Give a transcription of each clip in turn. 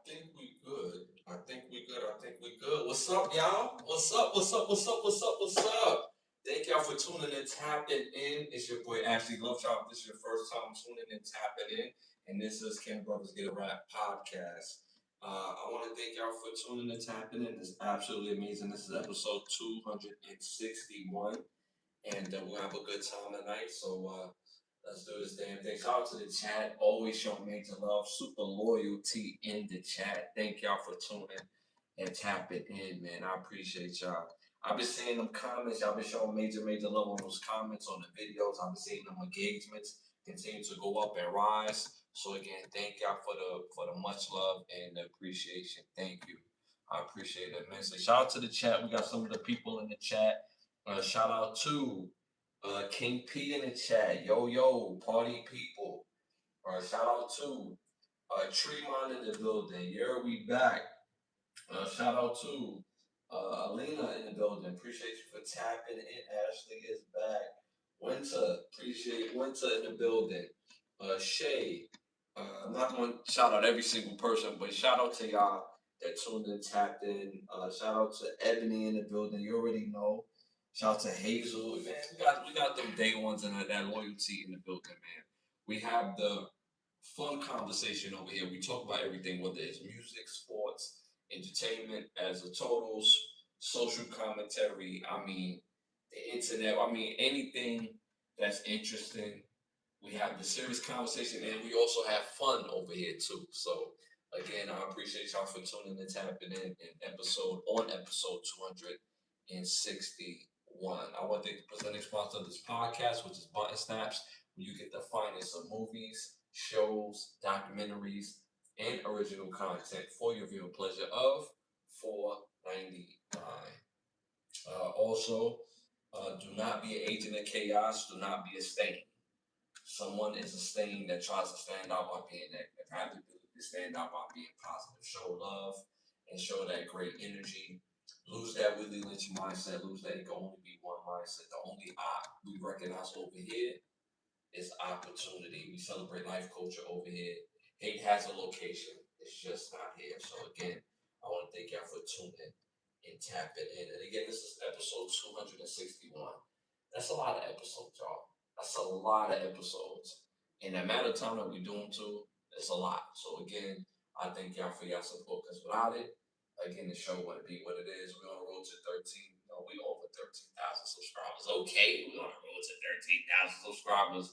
think we good. I think we good. I think we good. What's up, y'all? What's up? What's up? What's up? What's up? What's up? Thank y'all for tuning in, tapping in. It's your boy Ashley Lovechild. If this is your first time tuning in, tapping in, and this is Ken Brothers Get a Rap podcast. I want to thank y'all for tuning in, tapping in. It's absolutely amazing. This is episode 261, and we'll have a good time tonight. So let's do this damn thing. Shout out to the chat. Always showing major love, super loyalty in the chat. Thank y'all for tuning and tapping in, man. I appreciate y'all. I've been seeing them comments. Y'all been showing major love on those comments on the videos. I've been seeing them engagements continue to go up and rise. So again, thank y'all for the much love and the appreciation. Thank you. I appreciate it immensely. Shout out to the chat. We got some of the people in the chat. Shout out to King P in the chat. Yo, party people. Shout out to Tremont in the building. Yeah, we back. Shout out to Alina in the building. Appreciate you for tapping in. Ashley is back. Winter, appreciate Winter in the building. Shay, I'm not going to shout out every single person, but shout out to y'all that tuned in, tapped in. Shout out to Ebony in the building. You already know. Shout out to Hazel. Man, we got them day ones and that loyalty in the building, man. We have the fun conversation over here. We talk about everything, whether it's music, sports, entertainment as a totals, social commentary. I mean, the internet. I mean, anything that's interesting. We have the serious conversation, and we also have fun over here too. So, again, I appreciate y'all for tuning and tapping in episode 261. I want to thank the presenting sponsor of this podcast, which is Button Snaps, where you get the finest of movies, shows, documentaries, and original content for your viewing pleasure of $4.99. Also, do not be an agent of chaos. Do not be a stain. Someone is a stain that tries to stand out by being negative. Have the ability to stand out by being positive. Show love and show that great energy. Lose that Willie Lynch mindset. Lose that it can only be one mindset. The only we recognize over here is opportunity. We celebrate life culture over here. Hate has a location. It's just not here. So again, I want to thank y'all for tuning and tapping in. And again, this is episode 261. That's a lot of episodes, y'all. That's a lot of episodes. In the amount of time that we do them too, it's a lot. So again, I thank y'all for y'all support because without it, again, the show wouldn't be what it is. We're on the road to 13. No, we over 13,000 subscribers. Okay, we're on the road to 13,000 subscribers.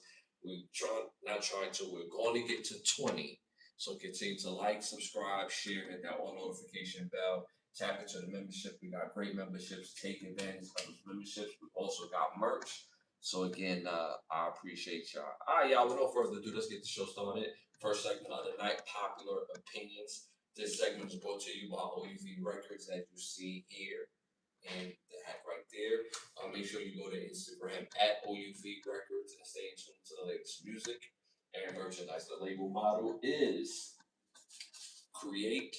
Not trying to. We're going to get to 20. So continue to like, subscribe, share, hit that all notification bell. Tap into the membership. We got great memberships. Take advantage of those memberships. We also got merch. So again, I appreciate y'all. All right, y'all. With no further ado, let's get the show started. First segment of the night: popular opinions. This segment is brought to you by OUV Records, as you see here and the hat right there. Make sure you go to Instagram at OUV Records and stay in tune to the latest music and merchandise. The label motto is create,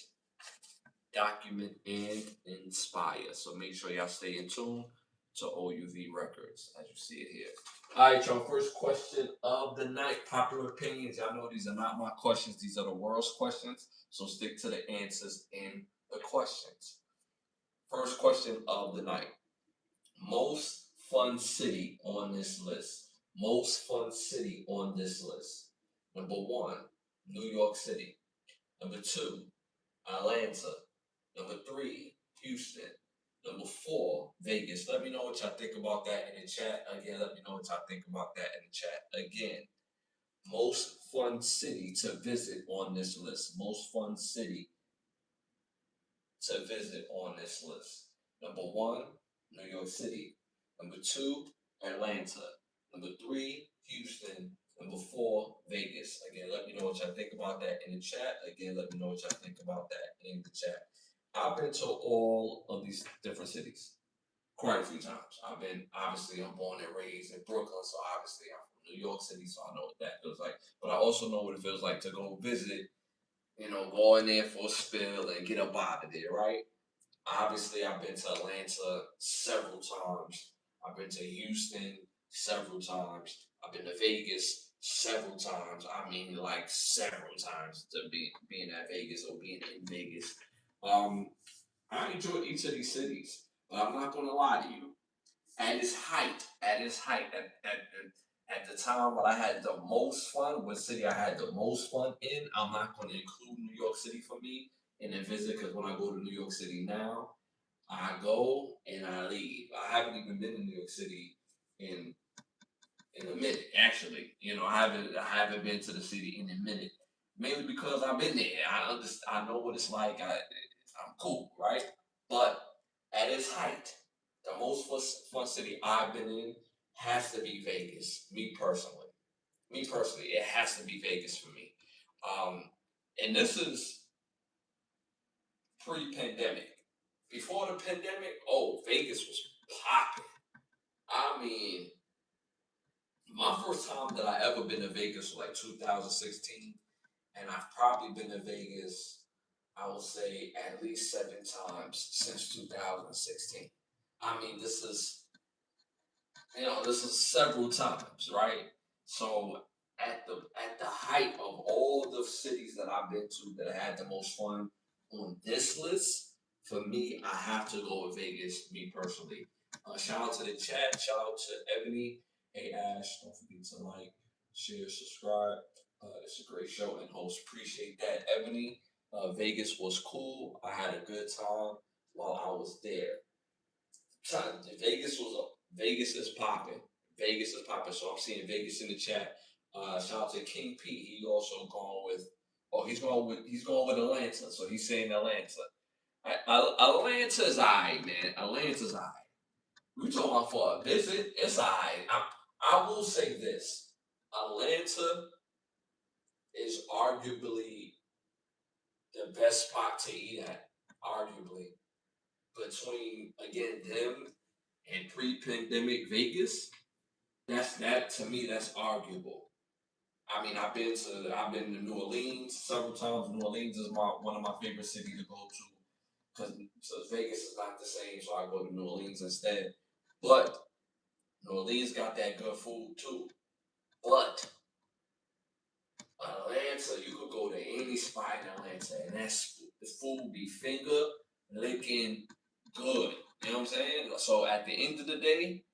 document, and inspire. So make sure y'all stay in tune to OUV Records as you see it here. All right, y'all. First question of the night: popular opinions. Y'all know these are not my questions; these are the world's questions. So stick to the answers in the questions. First question of the night: most fun city on this list. Most fun city on this list. Number one, New York City. Number two, Atlanta. Number three, Houston. Number four, Vegas. Let me know what y'all think about that in the chat. Again, let me know what y'all think about that in the chat. Again, most fun city to visit on this list. Most fun city to visit on this list. Number one, New York City. Number two, Atlanta. Number three, Houston. Number four, Vegas. Again, let me know what y'all think about that in the chat. Again, let me know what y'all think about that in the chat. I've been to all of these different cities quite a few times. Obviously, I'm born and raised in Brooklyn, so obviously I'm from New York City, so I know what that feels like. But I also know what it feels like to go visit, go in there for a spill and get up out of there, right? Obviously, I've been to Atlanta several times. I've been to Houston several times. I've been to Vegas several times. I mean, like several times to being at Vegas or being in Vegas. Um, I enjoy each of these cities, but I'm not gonna lie to you. At the time when I had the most fun, what city I had the most fun in, I'm not going to include New York City for me in the visit because when I go to New York City now, I go and I leave. I haven't even been in New York City in a minute, actually. I haven't been to the city in a minute, mainly because I've been there. I know what it's like. I'm cool, right? But at its height, the most fun city I've been in has to be Vegas. Me personally, it has to be Vegas for me. Um, and this is pre-pandemic. Before the pandemic, oh, Vegas was popping. I mean, my first time that I ever been to Vegas was like 2016, and I've probably been to Vegas, I will say at least 7 times since 2016. I mean, this is several times, right? So at the height of all the cities that I've been to that I had the most fun on this list, for me, I have to go with Vegas, me personally. Shout out to the chat, shout out to Ebony. Hey Ash, don't forget to like, share, subscribe. It's a great show and host. Appreciate that, Ebony. Vegas was cool. I had a good time while I was there. Vegas Vegas is popping. Vegas is popping. So I'm seeing Vegas in the chat. Shout out to King P. He also gone with. Oh, he's going with Atlanta. So he's saying Atlanta. Atlanta's alright, man. Atlanta's alright. We talking about for a visit. It's alright. I will say this. Atlanta is arguably the best spot to eat at. Arguably between again them and pre-pandemic Vegas. That to me, that's arguable. I mean, I've been to New Orleans several times. New Orleans is one of my favorite cities to go to because Vegas is not the same, so I go to New Orleans instead. But New Orleans got that good food too. But Atlanta, you could go to any spot in Atlanta, and the food be finger licking good. You know what I'm saying? So at the end of the day,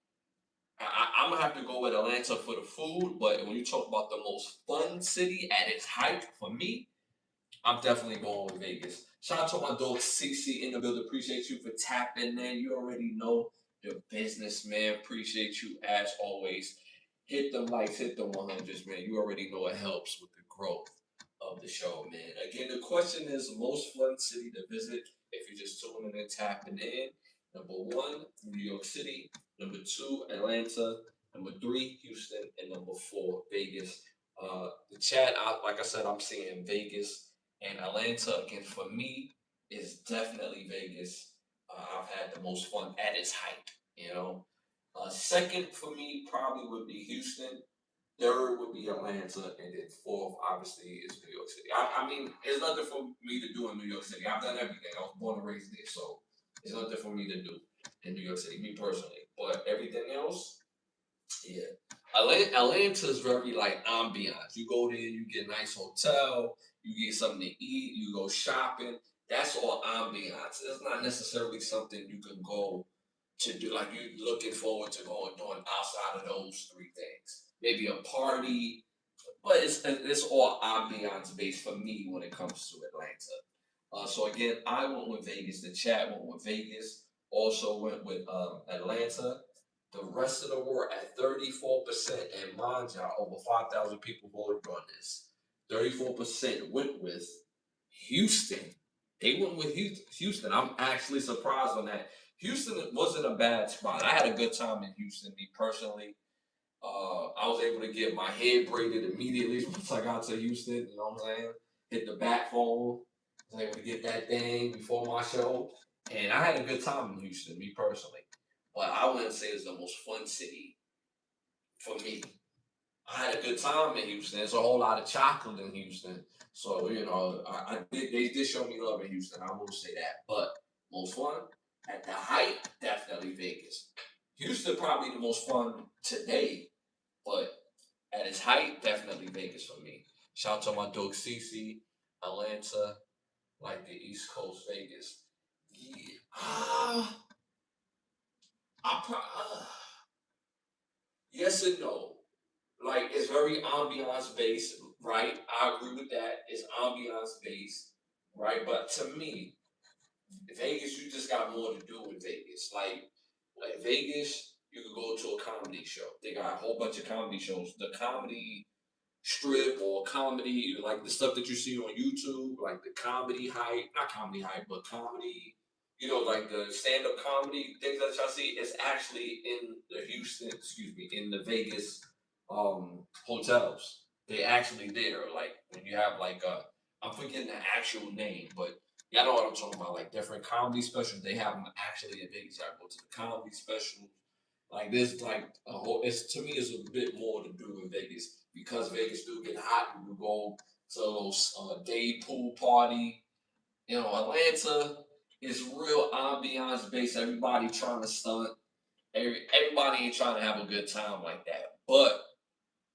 I'm gonna have to go with Atlanta for the food, but when you talk about the most fun city at its height for me, I'm definitely going with Vegas. Shout out to my dog CC in the building. Appreciate you for tapping in. You already know the business, man. Appreciate you as always. Hit the likes, hit the 100s, man. You already know it helps with the growth of the show, man. Again, the question is most fun city to visit if you're just tuning in and tapping in. Number one, New York City. Number two, Atlanta. Number three, Houston. And number four, Vegas. The chat, like I said, I'm seeing Vegas and Atlanta. Again, for me, is definitely Vegas. I've had the most fun at its height, you know. Second for me probably would be Houston. Third would be Atlanta, and then fourth, obviously, is New York City. I mean, there's nothing for me to do in New York City. I've done everything. I was born and raised there, so there's nothing for me to do in New York City, me personally. But everything else, yeah. Atlanta's very like ambiance. You go there, you get a nice hotel, you get something to eat, you go shopping. That's all ambiance. It's not necessarily something you can go to do. Like you looking forward to going doing outside of those three things. Maybe a party, but it's all ambiance based for me when it comes to Atlanta. So again, I went with Vegas. The chat went with Vegas. Also went with Atlanta. The rest of the world at 34%, and mind you, over 5,000 people voted on this. 34% went with Houston. They went with Houston. I'm actually surprised on that. Houston wasn't a bad spot. I had a good time in Houston, me personally. I was able to get my head braided immediately once I got to Houston. You know what I'm saying? Hit the back phone. I was able to get that thing before my show, and I had a good time in Houston, me personally. But I wouldn't say it's the most fun city for me. I had a good time in Houston. There's a whole lot of chocolate in Houston, so they did show me love in Houston. I will say that. But most fun at the height, definitely Vegas. Houston probably the most fun today, but At its height, definitely Vegas for me. Shout out to my dog Cece, Atlanta, like the East Coast Vegas. Yeah. Yes and no. Like it's very ambiance based, right? I agree with that. It's ambiance based, right? But to me, Vegas, you just got more to do in Vegas. Like Vegas, you could go to a comedy show. They got a whole bunch of comedy shows. The comedy strip or comedy, like the stuff that you see on YouTube, like the comedy hype, not comedy hype, but comedy, like the stand up comedy things that y'all see is actually in the Houston, excuse me, in the Vegas hotels. They actually there. Like when you have I'm forgetting the actual name, but y'all know what I'm talking about. Like different comedy specials, they have them actually in Vegas. Y'all go to the comedy special, like there's like a whole. It's to me, it's a bit more to do in Vegas because Vegas do get hot. You go to those day pool party. Atlanta is real ambiance based. Everybody trying to stunt. Everybody ain't trying to have a good time like that. But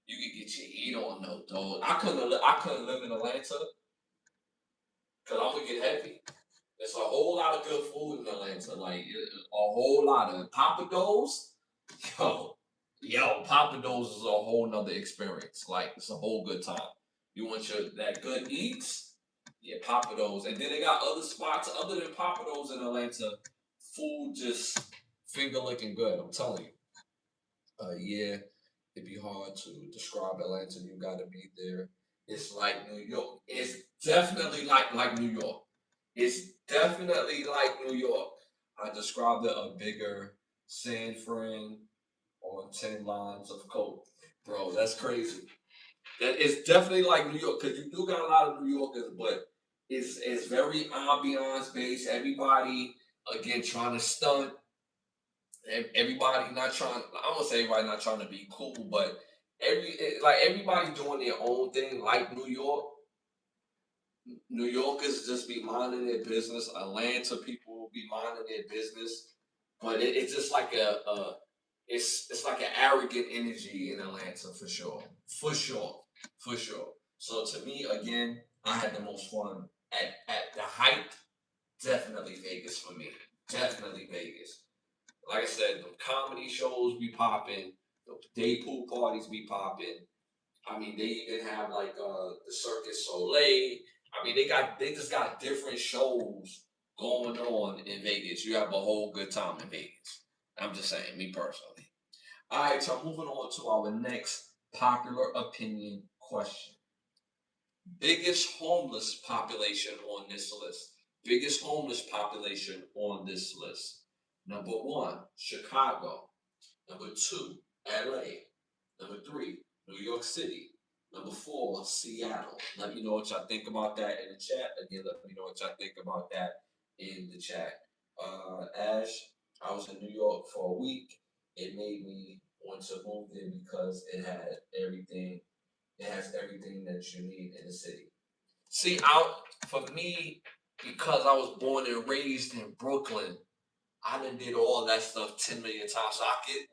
you can get your heat on though, dog. I couldn't live in Atlanta because I'm gonna get heavy. There's a whole lot of good food in Atlanta. Like a whole lot of Papados. Yo, Papados is a whole nother experience. Like it's a whole good time. You want that good eats? Yeah, Papados. And then they got other spots other than Papados in Atlanta. Food just finger looking good. I'm telling you. Yeah, it'd be hard to describe Atlanta. You gotta be there. It's like New York. It's definitely like New York. It's definitely like New York. I described it a bigger San Fran on 10 lines of coke. Bro, that's crazy. That it's definitely like New York because you do got a lot of New Yorkers, but it's very ambiance based. Everybody again trying to stunt. Everybody not trying. I won't say everybody not trying to be cool, but everybody doing their own thing. Like New York, New Yorkers just be minding their business. Atlanta people will be minding their business, but it's just like it's like an arrogant energy in Atlanta for sure, for sure. So to me, again, I had the most fun at the height. Definitely Vegas for me. Definitely Vegas. Like I said, the comedy shows be popping, the day pool parties be popping. I mean, they even have like the Circus Soleil. I mean, they just got different shows going on in Vegas. You have a whole good time in Vegas. I'm just saying, me personally. All right, so moving on to our next popular opinion question. Biggest homeless population on this list. Biggest homeless population on this list. Number one, Chicago. Number two, LA. Number three, New York City. Number four, Seattle. Let me know what y'all think about that in the chat. Again, let me know what y'all think about that in the chat. Ash, I was in New York for a week. It made me want to move there because everything. It has everything that you need in the city. See, for me, because I was born and raised in Brooklyn, I done did all that stuff 10 million times. So I get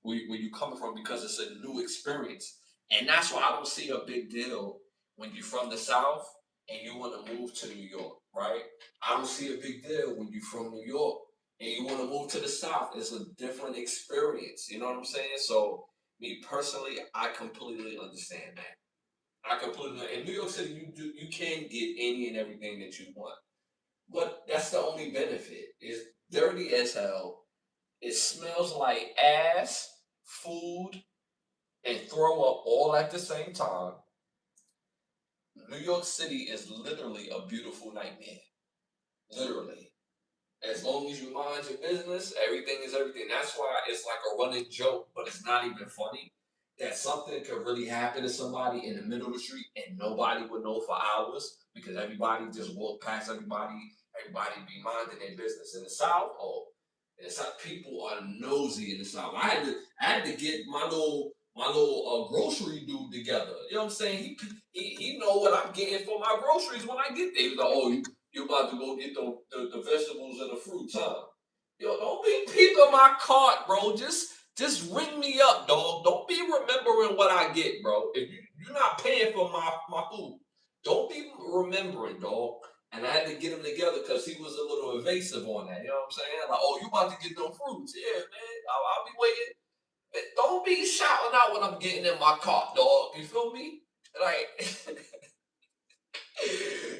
where you coming from because it's a new experience, and that's why I don't see a big deal when you're from the South and you want to move to New York, right? I don't see a big deal when you're from New York and you want to move to the South. It's a different experience. You know what I'm saying? So me personally, I completely understand that. I completely in New York City, you can get any and everything that you want. But that's the only benefit. It's dirty as hell. It smells like ass, food, and throw up all at the same time. New York City is literally a beautiful nightmare. Literally. As long as you mind your business, everything is everything. That's why it's like a running joke, but it's not even funny. That something could really happen to somebody in the middle of the street and nobody would know for hours because everybody just walk past everybody. Everybody be minding their business. In the South, in the South, people are nosy in the South. I had to get my little grocery dude together. You know what I'm saying? He know what I'm getting for my groceries when I get there. He's like, oh, you about to go get the vegetables and the fruits, huh? Yo, don't be peeping my cart, bro. Just Just ring me up, dog. Don't be remembering what I get, bro. If you're not paying for my food, don't be remembering, dog. And I had to get him together because he was a little evasive on that. You know what I'm saying? Like, oh, you about to get them fruits? Yeah, man. I'll be waiting. Don't be shouting out when I'm getting in my car, dog. You feel me? Like,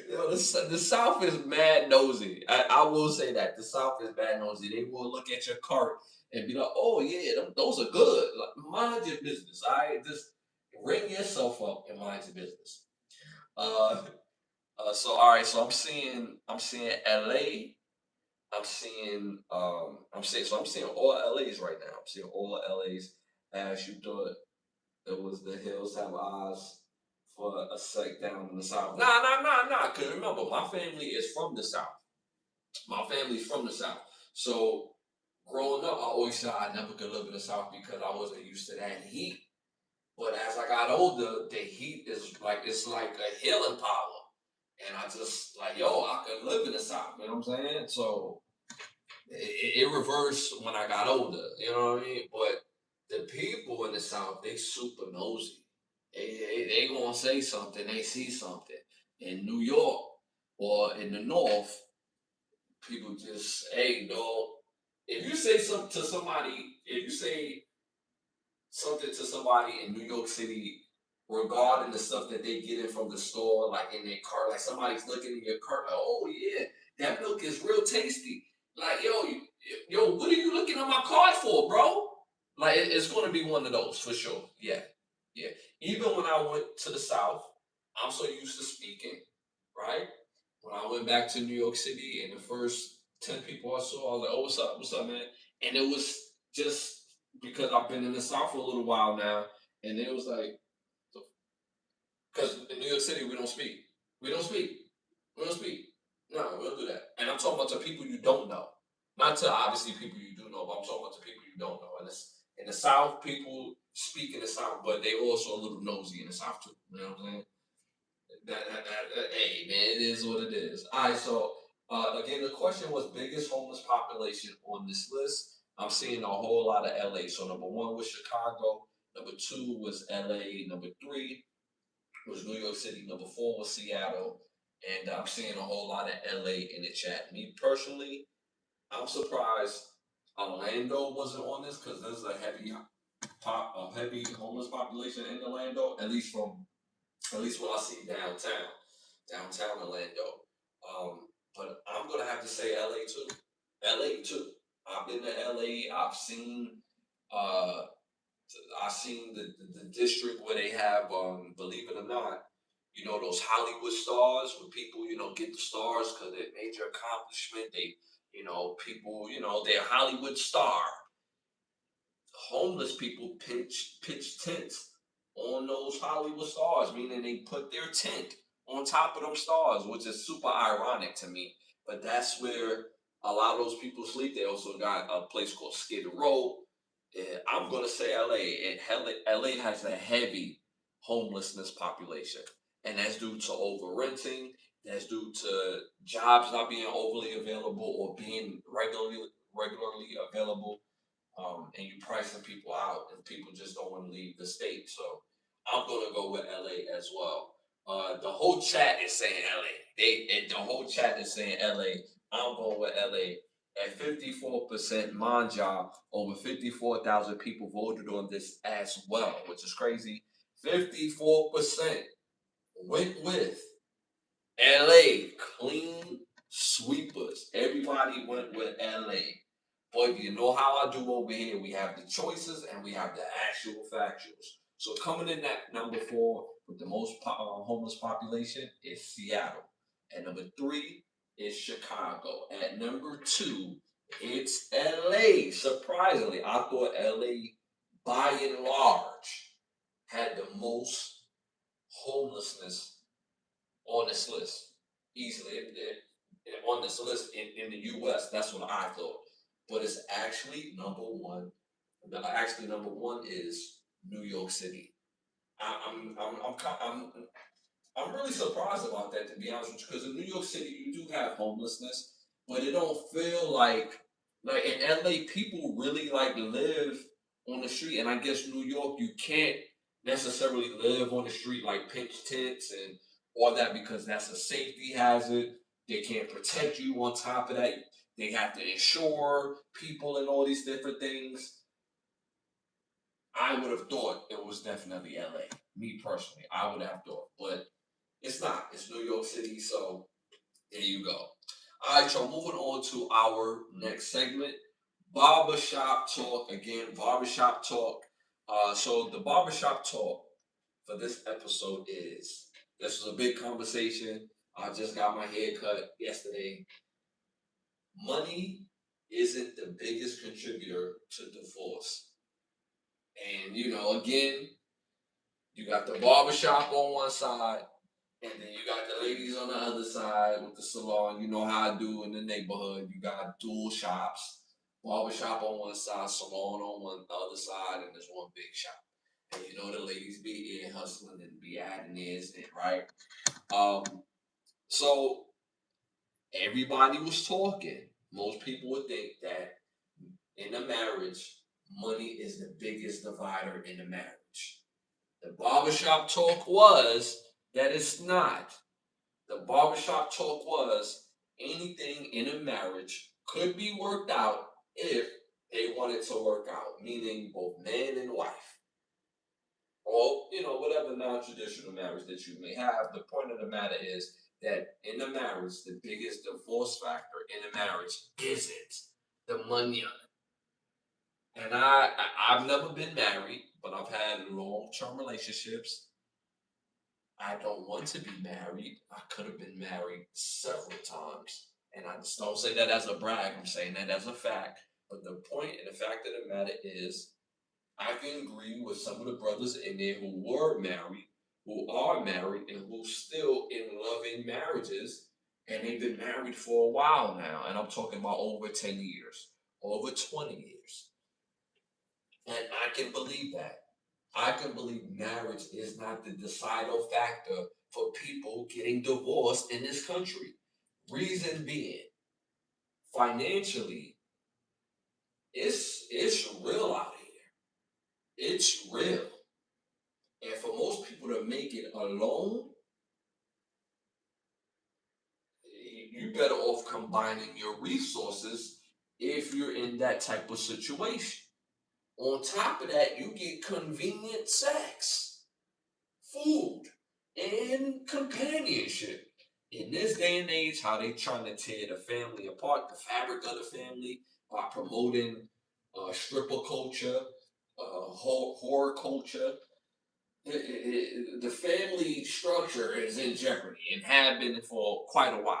yo, the South is mad nosy. I will say that the South is mad nosy. They will look at your cart and be like, "Oh yeah, those are good." Like, mind your business. I just ring yourself up and mind your business. Uh, so all right. So I'm seeing L.A. I'm seeing all LAs right now. I'm seeing all LAs as you thought it was the hills have eyes for a sec down in the South. Nah. Cause remember, my family is from the South. My family's from the South. So growing up, I always said I never could live in the South because I wasn't used to that heat. But as I got older, the heat is like it's like a healing power. And I just like, yo, I could live in the South. You know what I'm saying? So it reversed when I got older. You know what I mean? But the people in the South, they super nosy. They gonna say something. They see something in New York or in the North. People just, hey, dog. If you say something to somebody, if you say something to somebody in New York City regarding the stuff that they get in from the store, like in their cart, like somebody's looking in your cart, like, oh yeah, that milk is real tasty. Like, yo, what are you looking at my cart for, bro? Like, it's going to be one of those for sure. Yeah, yeah. Even when I went to the South, I'm so used to speaking, right? When I went back to New York City, and the first 10 people I saw, I was like, "Oh, what's up, man?" And it was just because I've been in the South for a little while now, and it was like, because in New York City we don't speak, we don't speak, we don't speak. No, we don't do that. And I'm talking about to people you don't know, not to obviously people you do know, but I'm talking about to people you don't know. And it's, in the South, people speak in the South, but they also a little nosy in the South too. You know what I'm saying? Hey man, it is what it is. All right, so again, the question was biggest homeless population on this list. I'm seeing a whole lot of LA. So number one was Chicago, number two was LA, number three was New York City, number four was Seattle, and I'm seeing a whole lot of LA in the chat. Me personally, I'm surprised Orlando wasn't on this because there's a heavy homeless population in Orlando, at least what I see downtown Orlando. But I'm gonna have to say LA too. LA too. I've been to LA. Uh, I've seen the district where they have, believe it or not, those Hollywood stars where people, get the stars because they made your accomplishment. People, they're a Hollywood star. Homeless people pitch tents on those Hollywood stars, meaning they put their tent on top of them stars, which is super ironic to me. But that's where a lot of those people sleep. They also got a place called Skid Row. I'm gonna say LA. LA has a heavy homelessness population, and that's due to over renting. That's due to jobs not being overly available or being regularly available, and you pricing people out, and people just don't want to leave the state. So I'm gonna go with LA as well. The whole chat is saying LA. The whole chat is saying LA. I'm going with LA. At 54% Manja, over 54,000 people voted on this as well, which is crazy. 54% went with LA, clean sweepers. Everybody went with LA. But you know how I do over here. We have the choices and we have the actual factuals. So coming in at number four with the most homeless population is Seattle. At number three is Chicago. At number two, it's LA. Surprisingly, I thought LA, by and large, had the most homelessness on this list. Easily on this list in the US. That's what I thought. But it's actually number one. Actually, number one is New York City. I, I'm I'm really surprised about that, to be honest with you, because in New York City you do have homelessness, but it don't feel like in LA people really like live. on the street. And I guess New York, you can't necessarily live on the street like pitch tents and all that because that's a safety hazard. They can't protect you. On top of that, they have to insure people and all these different things. I would have thought it was definitely LA. Me personally, I would have thought, but it's not. It's New York City, so there you go. All right, y'all. Moving on to our next segment, barbershop talk. Again, barbershop talk. So the barbershop talk for this episode is this was a big conversation. I just got my hair cut yesterday. Money isn't the biggest contributor to divorce. And again, you got the barbershop on one side, and then you got the ladies on the other side with the salon. You know how I do in the neighborhood. You got dual shops, barbershop on one side, salon on the other side, and there's one big shop. And the ladies be in hustling and be adding this and right. Um, so everybody was talking. Most people would think that in a marriage, money is the biggest divider in the marriage. The barbershop talk was that it's not. The barbershop talk was anything in a marriage could be worked out if they wanted to work out, meaning both man and wife. Or, whatever non-traditional marriage that you may have. The point of the matter is that in the marriage, the biggest divorce factor in a marriage isn't the money. And I've never been married, but I've had long-term relationships. I don't want to be married. I could have been married several times. And I just don't say that as a brag. I'm saying that as a fact. But the point and the fact of the matter is, I can agree with some of the brothers in there who were married, who are married, and who still in loving marriages. And they've been married for a while now. And I'm talking about over 10 years, over 20 years. And I can believe that. I can believe marriage is not the decidal factor for people getting divorced in this country. Reason being, financially, it's real out here. It's real. And for most people to make it alone, you better off combining your resources if you're in that type of situation. On top of that, you get convenient sex, food, and companionship. In this day and age, how they trying to tear the family apart, the fabric of the family, by promoting stripper culture, horror culture. The family structure is in jeopardy and have been for quite a while.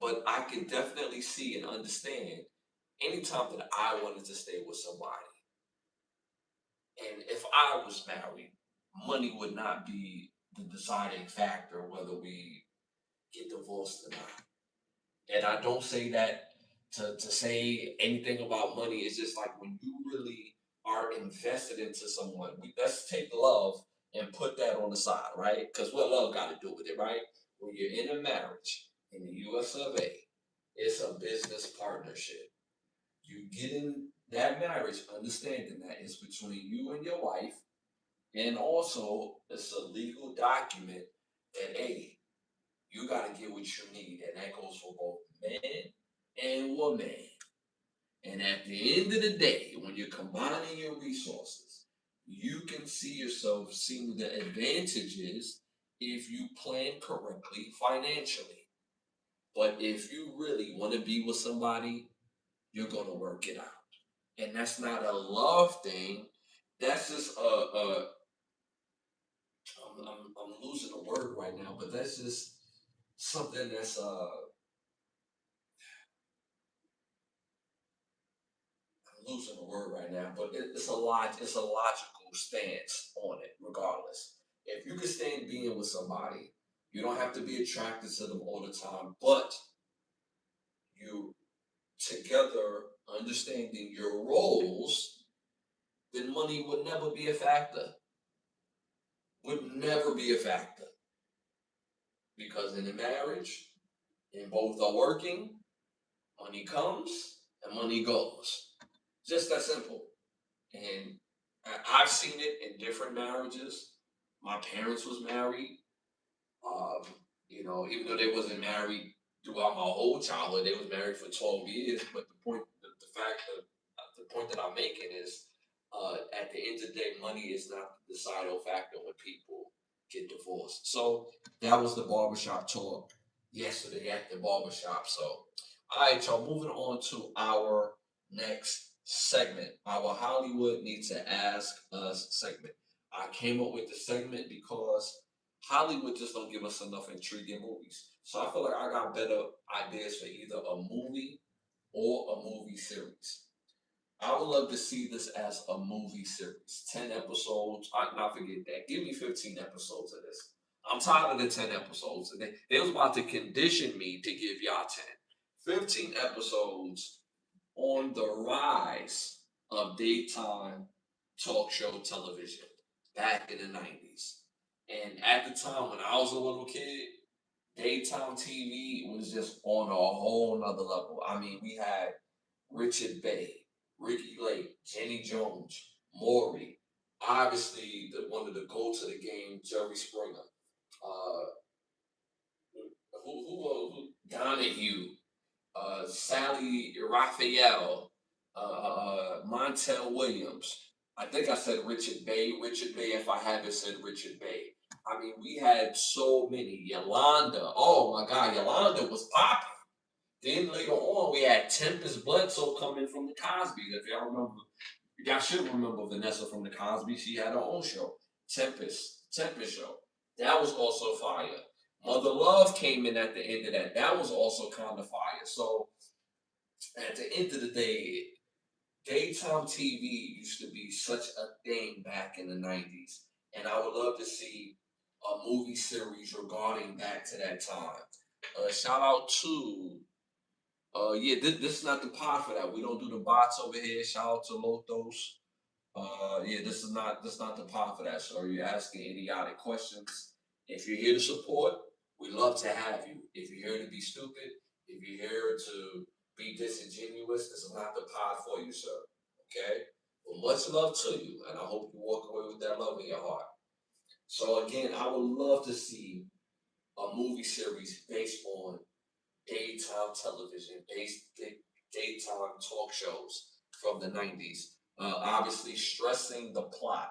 But I can definitely see and understand anytime that I wanted to stay with somebody. And if I was married, money would not be the deciding factor whether we get divorced or not. And I don't say that to say anything about money. It's just like when you really are invested into someone, let's take love and put that on the side, right? Because what love got to do with it, right? When you're in a marriage in the US of A, it's a business partnership. You get in that marriage understanding that it's between you and your wife, and also it's a legal document that, hey, you got to get what you need, and that goes for both man and woman. And at the end of the day, when you're combining your resources, you can see yourself seeing the advantages if you plan correctly financially. But if you really want to be with somebody, you're going to work it out. And that's not a love thing. That's just I'm losing a word right now, but that's just something that's I'm losing a word right now, but it's a logical stance on it, regardless. If you can stand being with somebody, you don't have to be attracted to them all the time, but you together understanding your roles, then money would never be a factor. Would never be a factor. Because in a marriage, and both are working, money comes and money goes. Just that simple. And I've seen it in different marriages. My parents was married. Um, even though they wasn't married throughout my whole childhood, they was married for 12 years. But the point that I'm making is, at the end of the day, money is not the decidal factor when people get divorced. So that was the barbershop talk yesterday at the barbershop. So, all right, y'all, moving on to our next segment, our Hollywood Needs to Ask Us segment. I came up with the segment because Hollywood just don't give us enough intriguing movies. So I feel like I got better ideas for either a movie or a movie series. I would love to see this as a movie series. 10 episodes. Not forget that. Give me 15 episodes of this. I'm tired of the 10 episodes. They was about to condition me to give y'all 10. 15 episodes on the rise of daytime talk show television back in the 90s. And at the time when I was a little kid, daytime TV was just on a whole nother level. I mean, we had Richard Bay, Ricky Lake, Jenny Jones, Maury, obviously one of the goats of the game, Jerry Springer, uh, who Donahue, Sally Raphael, Montel Williams. I think I said Richard Bay. Richard Bay, if I haven't said Richard Bay. I mean, we had so many. Yolanda. Oh my God, Yolanda was popping. Then later on, we had Tempest Bledsoe coming from the Cosby. If y'all remember, y'all should remember Vanessa from the Cosby. She had her own show, Tempest Show. That was also fire. Mother Love came in at the end of that. That was also kind of fire. So at the end of the day, daytime TV used to be such a thing back in the 90s. And I would love to see a movie series regarding back to that time. Shout out to, yeah, this is not the pod for that. We don't do the bots over here. Shout out to Lothos. Yeah, this is not the pod for that. So you're asking idiotic questions. If you're here to support, we love to have you. If you're here to be stupid, if you're here to be disingenuous, this is not the pod for you, sir. Okay? Well, much love to you, and I hope you walk away with that love in your heart. So again, I would love to see a movie series based on daytime television, daytime talk shows from the 90s. Obviously, stressing the plot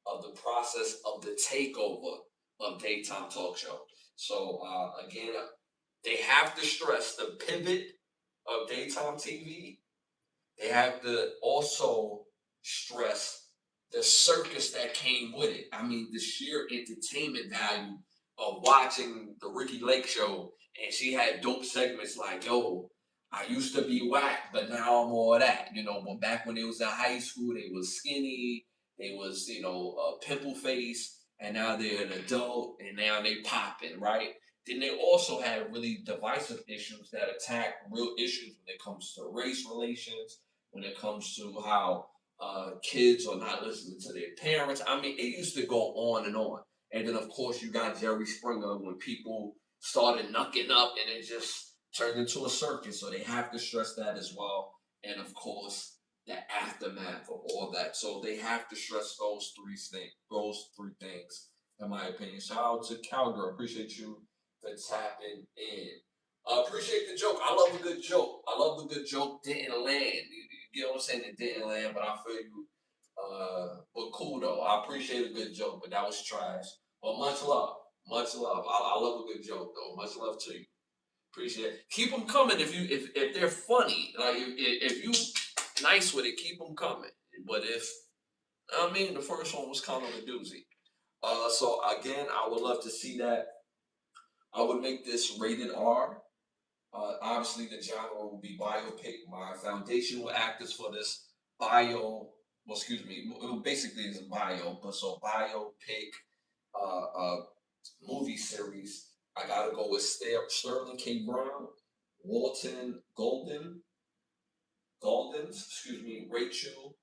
of the process of the takeover of daytime talk show. So, again, they have to stress the pivot of daytime TV. They have to also stress the circus that came with it. I mean, the sheer entertainment value of watching the Ricky Lake show, and she had dope segments like, "Yo, I used to be whack, but now I'm all that." But back when they was in high school, they was skinny, they was pimple face, and now they're an adult, and now they popping, right? Then they also have really divisive issues that attack real issues when it comes to race relations, when it comes to how kids are not listening to their parents. I mean, it used to go on and on. And then, of course, you got Jerry Springer when people started knucking up and it just turned into a circus. So they have to stress that as well. And, of course, the aftermath of all that. So they have to stress those three things, in my opinion. Shout out to Cowgirl. Appreciate you for tapping in. Appreciate the joke. I love a good joke. I love a good joke. Didn't land. You know what I'm saying? It didn't land, but I feel you. But cool though. I appreciate a good joke, but that was trash. But much love. Much love. I love a good joke though. Much love to you. Appreciate it. Keep them coming if they're funny. Like if you nice with it, keep them coming. But if I mean the first one was kind of a doozy. So again, I would love to see that. I would make this rated R. Obviously, the genre will be biopic. My foundational actors for this excuse me, basically it's a bio, but so biopic uh, movie series. I gotta go with Sterling K. Brown, Walton Goldens, excuse me, Rachel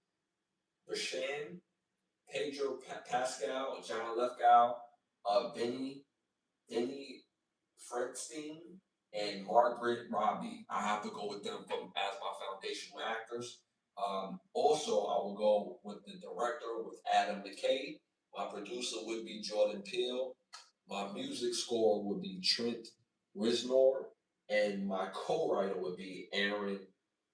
Brashan, Pedro Pascal, John Lithgow, Benny Fredstein, and Margaret Robbie. I have to go with them as my foundational actors. Also, I will go with the director with Adam McKay. My producer would be Jordan Peele. My music score would be Trent Reznor, and my co-writer would be Aaron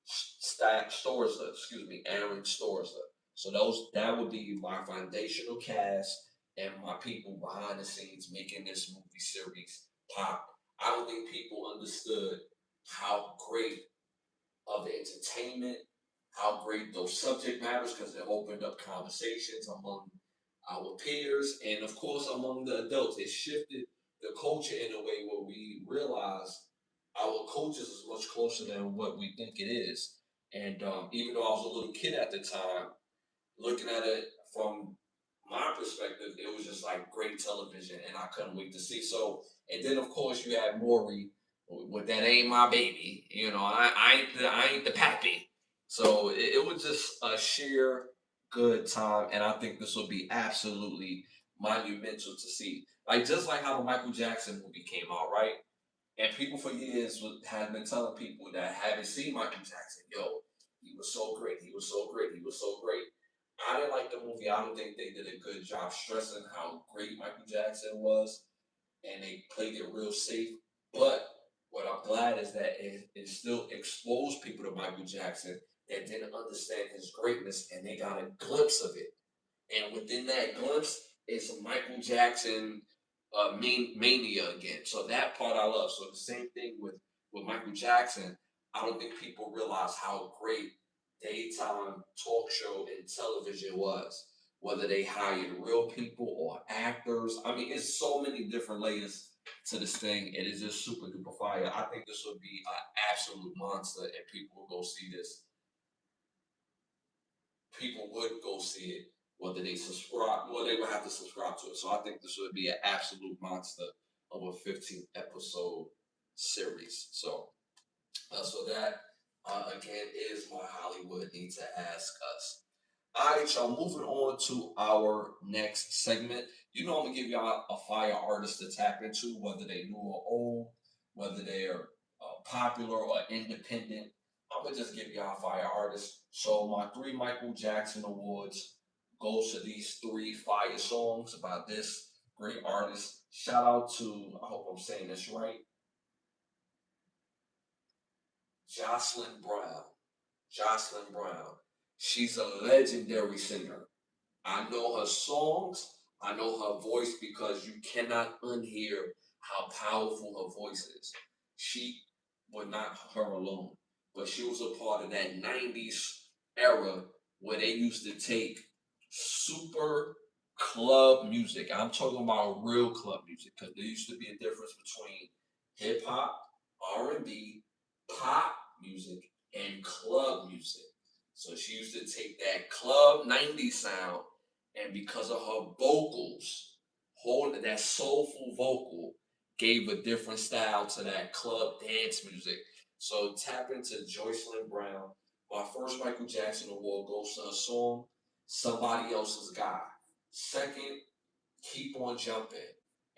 Storsler. Excuse me, Aaron Storsler. So that would be my foundational cast and my people behind the scenes making this movie series pop. I don't think people understood how great of the entertainment, how great those subject matters, because it opened up conversations among our peers and, of course, among the adults. It shifted the culture in a way where we realize our culture is much closer than what we think it is. And even though I was a little kid at the time, looking at it from my perspective, it was just like great television, and I couldn't wait to see. So, and then of course you had Maury with that ain't my baby. You know, I ain't the pappy. So it was just a sheer good time, and I think this will be absolutely monumental to see. Like just like how the Michael Jackson movie came out, right? And people for years had been telling people that haven't seen Michael Jackson, yo, he was so great, he was so great, he was so great. I didn't like the movie. I don't think they did a good job stressing how great Michael Jackson was, and they played it real safe. But what I'm glad is that it still exposed people to Michael Jackson that didn't understand his greatness, and they got a glimpse of it. And within that glimpse is Michael Jackson mania again. So that part I love. So the same thing with Michael Jackson. I don't think people realize how great daytime talk show and television was. Whether they hired real people or actors. I mean, it's so many different layers to this thing. It is just super duper fire. I think this would be an absolute monster, and people will go see this. People would go see it, whether they subscribe, well, they would have to subscribe to it. So I think this would be an absolute monster of a 15 episode series. So that again is my Hollywood need to ask us. All right, y'all. Moving on to our next segment. You know, I'm gonna give y'all a fire artist to tap into, whether they new or old, whether they're popular or independent. I'm gonna just give y'all fire artists. So my three Michael Jackson awards goes to these three fire songs about this great artist. Shout out to, I hope I'm saying this right, Jocelyn Brown. Jocelyn Brown. She's a legendary singer. I know her songs. I know her voice because you cannot unhear how powerful her voice is. She, well, not her alone, but she was a part of that 90s era where they used to take super club music. I'm talking about real club music because there used to be a difference between hip hop, R&B, pop music, and club music. So she used to take that club 90s sound, and because of her vocals, holding that soulful vocal gave a different style to that club dance music. So tap into Jocelyn Brown. My first Michael Jackson award goes to her song "Somebody Else's Guy." Second, "Keep on Jumping."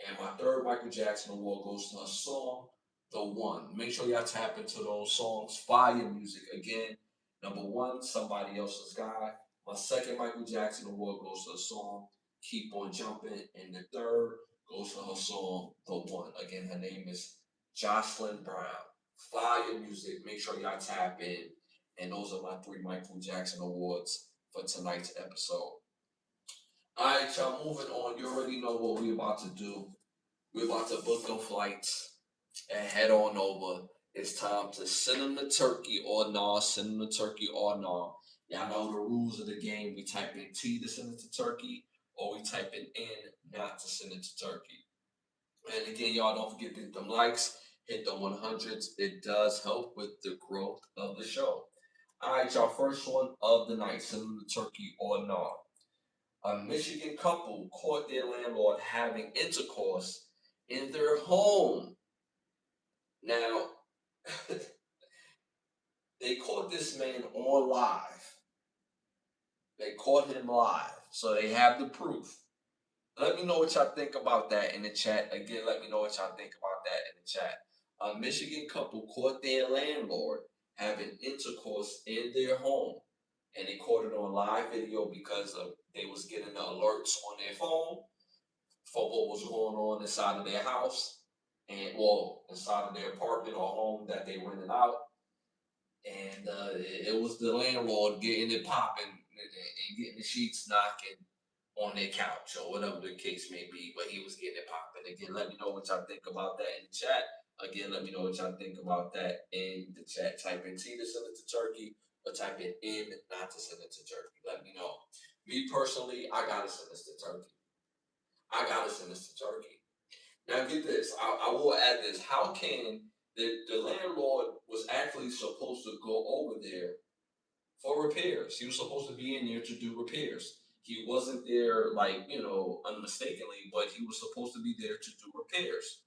And my third Michael Jackson award goes to her song "The One." Make sure y'all tap into those songs. Fire music again. Number one, "Somebody Else's Guy." My second Michael Jackson award goes to her song "Keep on Jumping." And the third goes to her song "The One." Again, her name is Jocelyn Brown. Fire music. Make sure y'all tap in. And those are my three Michael Jackson awards for tonight's episode. All right, y'all, moving on. You already know what we're about to do. We're about to book them flights and head on over. It's time to send them to Turkey or nah, send them to Turkey or nah. Y'all know the rules of the game. We type in T to send it to Turkey, or we type in N not to send it to Turkey. And again, y'all don't forget to hit them likes, hit them 100s. It does help with the growth of the show. All right, y'all, first one of the night. Send them to Turkey or nah. A Michigan couple caught their landlord having intercourse in their home. Now, they caught this man on live. They caught him live. So they have the proof. Let me know what y'all think about that in the chat. Again, let me know what y'all think about that in the chat. A Michigan couple caught their landlord having intercourse in their home. and they caught it on live video because they was getting the alerts on their phone for what was going on inside of their house and well inside of their apartment or home that they rented out. And it was the landlord getting it popping and getting the sheets knocking on their couch or whatever the case may be, but he was getting it popping. Again, let me know what y'all think about that in the chat. Again, let me know what y'all think about that in the chat. Type in T to send it to Turkey or type in M not to send it to Turkey. Let me know. Me personally, I gotta send this to Turkey. I gotta send this to Turkey. Now get this. I will add this. How can the landlord was actually supposed to go over there for repairs. He was supposed to be in there to do repairs. He wasn't there like, unmistakably, but he was supposed to be there to do repairs.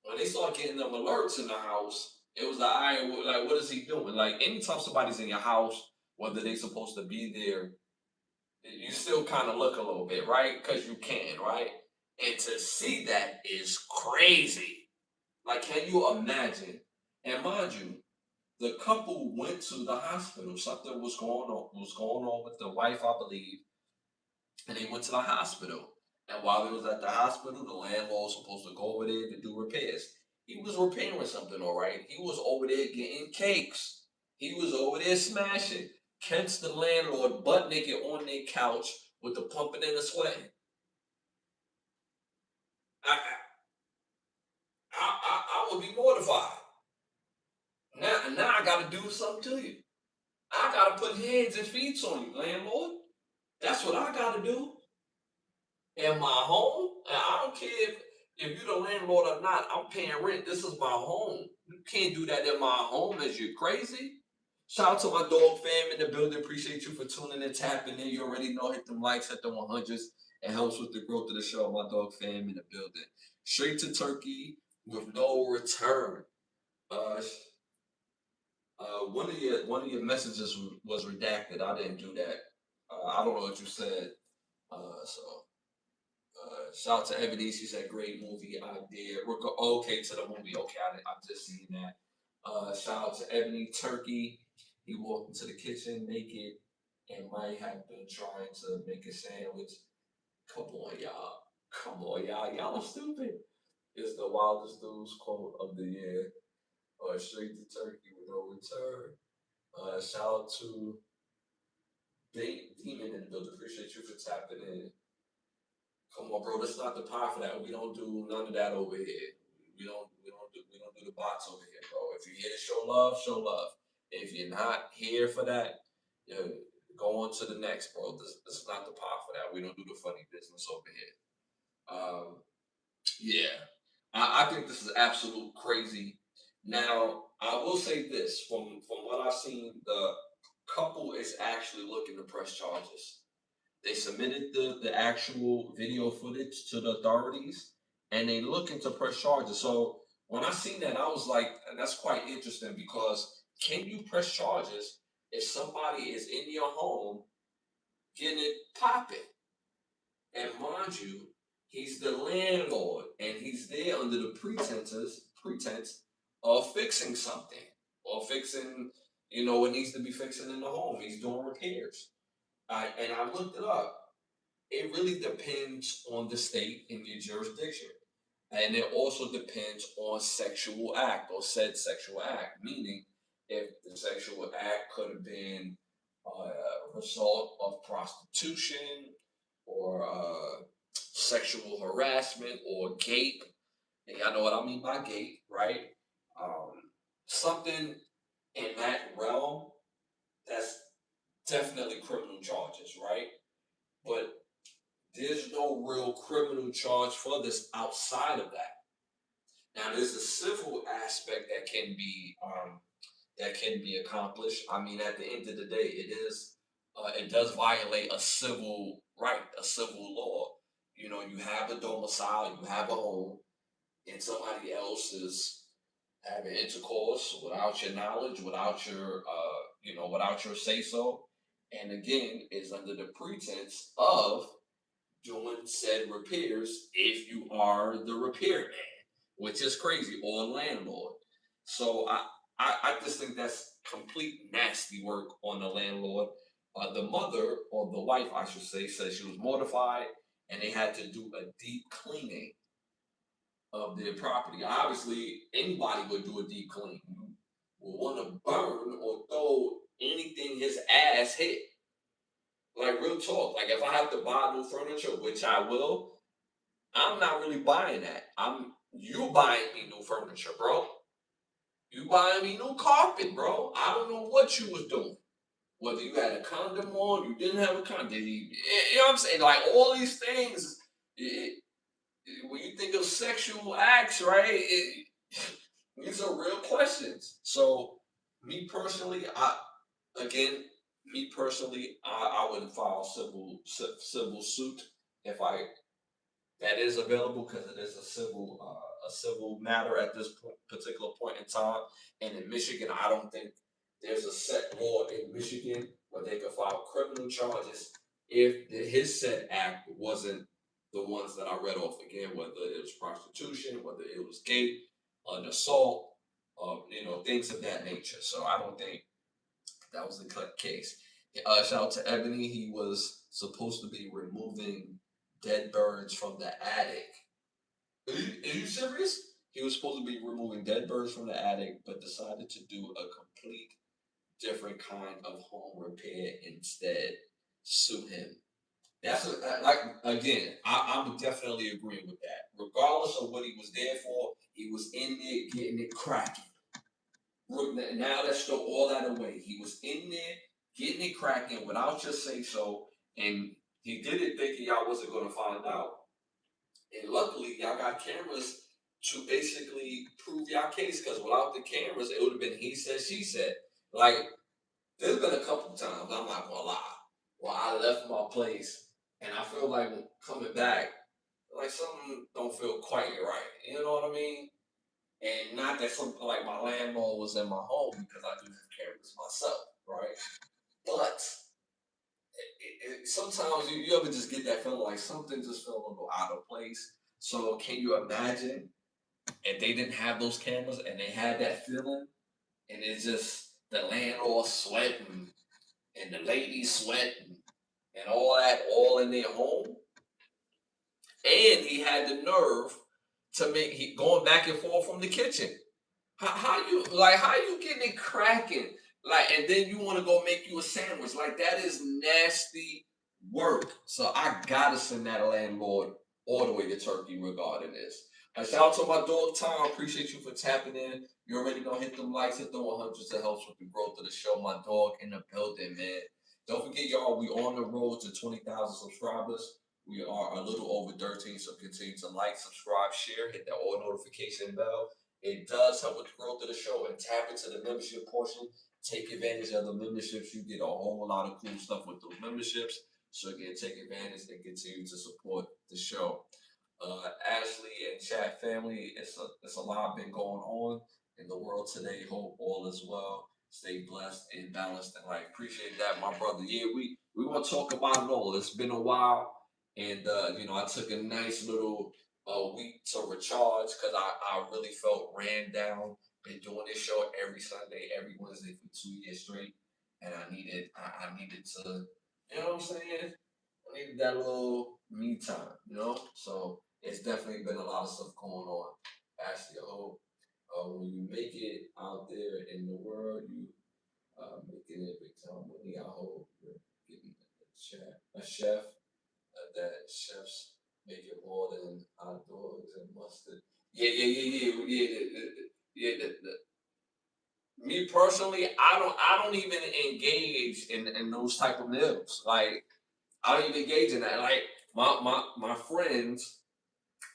When they start getting them alerts in the house, it was like, all right, like, what is he doing? Like, anytime somebody's in your house, whether they're supposed to be there, you still kind of look a little bit, right? Because you can, right? And to see that is crazy. Like, can you imagine? And mind you, the couple went to the hospital. Something was going on with the wife, I believe, and they went to the hospital. And while they was at the hospital, the landlord was supposed to go over there to do repairs. He was repairing something, all right. He was over there getting cakes. He was over there smashing. Catch the landlord butt naked on their couch with the pumping and the sweating. I, I would be mortified. Now I got to do something to you. I got to put hands and feet on you, landlord. That's what I got to do. In my home, and I don't care if you're the landlord or not, I'm paying rent. This is my home. You can't do that in my home as you're crazy. Shout out to my dog fam in the building. Appreciate you for tuning in, tapping in. You already know, hit them likes, hit the 100s. It helps with the growth of the show. My dog fam in the building. Straight to Turkey with no return. Uh, one of your messages was redacted. I didn't do that. I don't know what you said. So shout out to Ebony. She said, great movie idea. Okay to the movie. Okay, I've just seen that. Shout out to Ebony Turkey. He walked into the kitchen naked and might have been trying to make a sandwich. Come on, y'all. Come on, y'all. Y'all are stupid. It's the wildest news quote of the year. Straight to Turkey with no return. Shout out to Demon in the building. Appreciate you for tapping in. Come on, bro. That's not the pot for that. We don't do none of that over here. We don't do the bots over here, bro. If you're here to show love, show love. If you're not here for that, you know, go on to the next, bro. This is not the pot for that. We don't do the funny business over here. Yeah, I think this is absolute crazy. Now, I will say this: from what I've seen, the couple is actually looking to press charges. They submitted the actual video footage to the authorities, and they looking to press charges. So when I seen that, I was like, that's quite interesting because can you press charges if somebody is in your home getting it popping? And mind you, he's the landlord, and he's there under the pretense of fixing something or fixing, what needs to be fixing in the home. He's doing repairs. And I looked it up. It really depends on the state and your jurisdiction. And it also depends on sexual act or said sexual act, meaning if the sexual act could have been a result of prostitution or sexual harassment or gape. And y'all know what I mean by gape, right? Um, Something in that realm, that's definitely criminal charges, right? But there's no real criminal charge for this outside of that. Now, there's a civil aspect that can be accomplished. I mean, at the end of the day, it does violate a civil right, a civil law. You have a domicile, you have a home, and somebody else is having intercourse without your knowledge, without your say so, and again, is under the pretense of doing said repairs if you are the repairman, which is crazy, or landlord. So I just think that's complete nasty work on the landlord. The mother, or the wife, I should say, said she was mortified and they had to do a deep cleaning of their property. Obviously, anybody would do a deep clean. You will want to burn or throw anything his ass hit. Like real talk. Like if I have to buy new furniture, which I will, I'm not really buying that. I'm You buying me new furniture, bro. You buying me new carpet, bro. I don't know what you was doing. Whether you had a condom on, you didn't have a condom. You know what I'm saying? Like all these things, when you think of sexual acts, right? These are real questions. So, me personally, again, I wouldn't file civil suit if I that is available because it is a civil matter at this particular point in time. And in Michigan, I don't think there's a set law in Michigan where they could file criminal charges if his said act wasn't the ones that I read off again, whether it was prostitution, whether it was gay, an assault, things of that nature. So I don't think that was the case. Shout out to Ebony. He was supposed to be removing dead birds from the attic. Are you serious? He was supposed to be removing dead birds from the attic, but decided to do a complete different kind of home repair instead. Sue him. Like again. I'm definitely agreeing with that. Regardless of what he was there for, he was in there getting it cracking. Now let's throw all that away. He was in there getting it cracking without your say so, and he did it thinking y'all wasn't going to find out. And luckily, y'all got cameras to basically prove y'all case. Because without the cameras, it would have been he said, she said. Like there's been a couple times I'm not gonna lie, where I left my place and I feel like coming back, like something don't feel quite right. You know what I mean? And not that something like my landlord was in my home because I do have cameras myself, right? But sometimes you ever just get that feeling like something just felt a little out of place. So can you imagine if they didn't have those cameras and they had that feeling and it's just the landlord sweating and the lady sweating and all that all in their home? And he had the nerve to make he going back and forth from the kitchen. How you getting it cracking? Like, and then you want to go make you a sandwich. Like that is nasty work. So I gotta send that landlord all the way to Turkey regarding this. Shout out to my dog Tom. Appreciate you for tapping in. You already know, hit them likes, hit them 100s. It helps with the growth of the show. My dog in the building, man. Don't forget, y'all, we on the road to 20,000 subscribers. We are a little over 13, so continue to like, subscribe, share, hit that all notification bell. It does help with the growth of the show, and tap into the membership portion. Take advantage of the memberships. You get a whole lot of cool stuff with those memberships. So again, take advantage and continue to support the show. Ashley and chat family, it's a lot been going on in the world today. Hope all is well. Stay blessed and balanced in life. Appreciate that, my brother. Yeah, we want to talk about it all. It's been a while, and I took a nice little week to recharge because I really felt ran down. Been doing this show every Sunday, every Wednesday for 2 years straight, and I needed to, you know what I'm saying? I needed that little me time. So it's definitely been a lot of stuff going on. Ashley, I hope when you make it out there in the world, you making it big time money. I hope you're getting a chef that chefs make it more than hot dogs and mustard. Yeah. Me personally, I don't even engage in those type of meals. Like I don't even engage in that. Like my friends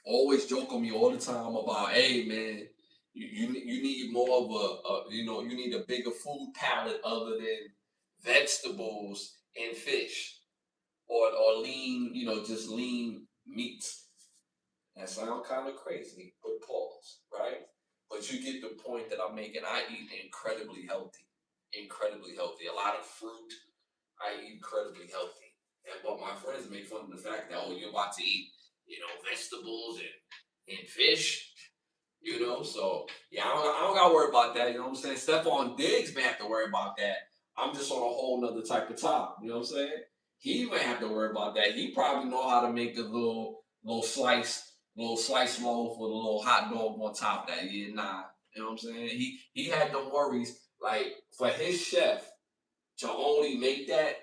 always joke on me all the time about, hey man, you need more of you need a bigger food palette other than vegetables and fish or lean, just lean meats. That sounds kind of crazy, but pause, right? But you get the point that I'm making. I eat incredibly healthy, incredibly healthy. A lot of fruit. I eat incredibly healthy. But my friends make fun of the fact that, oh, you're about to eat, vegetables and fish. You know, so yeah, I don't gotta worry about that. You know what I'm saying? Stephon Diggs may have to worry about that. I'm just on a whole nother type of top. You know what I'm saying? He may have to worry about that. He probably know how to make a little slice loaf with a little hot dog on top of that. Yeah, nah. You know what I'm saying? He had no worries. Like for his chef to only make that,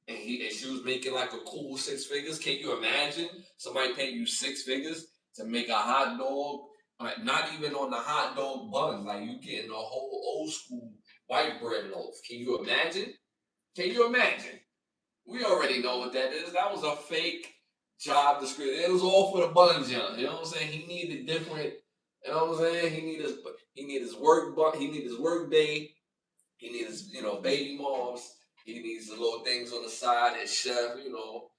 and she was making like a cool 6 figures. Can you imagine somebody paying you 6 figures to make a hot dog? Like not even on the hot dog bun, like you getting a whole old school white bread loaf. Can you imagine? Can you imagine? We already know what that is. That was a fake job description. It was all for the bun jump. You know what I'm saying? He needed different. You know what I'm saying? He needed his work. He needed his work day. He needs, baby moms. He needs the little things on the side, his chef, little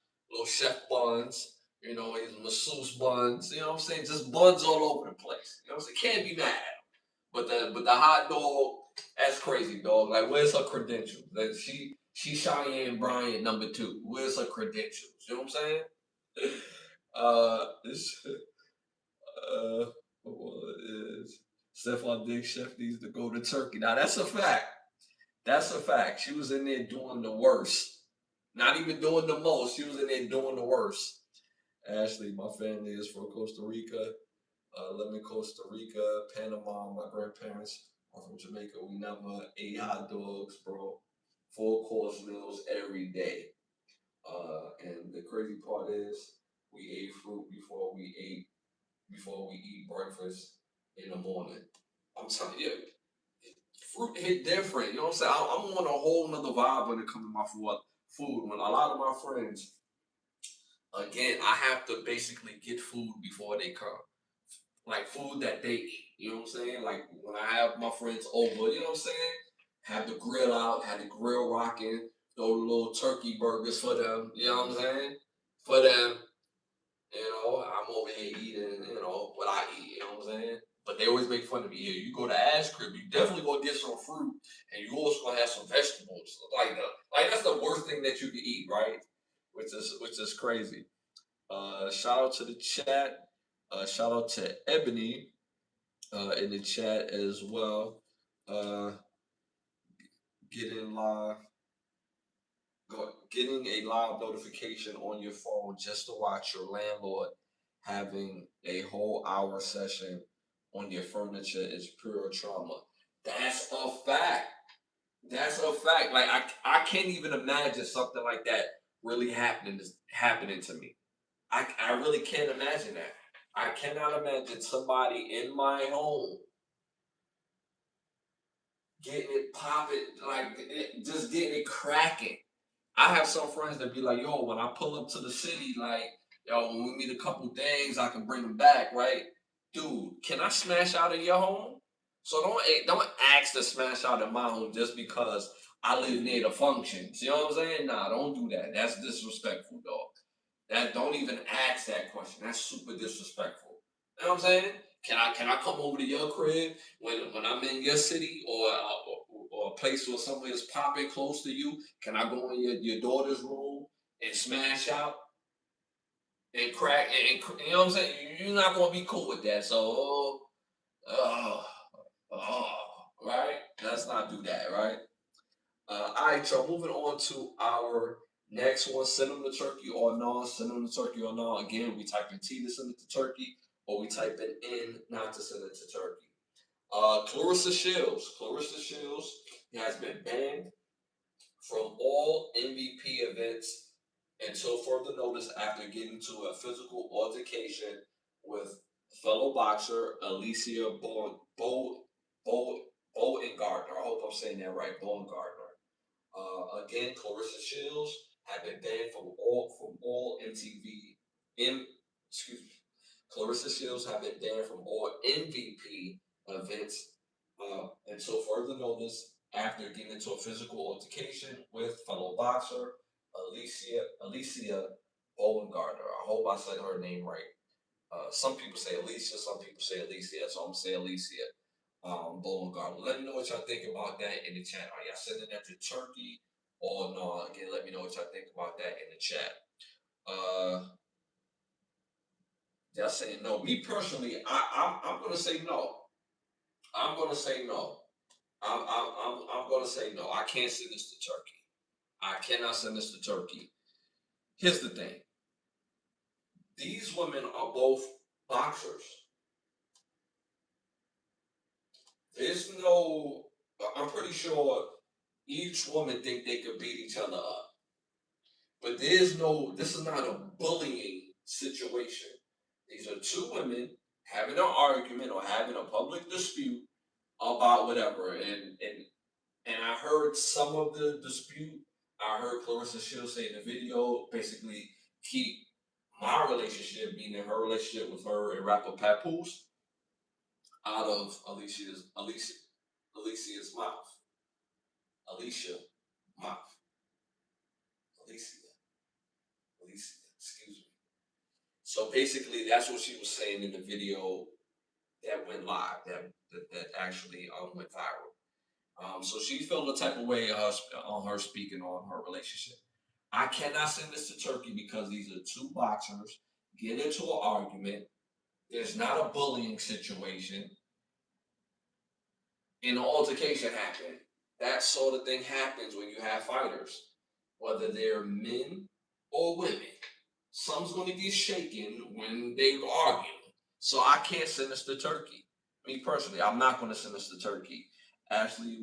chef buns, his masseuse buns, you know what I'm saying? Just buns all over the place. You know what I'm saying? Can't be mad at him. But the hot dog, that's crazy, dog. Like, where's her credentials? Like, she Cheyenne Bryant #2. Where's her credentials? You know what I'm saying? This what is Stephon Diggs chef needs to go to Turkey. Now that's a fact. That's a fact. She was in there doing the worst. Not even doing the most. She was in there doing the worst. Ashley, my family is from Costa Rica. Live in Costa Rica, Panama. My grandparents are from Jamaica. We never ate hot dogs, bro. Full course meals every day. And the crazy part is, we ate fruit before we eat breakfast in the morning. I'm telling you, fruit hit different. You know what I'm saying? I'm on a whole nother vibe when it comes to my food. When a lot of my friends, again, I have to basically get food before they come. Like food that they eat. You know what I'm saying? Like when I have my friends over, you know what I'm saying? Have the grill out, have the grill rocking, throw the little turkey burgers for them. You know what I'm saying? For them, I'm over here eating, what I eat, you know what I'm saying? But they always make fun of me. Here, you go to Ash Crib, you definitely gonna get some fruit, and you also gonna have some vegetables. Like that's the worst thing that you can eat, right? Which is crazy. Shout out to the chat. Shout out to Ebony in the chat as well. Uh, getting live, getting a live notification on your phone just to watch your landlord having a whole hour session on your furniture is pure trauma. That's a fact. That's a fact. Like I can't even imagine something like that really happening to me. I really can't imagine that. I cannot imagine somebody in my home getting it popping, just getting it cracking. I have some friends that be like, yo, when I pull up to the city, like, yo, when we need a couple things, I can bring them back, right? Dude, can I smash out of your home? So don't ask to smash out of my home just because I live near the functions. You know what I'm saying? Nah, don't do that. That's disrespectful, dog. That don't even ask that question. That's super disrespectful. You know what I'm saying? Can I come over to your crib when I'm in your city or a place where somewhere is popping close to you? Can I go in your daughter's room and smash out and crack and you know what I'm saying? You're not gonna be cool with that. So oh, oh, right? Let's not do that, right? All right, so moving on to our next one. Send them to turkey or no. Send them to turkey or no. Again, we type in T to send it to turkey, or we type in N not to send it to turkey. Clarissa Shields. Clarissa Shields has been banned from all MVP events until further notice after getting to a physical altercation with fellow boxer Alicia Gardner. I hope I'm saying that right, Gardner. Again, Clarissa Shields had been banned from all MTV. Excuse me. Clarissa Shields have been banned from all MVP events until further notice after getting into a physical altercation with fellow boxer Alicia Gardner. I hope I said her name right. Some people say Alicia, some people say Alicia, so I'm gonna say Alicia. Gardner. Let me know what y'all think about that in the chat. Are y'all sending that to Turkey or no? Again, let me know what y'all think about that in the chat. Uh, Just saying no. Me personally, I'm gonna say no. I'm gonna say no. I'm gonna say no. I can't send this to Turkey. I cannot send this to Turkey. Here's the thing. These women are both boxers. There's no. I'm pretty sure each woman think they could beat each other up. But there's no. This is not a bullying situation. These are two women having an argument or having a public dispute about whatever. And I heard some of the dispute. I heard Clarissa Shields say in the video, basically keep my relationship, meaning her relationship with her and rapper Papoose, out of Alicia's mouth. Alicia mouth. Alicia. Alicia. Excuse me. So basically, that's what she was saying in the video that went live, that actually went viral. So she felt a type of way on her speaking on her relationship. I cannot send this to Turkey because these are two boxers get into an argument. There's not a bullying situation. An altercation happened. That sort of thing happens when you have fighters, whether they're men or women. Some's going to get shaken when they argue. So I can't send this to Turkey. Me personally, I'm not going to send this to Turkey. Actually,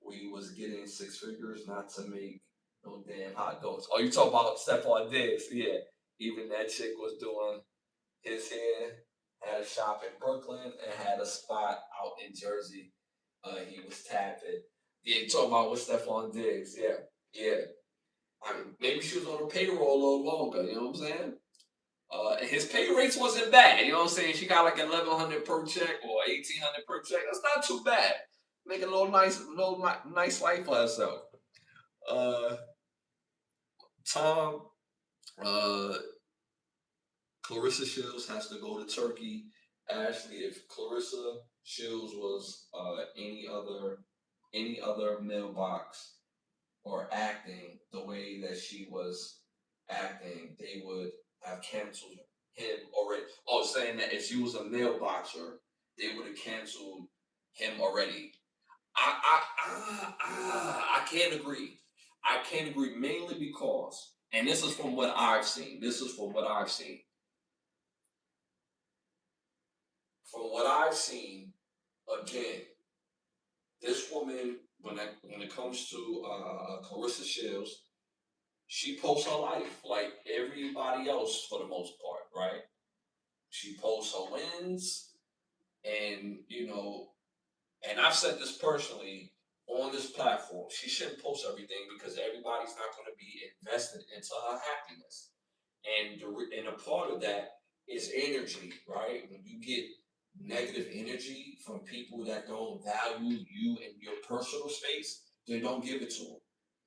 we was getting six figures not to make no damn hot dogs. Oh, you talk about Stephon Diggs? Yeah, even that chick was doing his hair. Had a shop in Brooklyn and had a spot out in Jersey. He was tapping. Yeah, you talk about with Stephon Diggs? Yeah, yeah. I mean, maybe she was on a payroll a little longer. You know what I'm saying? His pay rates wasn't bad. You know what I'm saying? She got like 1,100 per check or 1,800 per check. That's not too bad. Making a nice life for herself. Uh, Tom, uh, Clarissa Shields has to go to Turkey. Ashley, if Clarissa Shields was any other mailbox or acting the way that she was acting, they would have canceled him already. Oh, saying that if she was a mailboxer, they would have canceled him already. I can't agree. I can't agree mainly because, and this is from what I've seen. This is from what I've seen. From what I've seen, again, this woman, when it comes to Clarissa Shields, she posts her life like everybody else for the most part, right? She posts her wins, and and I've said this personally on this platform. She shouldn't post everything because everybody's not going to be invested into her happiness. And a part of that is energy, right? When you get negative energy from people that don't value you and your personal space, then don't give it to them.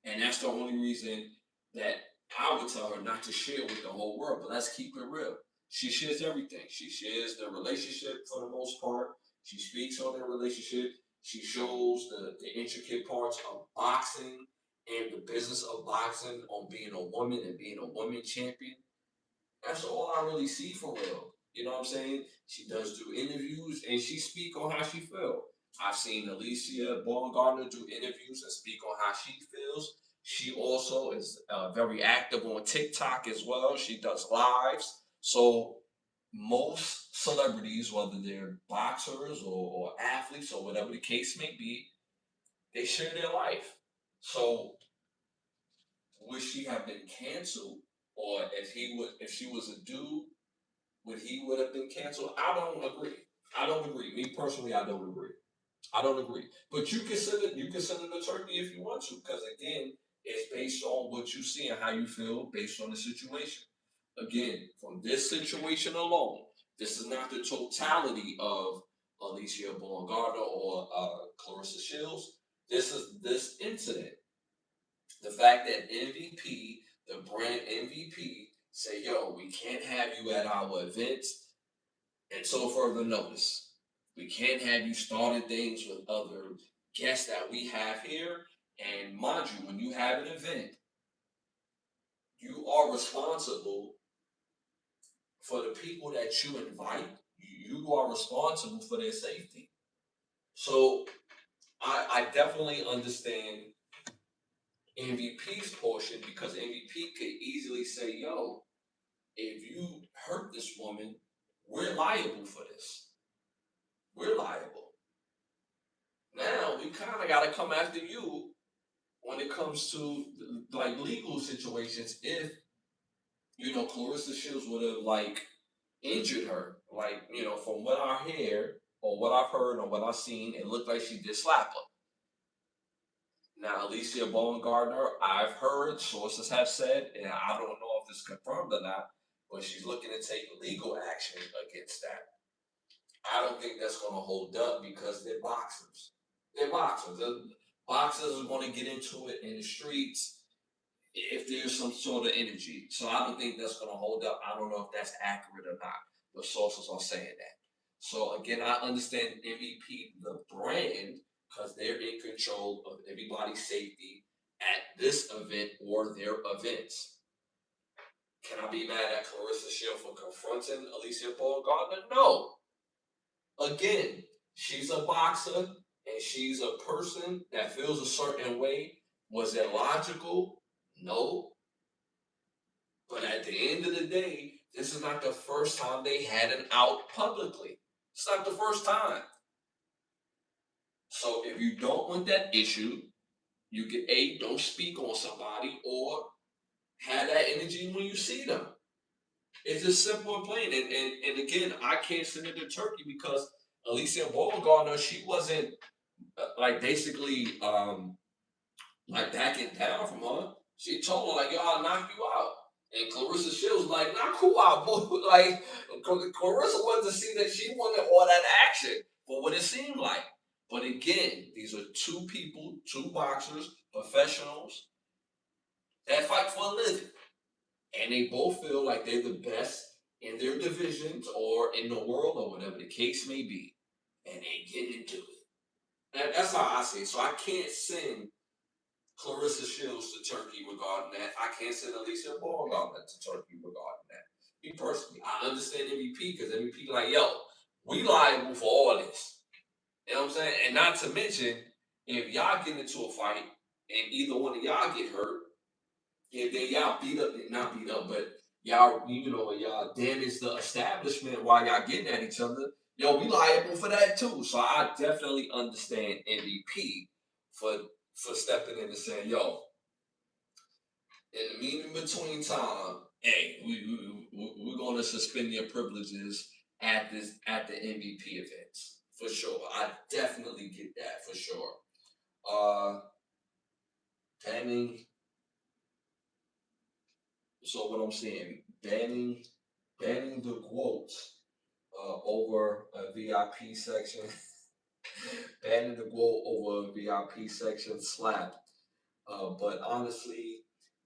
And that's the only reason that I would tell her not to share with the whole world. But let's keep it real. She shares everything. She shares the relationship for the most part. She speaks on their relationship. She shows the intricate parts of boxing and the business of boxing on being a woman and being a woman champion. That's all I really see for real. You know what I'm saying? She does do interviews and she speak on how she feel. I've seen Alicia Baumgartner do interviews and speak on how she feels. She also is very active on TikTok as well. She does lives. So most celebrities, whether they're boxers or athletes or whatever the case may be, they share their life. So would she have been canceled, or if she was a dude, would have been canceled? I don't agree. I don't agree. Me personally, I don't agree. I don't agree. But you can send it to Turkey if you want to, because again, it's based on what you see and how you feel based on the situation. Again, from this situation alone, this is not the totality of Alicia Baumgartner or Clarissa Shields. This is this incident. The fact that MVP, the brand MVP, say, yo, we can't have you at our events until further notice. We can't have you starting things with other guests that we have here. And mind you, when you have an event, you are responsible for the people that you invite, you are responsible for their safety. So I definitely understand MVP's portion, because MVP could easily say, yo, if you hurt this woman, we're liable for this. We're liable. Now we kind of got to come after you when it comes to like legal situations. If Clarissa Shields would have like injured her, like from what I hear or what I've heard or what I've seen, it looked like she did slap her. Now, Alicia Baumgartner, I've heard, sources have said, and I don't know if it's confirmed or not, but she's looking to take legal action against that. I don't think that's going to hold up because they're boxers. They're boxers. The boxers are going to get into it in the streets if there's some sort of energy. So I don't think that's going to hold up. I don't know if that's accurate or not, but sources are saying that. So again, I understand MVP, the brand, because they're in control of everybody's safety at this event or their events. Can I be mad at Clarissa Shield for confronting Alicia Paul Gardner? No. Again, she's a boxer and she's a person that feels a certain way. Was it logical? No. But at the end of the day, this is not the first time they had an out publicly. It's not the first time. So if you don't want that issue, you can don't speak on somebody or have that energy when you see them. It's just simple and plain. And again, I can't send it to Turkey because Alicia Beauregard, she wasn't like basically like backing down from her. She told her like, "Yo, I'll knock you out." And Clarissa Shields was like, "Knock who out, boy?" Like Clarissa wanted to see that she wanted all that action for what it seemed like. But again, these are two people, two boxers, professionals that fight for a living, and they both feel like they're the best in their divisions or in the world or whatever the case may be, and they get into it. And that's how I see it. So I can't send Clarissa Shields to Turkey regarding that. I can't send Alicia Beauregard to Turkey regarding that. Me personally, I understand MVP because MVP like, yo, we liable for all this. You know what I'm saying? And not to mention, if y'all get into a fight and either one of y'all get hurt, and then y'all beat up, not beat up, but y'all damage the establishment while y'all getting at each other, yo, we liable for that too. So I definitely understand MVP for stepping in and saying, yo, in the meeting between time, hey, we're gonna suspend your privileges at the MVP events for sure. I definitely get that for sure. Banning. So what I'm saying, banning the quotes over a VIP section, banning the quote over a VIP section slap. But honestly,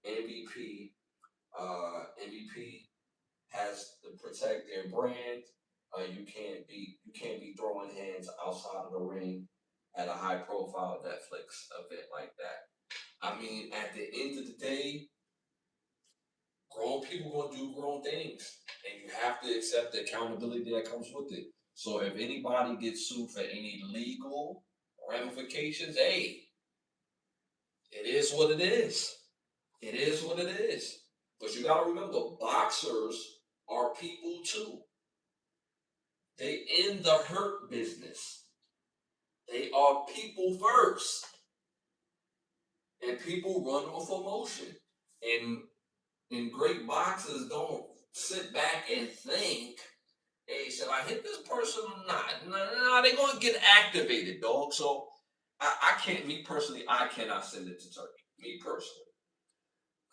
MVP, MVP has to protect their brand. You can't be throwing hands outside of the ring at a high profile Netflix event like that. I mean, at the end of the day, grown people gonna do grown things, and you have to accept the accountability that comes with it. So if anybody gets sued for any legal ramifications, hey, it is what it is. It is what it is. But you gotta remember, boxers are people too. They in the hurt business. They are people first. And people run off emotion. And great boxers don't sit back and think, hey, should I hit this person or not? No, they're gonna get activated, dog. So I can't, me personally, I cannot send it to Turkey. Me personally.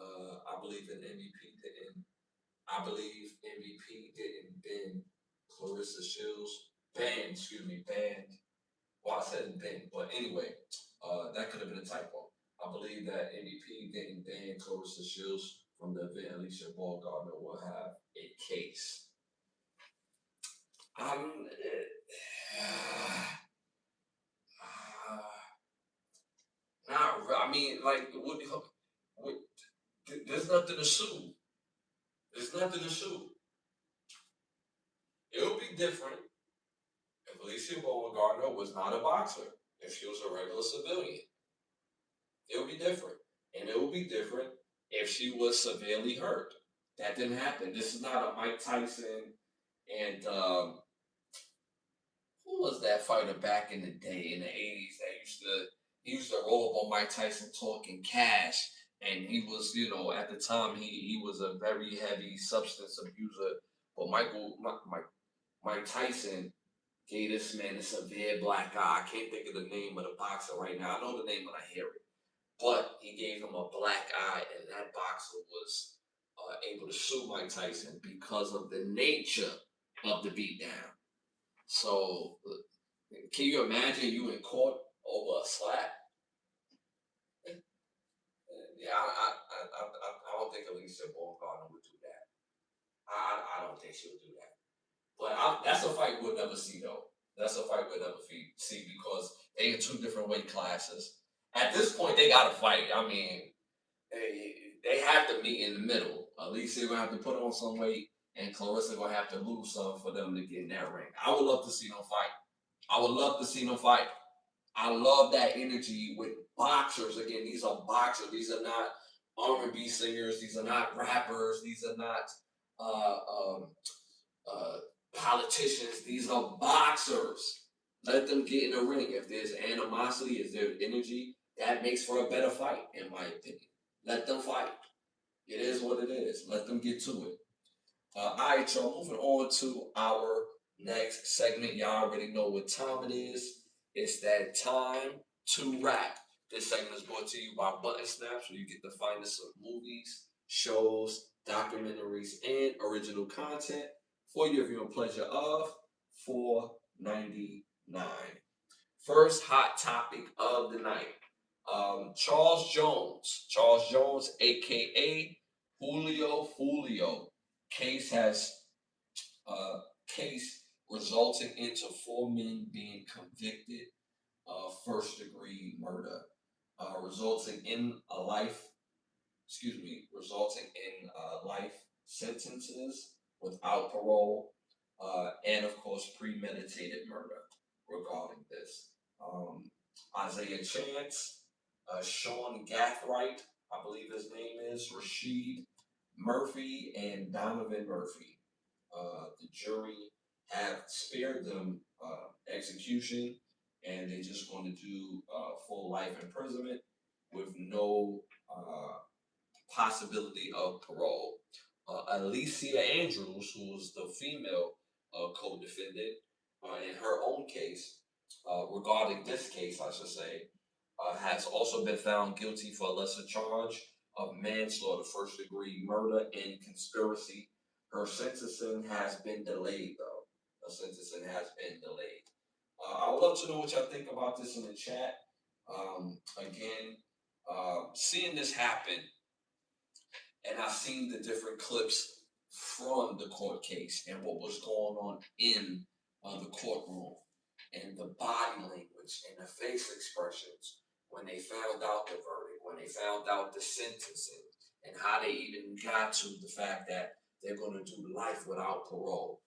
I believe in MVP didn't. I believe MVP didn't bend Clarissa Shields. Banned. Well, I said banned, but anyway, that could have been a typo. I believe that MVP didn't ban Clarissa Shields from the event. Alicia Gardner will have a case. Um, not. I mean, like, what, there's nothing to sue. There's nothing to sue. It would be different if Alicia Beauregard was not a boxer. If she was a regular civilian, it would be different. And it would be different if she was severely hurt. That didn't happen. This is not a Mike Tyson and who was that fighter back in the day in the 80s that used to roll up on Mike Tyson talking cash, and he was, at the time he was a very heavy substance abuser. But Mike Tyson gave this man a severe black eye. I can't think of the name of the boxer right now. I know the name when I hear it, but he gave him a black eye, and that boxer was able to sue Mike Tyson because of the nature of the beatdown. So, can you imagine you in court over a slap? Yeah, I don't think Alicia Beauregard would do that. I don't think she would do that. But that's a fight we'll never see, though. That's a fight we'll never see because they in two different weight classes. At this point, they got to fight. I mean, they have to meet in the middle. Alicia gonna have to put on some weight, and Clarissa gonna have to lose some for them to get in that ring. I would love to see them fight. I would love to see them fight. I love that energy with boxers. Again, these are boxers. These are not R&B singers. These are not rappers. These are not uh, um, uh, politicians. These are boxers. Let them get in the ring. If there's animosity, if there's energy, that makes for a better fight, in my opinion. Let them fight. It is what it is. Let them get to it. All right, y'all. Moving on to our next segment. Y'all already know what time it is. It's that time to rap. This segment is brought to you by Button Snaps, where you get the finest of movies, shows, documentaries, and original content for your viewing pleasure of $4.99. First hot topic of the night. Charles Jones, aka Julio. Case has case resulting into four men being convicted of first degree murder, resulting in life sentences without parole, and of course premeditated murder regarding this. Um, Isaiah Chance, Sean Gathright, I believe his name is Rashid Murphy, and Donovan Murphy. The jury have spared them execution, and they're just going to do full life imprisonment with no possibility of parole. Alicia Andrews, who was the female co-defendant in her own case, regarding this case, I should say, has also been found guilty for a lesser charge of manslaughter, first degree murder, and conspiracy. Her sentencing has been delayed, though. Her sentencing has been delayed. I would love to know what y'all think about this in the chat. Again, seeing this happen, and I seen the different clips from the court case and what was going on in the courtroom, and the body language and the face expressions when they found out the verdict, when they found out the sentencing, and how they even got to the fact that they're going to do life without parole.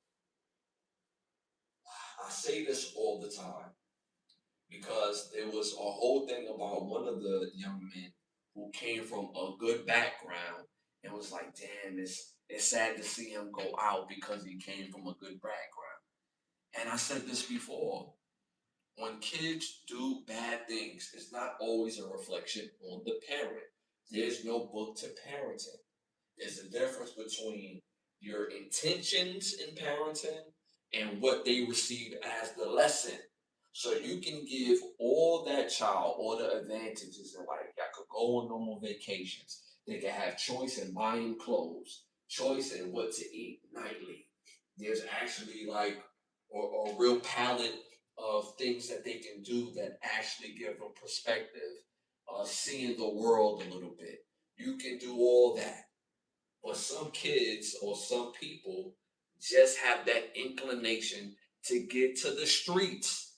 I say this all the time because there was a whole thing about one of the young men who came from a good background and was like, damn, it's sad to see him go out because he came from a good background. And I said this before. When kids do bad things, it's not always a reflection on the parent. There's no book to parenting. There's a difference between your intentions in parenting and what they receive as the lesson. So you can give all that child all the advantages in life. Y'all could go on normal vacations. They can have choice in buying clothes, choice in what to eat nightly. There's actually like a real palette of things that they can do that actually give them perspective, seeing the world a little bit. You can do all that. But some kids or some people just have that inclination to get to the streets.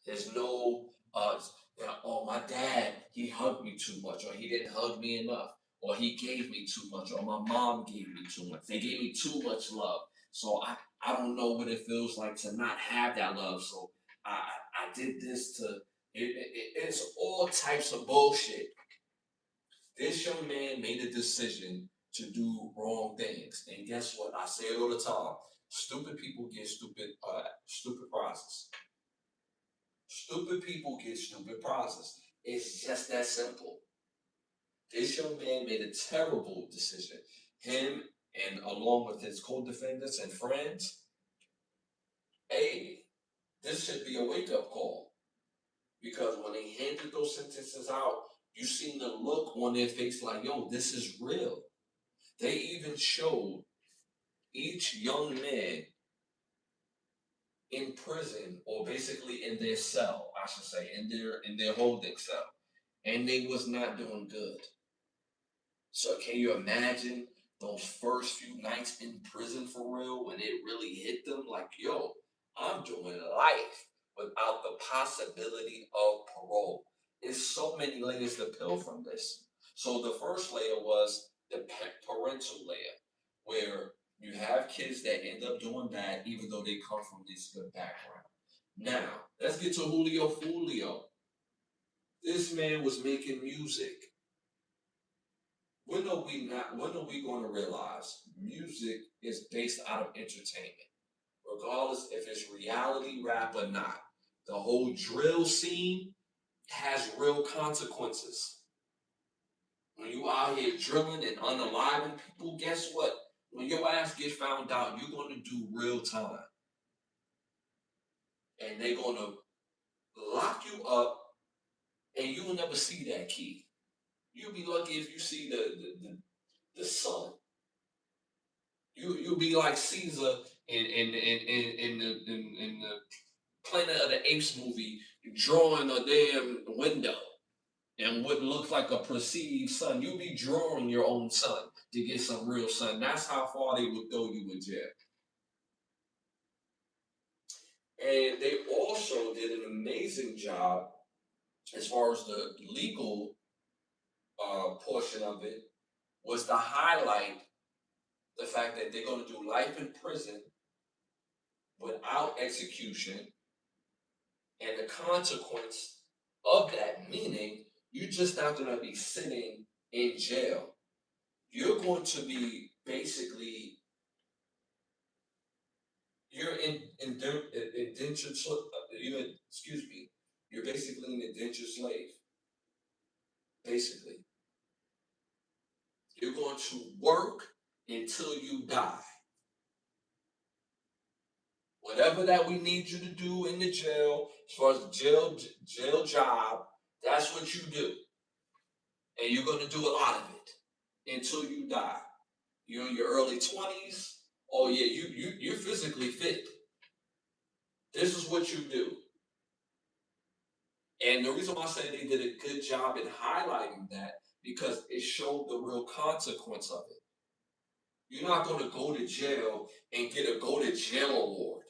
There's no, oh, my dad, he hugged me too much, or he didn't hug me enough, or he gave me too much, or my mom gave me too much. They gave me too much love. So I don't know what it feels like to not have that love. So I did this to it's all types of bullshit. This young man made a decision to do wrong things, and guess what? I say it all the time. Stupid people get stupid prizes. Stupid people get stupid prizes. It's just that simple. This young man made a terrible decision. Him and along with his co-defendants and friends, hey, this should be a wake-up call. Because when they handed those sentences out, you seen the look on their face like, yo, this is real. They even showed each young man in prison, or basically in their cell, I should say, in their holding cell. And they was not doing good. So can you imagine those first few nights in prison for real when it really hit them? Like, yo, I'm doing life without the possibility of parole. There's so many layers to peel from this. So the first layer was the parental layer, where you have kids that end up doing bad even though they come from this good background. Now, let's get to Julio Fulio. This man was making music. When are we going to realize music is based out of entertainment, regardless if it's reality rap or not? The whole drill scene has real consequences. When you out here drilling and unaliving people, guess what? When your ass gets found out, you're going to do real time. And they're going to lock you up and you will never see that key. You'll be lucky if you see the sun. You'll be like Caesar in the Planet of the Apes movie, drawing a damn window and what looks like a perceived sun. You'll be drawing your own sun to get some real sun. That's how far they would throw you in jail. And they also did an amazing job as far as the legal portion of it, was to highlight the fact that they're going to do life in prison without execution, and the consequence of that, meaning you're just not going to be sitting in jail. You're going to be basically, you're indentured, excuse me, you're basically an indentured slave. Basically, you're going to work until you die. Whatever that we need you to do in the jail, as far as the jail job, that's what you do. And you're going to do a lot of it until you die. You're in your early 20s. Oh yeah, you're physically fit. This is what you do. And the reason why I say they did a good job in highlighting that, because it showed the real consequence of it. You're not going to go to jail and get a go to jail award.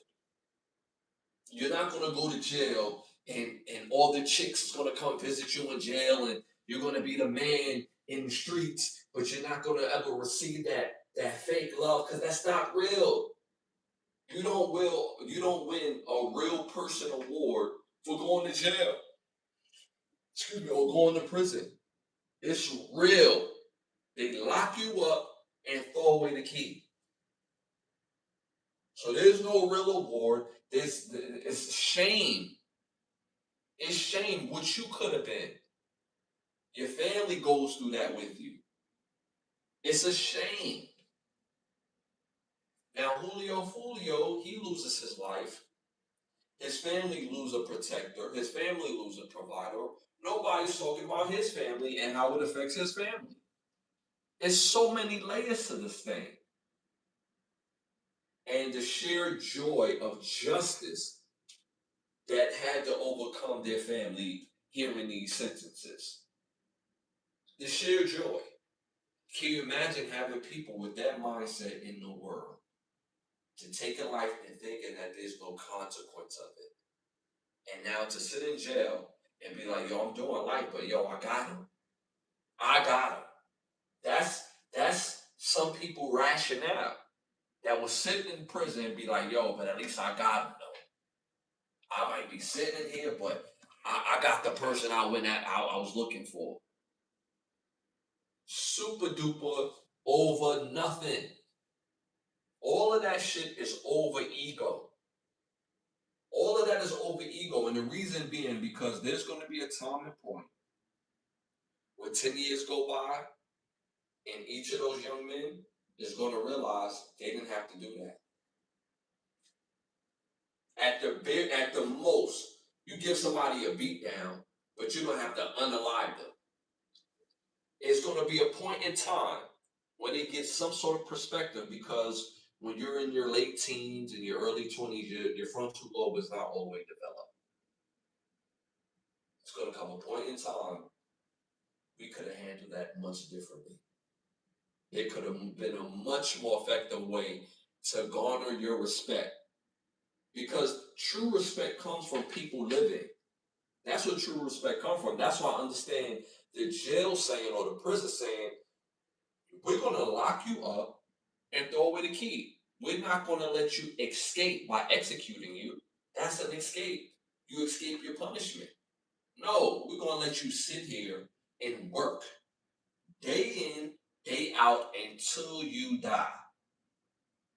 You're not going to go to jail and all the chicks is going to come visit you in jail and you're going to be the man in the streets, but you're not going to ever receive that fake love, because that's not real. You don't win a real person award for going to jail. Excuse me, or going to prison. It's real. They lock you up and throw away the key. So there's no real award. It's shame. It's shame what you could have been. Your family goes through that with you. It's a shame. Now, Julio Fulio, he loses his life. His family lose a protector. His family lose a provider. Nobody's talking about his family and how it affects his family. There's so many layers to this thing. And the sheer joy of justice that had to overcome their family hearing these sentences. The sheer joy. Can you imagine having people with that mindset in the world? To take a life and thinking that there's no consequence of it. And now to sit in jail and be like, yo, I'm doing life, but yo, I got him. I got him. That's some people rationale. that was sitting in prison and be like, yo, but at least I got him though. I might be sitting in here, but I got the person I was looking for. Super duper over nothing. All of that shit is over ego. All of that is over ego. And the reason being because there's going to be a time and point where 10 years go by and each of those young men is going to realize they didn't have to do that. At the most, you give somebody a beat down, but you don't have to unalive them. It's going to be a point in time when they get some sort of perspective, because when you're in your late teens and your early 20s, your frontal lobe is not all the way developed. It's going to come a point in time we could have handled that much differently. It could have been a much more effective way to garner your respect, because true respect comes from people living. That's what true respect comes from. That's why I understand the jail saying or the prison saying, we're going to lock you up and throw away the key. We're not going to let you escape by executing you. That's an escape. You escape your punishment. No, we're going to let you sit here and work day in, day out until you die.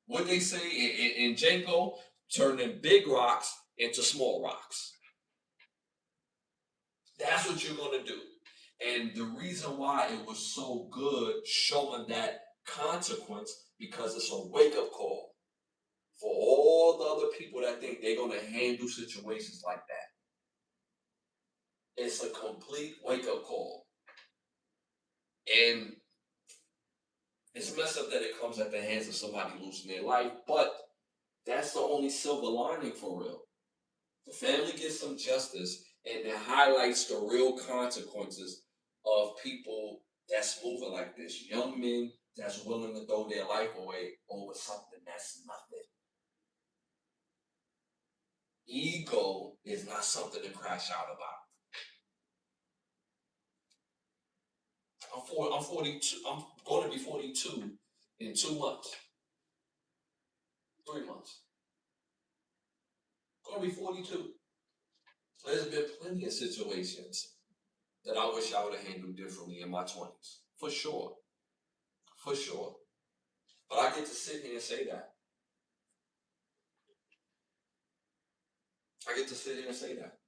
What they say in Django, turning big rocks into small rocks. That's what you're going to do. And the reason why it was so good showing that consequence, because it's a wake-up call for all the other people that think they're going to handle situations like that. It's a complete wake-up call. And it's messed up that it comes at the hands of somebody losing their life, but that's the only silver lining for real. The family gets some justice, and it highlights the real consequences of people that's moving like this. Young men that's willing to throw their life away over something that's nothing. Ego is not something to crash out about. I'm 42. I'm going to be 42 in 2 months. 3 months. I'm going to be 42. There's been plenty of situations that I wish I would have handled differently in my 20s. For sure. For sure. But I get to sit here and say that. I get to sit here and say that.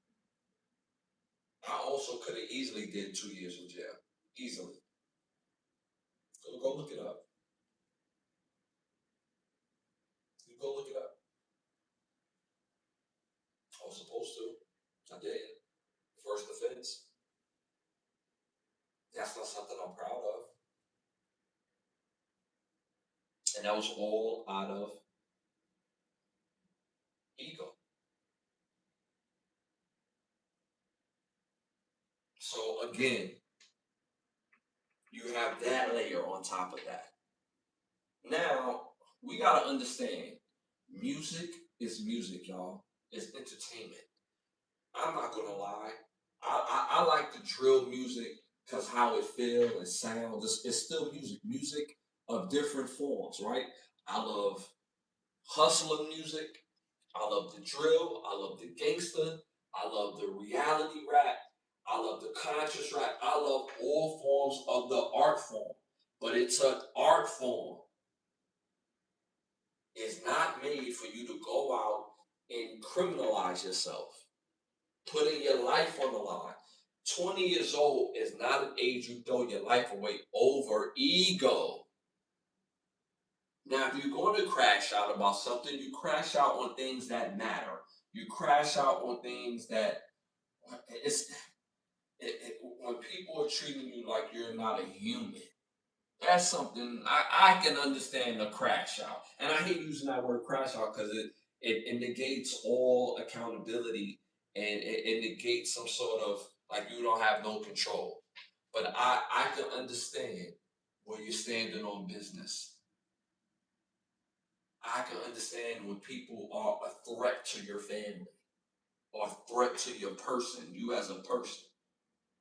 I also could have easily did 2 years in jail. Easily. Go look it up. You go look it up. I was supposed to. I didn't. First offense. That's not something I'm proud of. And that was all out of ego. So again, you have that layer on top of that. Now, we got to understand, music is music, y'all. It's entertainment. I'm not going to lie. I like the drill music because how it feels and sounds. It's still music. Music of different forms, right? I love hustler music. I love the drill. I love the gangster. I love the reality rap. I love the conscious rap. I love all forms of the art form. But it's an art form. It's not made for you to go out and criminalize yourself, putting your life on the line. 20 years old is not an age you throw your life away over ego. Now, if you're going to crash out about something, you crash out on things that matter. You crash out on things that when people are treating you like you're not a human. That's something I can understand a crash out. And I hate using that word crash out because it negates all accountability, and it negates some sort of like you don't have no control. But I can understand where you're standing on business. I can understand when people are a threat to your family or a threat to your person, you as a person,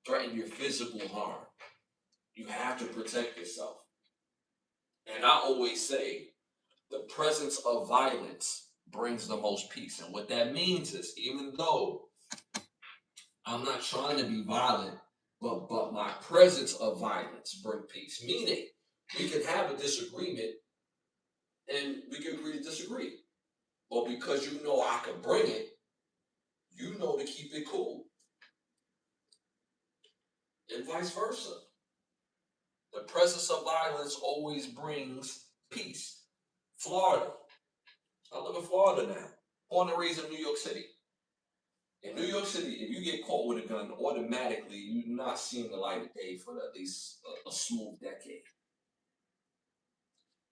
threaten your physical harm. You have to protect yourself. And I always say, the presence of violence brings the most peace. And what that means is, even though I'm not trying to be violent, but my presence of violence bring peace. Meaning, we can have a disagreement and we can agree to disagree. But because you know I can bring it, you know to keep it cool. And vice versa. The presence of violence always brings peace. Florida. I live in Florida now. Born and raised in New York City. In New York City, if you get caught with a gun, automatically you're not seeing the light of day for at least a smooth decade.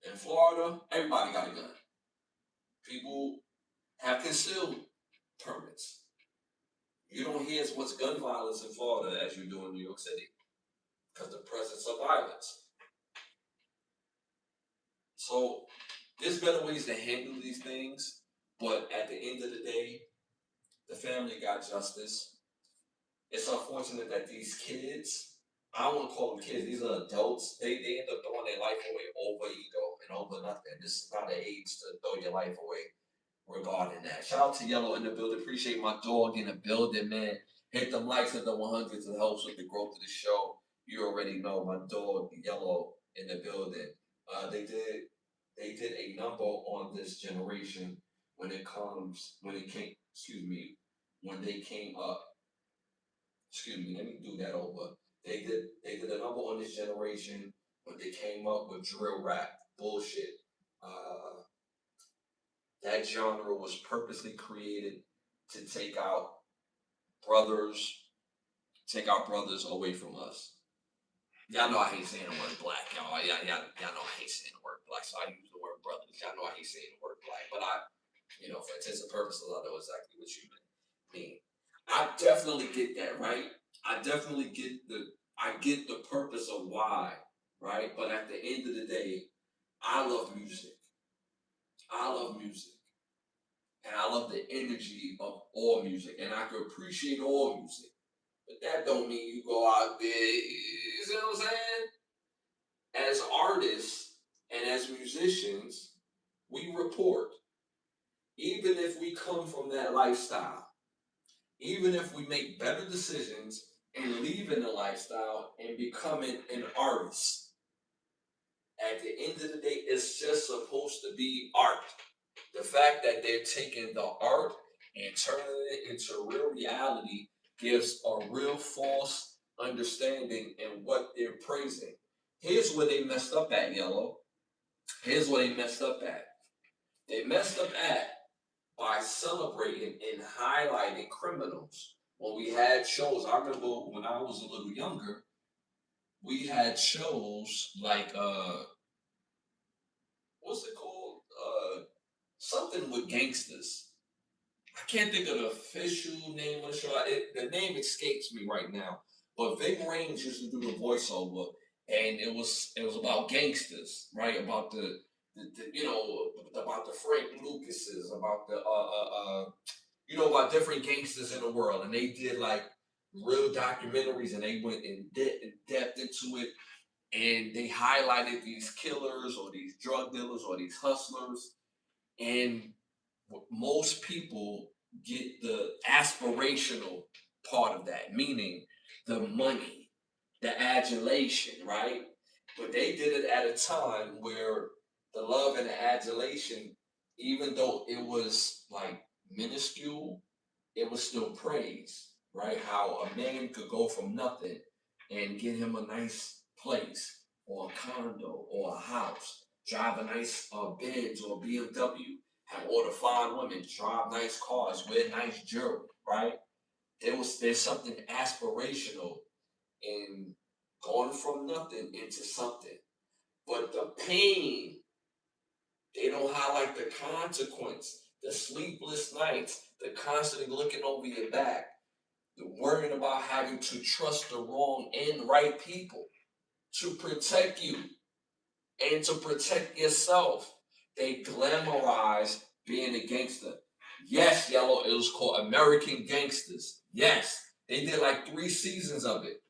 In Florida, everybody got a gun. People have concealed permits. You don't hear as much gun violence in Florida as you do in New York City because the presence of violence. So there's better ways to handle these things, but at the end of the day, the family got justice. It's unfortunate that these kids, I don't want to call them kids, these are adults, they end up throwing their life away over ego and over nothing. This is not the age to throw your life away regarding that. Shout out to Yellow in the building. Appreciate my dog in the building, man. Hit them likes at the 100s. It helps with the growth of the show. You already know my dog Yellow in the building. They did a number on this generation when they came up. Excuse me, let me do that over. They did a number on this generation when they came up with drill rap bullshit. That genre was purposely created to brothers, take our brothers away from us. Y'all know I hate saying the word black, y'all. Y'all know I hate saying the word black, so I use the word brothers. Y'all know I hate saying the word black, but for intents and purposes, I know exactly what you mean. I definitely get that, right? I definitely get the purpose of why, right? But at the end of the day, I love music. I love music. And I love the energy of all music. And I can appreciate all music. But that don't mean you go out there, you see what I'm saying? As artists and as musicians, we report. Even if we come from that lifestyle, even if we make better decisions and leaving the lifestyle and becoming an artist, at the end of the day, it's just supposed to be art. The fact that they're taking the art and turning it into real reality gives a real false understanding in what they're praising. Here's where they messed up at, Yellow. Here's where they messed up at. They messed up at by celebrating and highlighting criminals. When we had shows, I remember when I was a little younger, we had shows like what's it called? Something with gangsters. I can't think of the official name of the show. The name escapes me right now. But Ving Rhames used to do the voiceover, and it was about gangsters, right? About the about the Frank Lucases, about the about different gangsters in the world, and they did like real documentaries, and they went in depth into it, and they highlighted these killers or these drug dealers or these hustlers, and most people get the aspirational part of that, meaning the money, the adulation, right? But they did it at a time where the love and the adulation, even though it was like minuscule, it was still praise, right? How a man could go from nothing and get him a nice place or a condo or a house, drive a nice Benz or BMW, have all the fine women, drive nice cars, wear nice jewelry, right? There's something aspirational in going from nothing into something. But the pain, they don't highlight the consequence, the sleepless nights, the constantly looking over your back, the worrying about having to trust the wrong and right people to protect you and to protect yourself. They glamorize being a gangster. Yes, Yellow, it was called American Gangsters. Yes, they did like 3 seasons of it.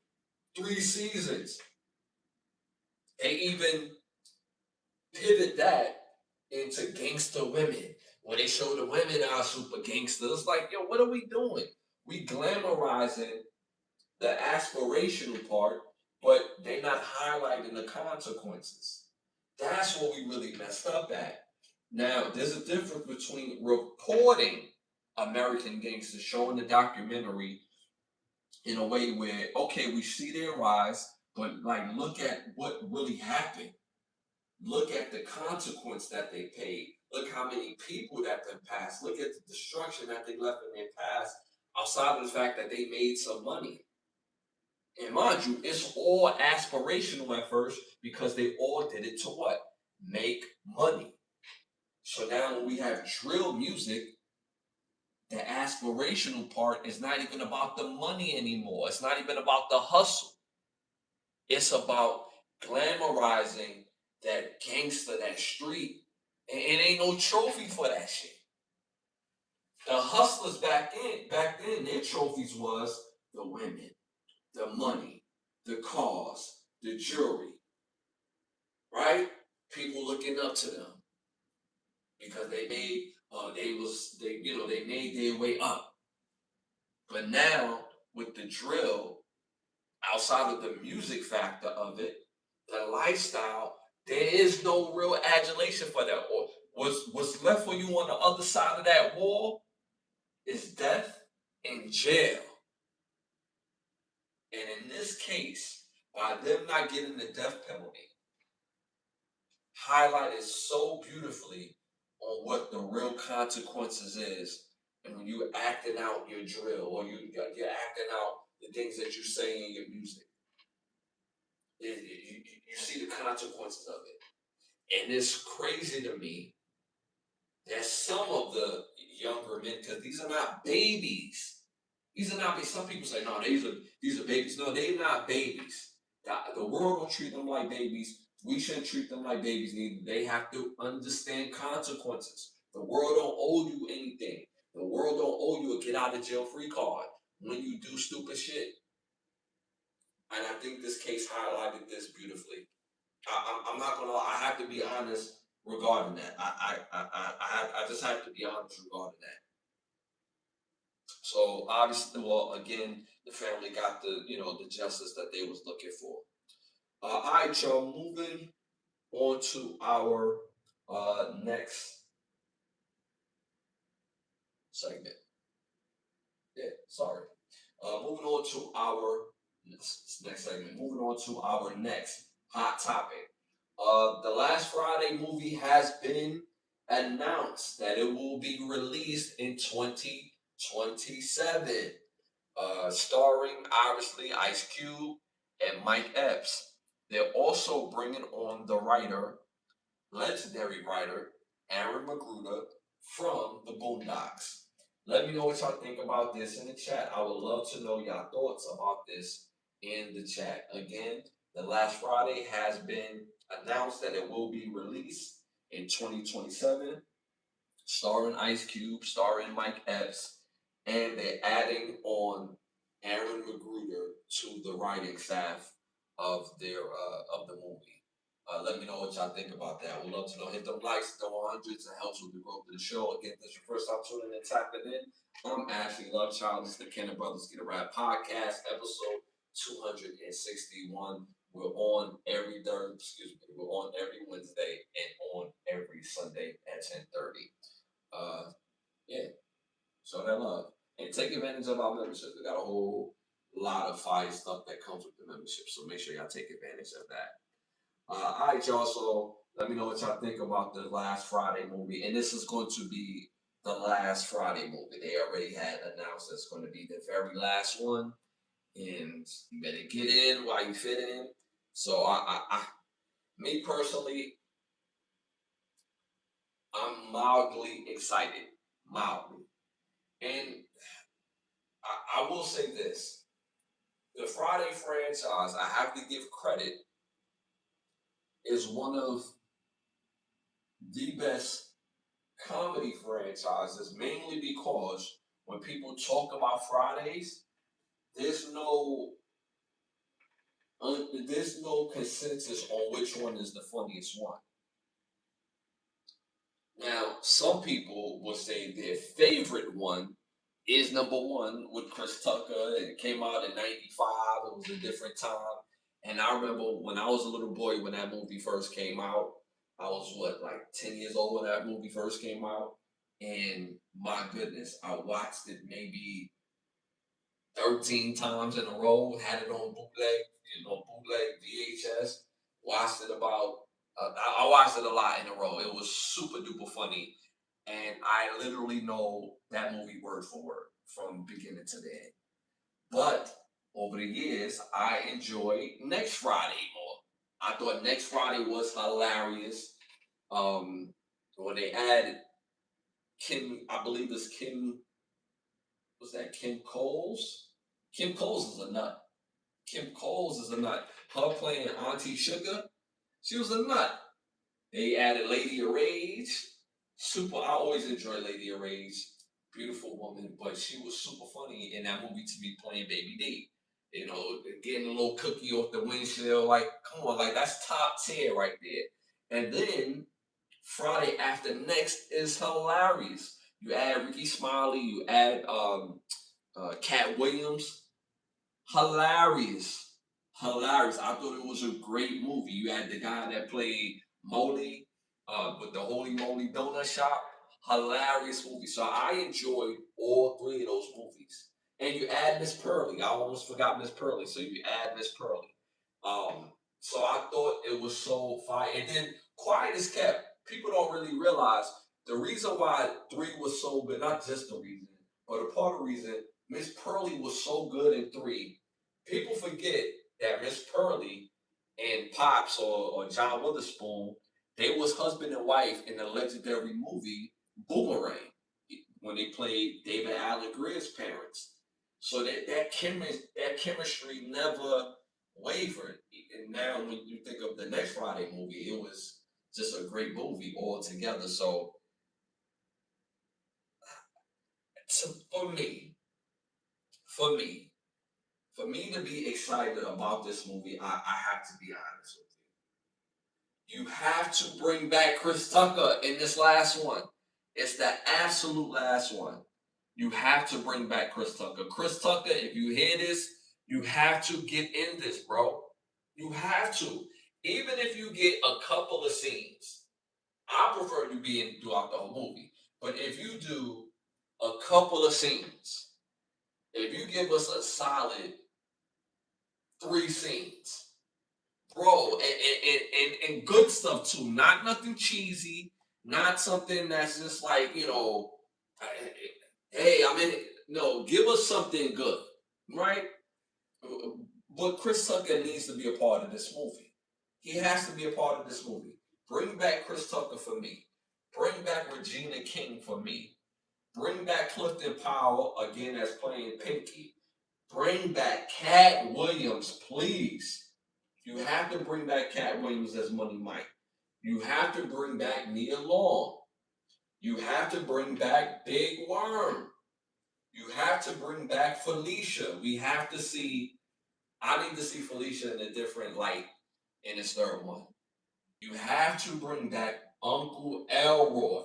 3 seasons. They even pivot that into gangster women. When they show the women are super gangsters, like, yo, what are we doing? We glamorizing the aspirational part, but they're not highlighting the consequences. That's what we really messed up at. Now, there's a difference between reporting American gangsters, showing the documentary in a way where, okay, we see their rise, but like, look at what really happened. Look at the consequence that they paid. Look how many people that they passed. Look at the destruction that they left in their past, outside of the fact that they made some money. And mind you, it's all aspirational at first because they all did it to what? Make money. So now when we have drill music, the aspirational part is not even about the money anymore. It's not even about the hustle. It's about glamorizing that gangster, that street. And it ain't no trophy for that shit. The hustlers back then, their trophies was the women, the money, the cars, the jewelry, right? People looking up to them because they made their way up. But now with the drill, outside of the music factor of it, the lifestyle, there is no real adulation for that. Or what's left for you on the other side of that wall is death and jail. And in this case, by them not getting the death penalty, highlighted so beautifully on what the real consequences is. And when you acting out your drill, or you're acting out the things that you say in your music, you see the consequences of it. And it's crazy to me that some of the younger men, because these are not babies. These are not. Some people say, no, these are babies. No, they're not babies. The world don't treat them like babies. We shouldn't treat them like babies neither. They have to understand consequences. The world don't owe you anything. The world don't owe you a get out of jail free card when you do stupid shit. And I think this case highlighted this beautifully. I'm not gonna lie, I have to be honest regarding that. I just have to be honest regarding that. So obviously, well, again, the family got the justice that they was looking for. All right, y'all, moving on to our next segment. Yeah, sorry. Moving on to our next segment. Moving on to our next hot topic. The Last Friday movie has been announced that it will be released in 2027, starring obviously Ice Cube and Mike Epps. They're also bringing on the legendary writer, Aaron Magruder from the Boondocks. Let me know what y'all think about this in the chat. I would love to know y'all thoughts about this in the chat. Again, The Last Friday has been announced that it will be released in 2027, starring Ice Cube, starring Mike Epps, and they're adding on Aaron Magruder to the writing staff of the movie. Let me know what y'all think about that. We'd love to know. Hit them likes, hit them 100s. It helps with the growth of the show. Again, if this is your first time tuning in, tapping in. I'm Ashley Lovechild. This is the Kenner Brothers Get a Rap podcast, episode 261. We're on every we're on every Wednesday and on every Sunday at 10:30. Yeah, show that love and take advantage of our membership. We got a whole lot of fire stuff that comes with the membership, so make sure y'all take advantage of that. All right, y'all. So let me know what y'all think about the Last Friday movie. And this is going to be the Last Friday movie. They already had announced it's going to be the very last one. And you better get in while you fit in. So me personally, I'm mildly excited. Mildly. And I will say this. The Friday franchise, I have to give credit, is one of the best comedy franchises, mainly because when people talk about Fridays, there's no there's no consensus on which one is the funniest one. Now, some people will say their favorite one is number one with Chris Tucker. It came out in '95. It was a different time. And I remember when I was a little boy when that movie first came out. I was what, like 10 years old when that movie first came out. And my goodness, I watched it maybe 13 times in a row, had it on bootleg, bootleg VHS. Watched it about, I watched it a lot in a row. It was super duper funny. And I literally know that movie word for word from beginning to the end. But over the years, I enjoyed Next Friday more. I thought Next Friday was hilarious. When they added Kim, I believe it's Kim, was that Kim Coles? Kim Coles is a nut. Kim Coles is a nut. Her playing Auntie Sugar, she was a nut. They added Lady of Rage. Super, I always enjoy Lady of Rage. Beautiful woman, but she was super funny in that movie to be playing Baby D. Getting a little cookie off the windshield. Like, come on, like that's top tier right there. And then Friday After Next is hilarious. You add Ricky Smiley, you add Cat Williams. Hilarious. Hilarious. I thought it was a great movie. You had the guy that played Molly with the Holy Moly Donut Shop. Hilarious movie. So I enjoyed all three of those movies. And you add Miss Pearly. I almost forgot Miss Pearly. So you add Miss Pearly. So I thought it was so fire. And then Quiet as Kept. People don't really realize the reason why three was so good, not just the reason, but a part of the reason Miss Pearly was so good in three. People forget that Miss Pearly and Pops or John Witherspoon, they was husband and wife in the legendary movie Boomerang when they played David Allen Greer's parents. So that chemistry never wavered. And now when you think of the next Friday movie, it was just a great movie altogether. So for me, for me, for me to be excited about this movie, I have to be honest with you. You have to bring back Chris Tucker in this last one. It's the absolute last one. You have to bring back Chris Tucker. Chris Tucker, if you hear this, you have to get in this, bro. You have to. Even if you get a couple of scenes, I prefer you be in throughout the whole movie. But if you do a couple of scenes, if you give us a solid three scenes, bro, and good stuff too. Not nothing cheesy, not something that's just like hey, I'm in it. No, give us something good, right? But Chris Tucker needs to be a part of this movie. He has to be a part of this movie. Bring back Chris Tucker for me. Bring back Regina King for me. Bring back Clifton Powell again as playing Pinky. Bring back Cat Williams, please. You have to bring back Cat Williams as Money Mike. You have to bring back Nia Long. You have to bring back Big Worm. You have to bring back Felicia. We have to see, I need to see Felicia in a different light in this third one. You have to bring back Uncle Elroy.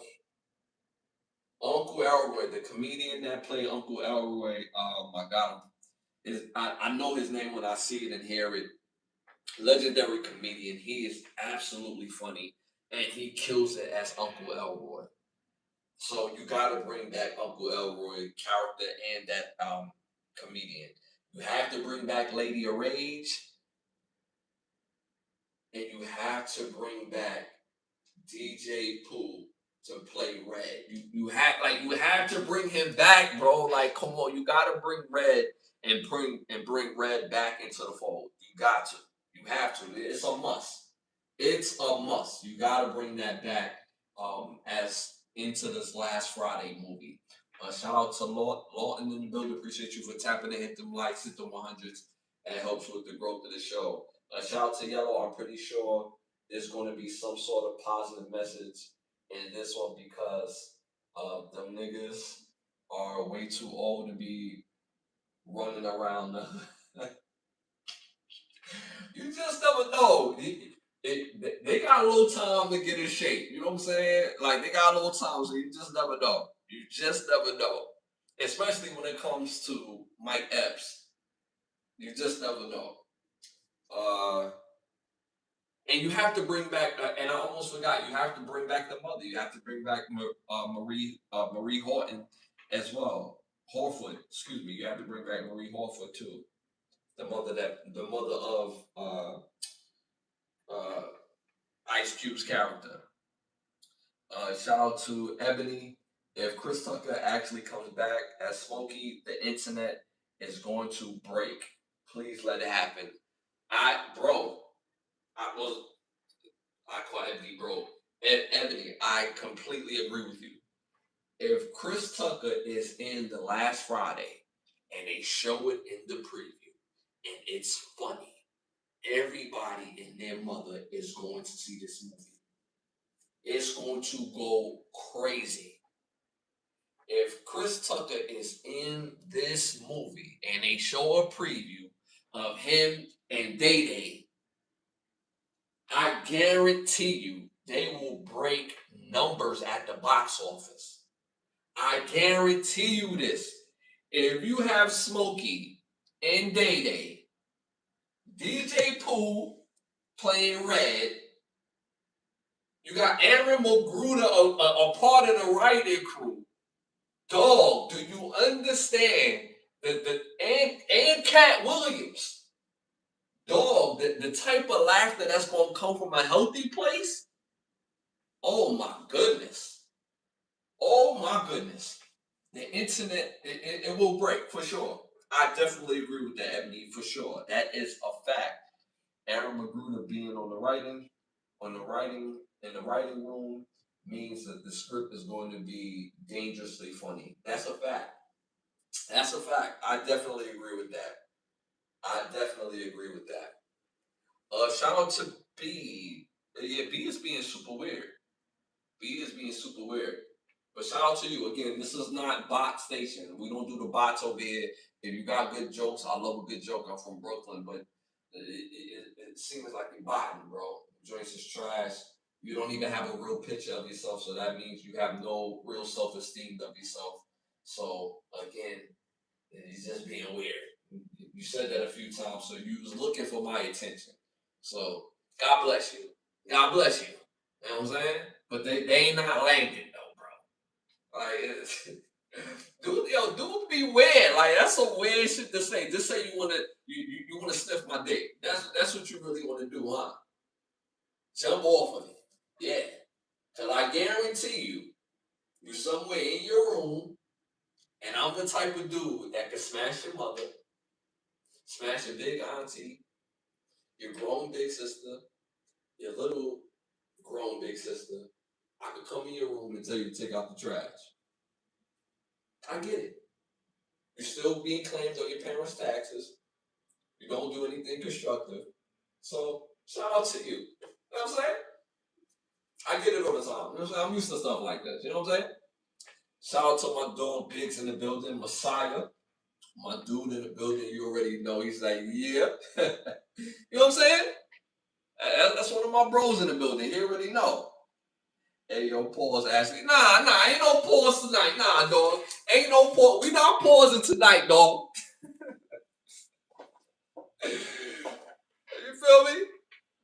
Uncle Elroy, the comedian that played Uncle Elroy. Oh my God. I know his name when I see it and hear it. Legendary comedian. He is absolutely funny, and he kills it as Uncle Elroy. So you got to bring back Uncle Elroy character and that comedian. You have to bring back Lady of Rage, and you have to bring back DJ Pooh to play Red. You have to bring him back, bro. Like, come on, you gotta bring Red and bring Red back into the fold. You got to. You have to. It's a must. It's a must. You gotta bring that back as into this last Friday movie. Shout out to Lawton in the building. Appreciate you for tapping in, hit them likes, hit them 100s. That helps with the growth of the show. Shout out to Yellow. I'm pretty sure there's going to be some sort of positive message in this one because them niggas are way too old to be running around. You just never know. they got a little time to get in shape. You know what I'm saying? Like they got a little time, so you just never know. You just never know. Especially when it comes to Mike Epps. You just never know. Uh, and you have to bring back, and I almost forgot, you have to bring back the mother. You have to bring back Marie Horton as well. Horford, excuse me. You have to bring back Marie Horford too. The mother of uh, Ice Cube's character. Shout out to Ebony. If Chris Tucker actually comes back as Smokey, the internet is going to break. Please let it happen. Bro, I call Ebony bro. Ebony, I completely agree with you. If Chris Tucker is in The Last Friday and they show it in the preview and it's funny, everybody and their mother is going to see this movie. It's going to go crazy. If Chris Tucker is in this movie and they show a preview of him and Day Day, I guarantee you they will break numbers at the box office. I guarantee you this. If you have Smokey and Day Day, DJ Pooh playing Red, you got Aaron Magruder, a part of the writing crew. Dog, do you understand and Cat Williams? Dog, the type of laughter that's gonna come from a healthy place. Oh my goodness. Oh my goodness. The internet, it will break for sure. I definitely agree with that, Ebony, for sure. That is a fact. Aaron Magruder being in the writing room means that the script is going to be dangerously funny. That's a fact. That's a fact. I definitely agree with that. I definitely agree with that. Shout out to B. Yeah, B is being super weird. B is being super weird. But shout out to you. Again, this is not bot station. We don't do the bots over here. If you got good jokes, I love a good joke. I'm from Brooklyn, but it seems like you're botting, bro. Joints is trash. You don't even have a real picture of yourself, so that means you have no real self-esteem of yourself. So again, he's just being weird. You said that a few times, so you was looking for my attention. So God bless you. God bless you. You know what I'm saying? But they ain't not landing though, bro. Like dude be weird. Like that's some weird shit to say. Just say you wanna sniff my dick. That's what you really wanna do, huh? Jump off of me. Yeah. Cause I guarantee you somewhere in your room, and I'm the type of dude that can smash your mother, smash your big auntie, your grown big sister, your little grown big sister. I could come in your room and tell you to take out the trash. I get it. You're still being claimed on your parents' taxes. You don't do anything constructive. So shout out to you. You know what I'm saying? I get it all the time. You know what I'm saying? I'm used to stuff like this. You know what I'm saying? Shout out to my dog Biggs in the building, Messiah. My dude in the building, you already know. He's like, yeah. You know what I'm saying? That's one of my bros in the building. He already know. Hey, yo, pause, Ashley. Nah, ain't no pause tonight. Nah, dog. Ain't no pause. We not pausing tonight, dog. You feel me?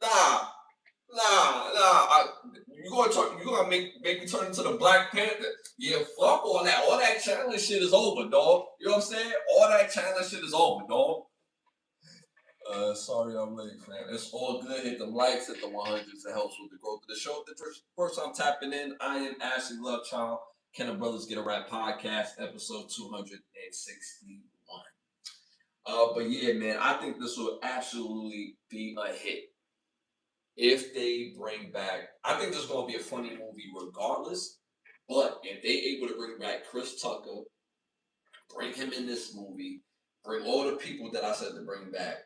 Nah. You gonna make me turn into the Black Panther? Yeah, fuck all that. All that challenge shit is over, dog. You know what I'm saying? All that challenge shit is over, dog. Sorry I'm late, fam. It's all good. Hit the likes, hit the 100s. It helps with the growth of the show. If the first time tapping in, I am Ashley Lovechild. Can the Brothers Get a Rap podcast, episode 261. But yeah, man, I think this will absolutely be a hit if they bring back. I think this is going to be a funny movie regardless. But if they able to bring back Chris Tucker, bring him in this movie, bring all the people that I said to bring back,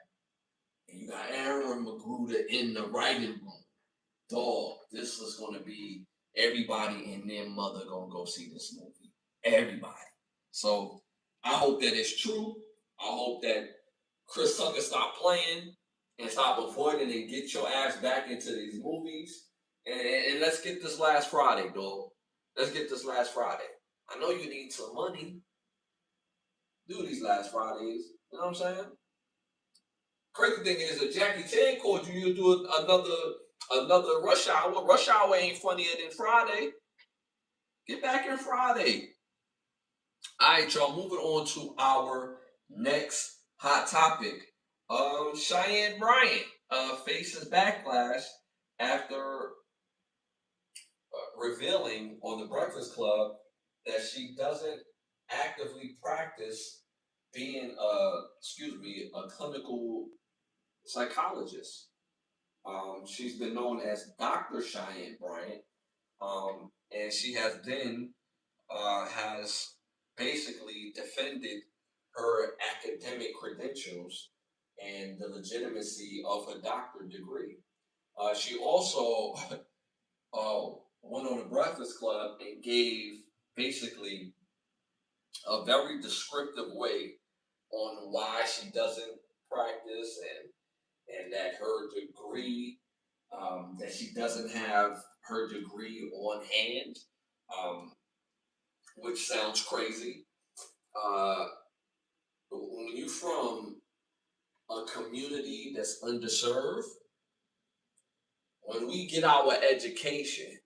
and you got Aaron Magruder in the writing room. Dog, this is going to be everybody and their mother going to go see this movie. Everybody. So I hope that it's true. I hope that Chris Tucker stop playing. and stop avoiding and get your ass back into these movies. And let's get this last Friday, dog. Let's get this last Friday. I know you need some money. Do these last Fridays. You know what I'm saying? Crazy thing is, if Jackie Chan called you, you'll do another Rush Hour. Rush Hour ain't funnier than Friday. Get back in Friday. All right, y'all. Moving on to our next hot topic. Cheyenne Bryant faces backlash after revealing on the Breakfast Club that she doesn't actively practice being a clinical psychologist. She's been known as Dr. Cheyenne Bryant, and she has basically defended her academic credentials and the legitimacy of her doctorate degree. She also went on the Breakfast Club and gave basically a very descriptive way on why she doesn't practice and that her degree that she doesn't have her degree on hand, um, which sounds crazy. Uh, when you're from a community that's underserved, when we get our education,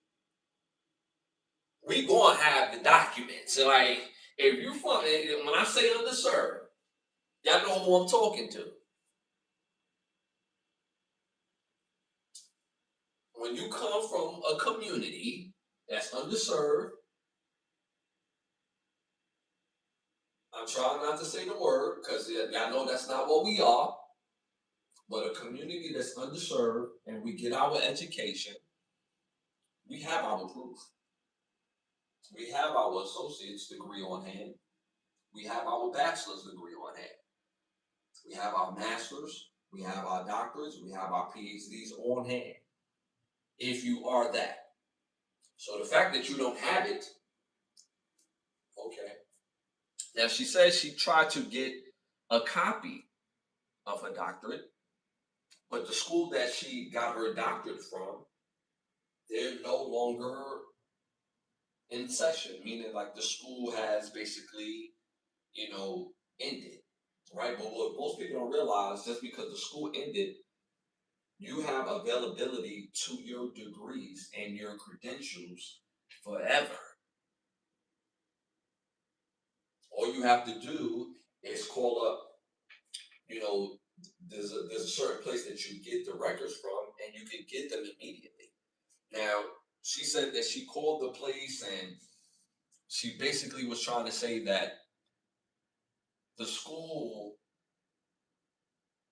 we gonna have the documents. So like, if you from, when I say underserved, y'all know who I'm talking to. When you come from a community that's underserved, I'm trying not to say the word because y'all know that's not what we are, but a community that's underserved and we get our education, we have our proof. We have our associate's degree on hand. We have our bachelor's degree on hand. We have our master's. We have our doctorates. We have our PhDs on hand. If you are that. So the fact that you don't have it, okay. Now she says she tried to get a copy of her doctorate, but the school that she got her doctorate from, they're no longer in session, meaning like the school has basically, ended, right? But what most people don't realize, just because the school ended, you have availability to your degrees and your credentials forever. All you have to do is call up, you know, there's a certain place that you get the records from, and you can get them immediately. Now, she said that she called the place and she basically was trying to say that the school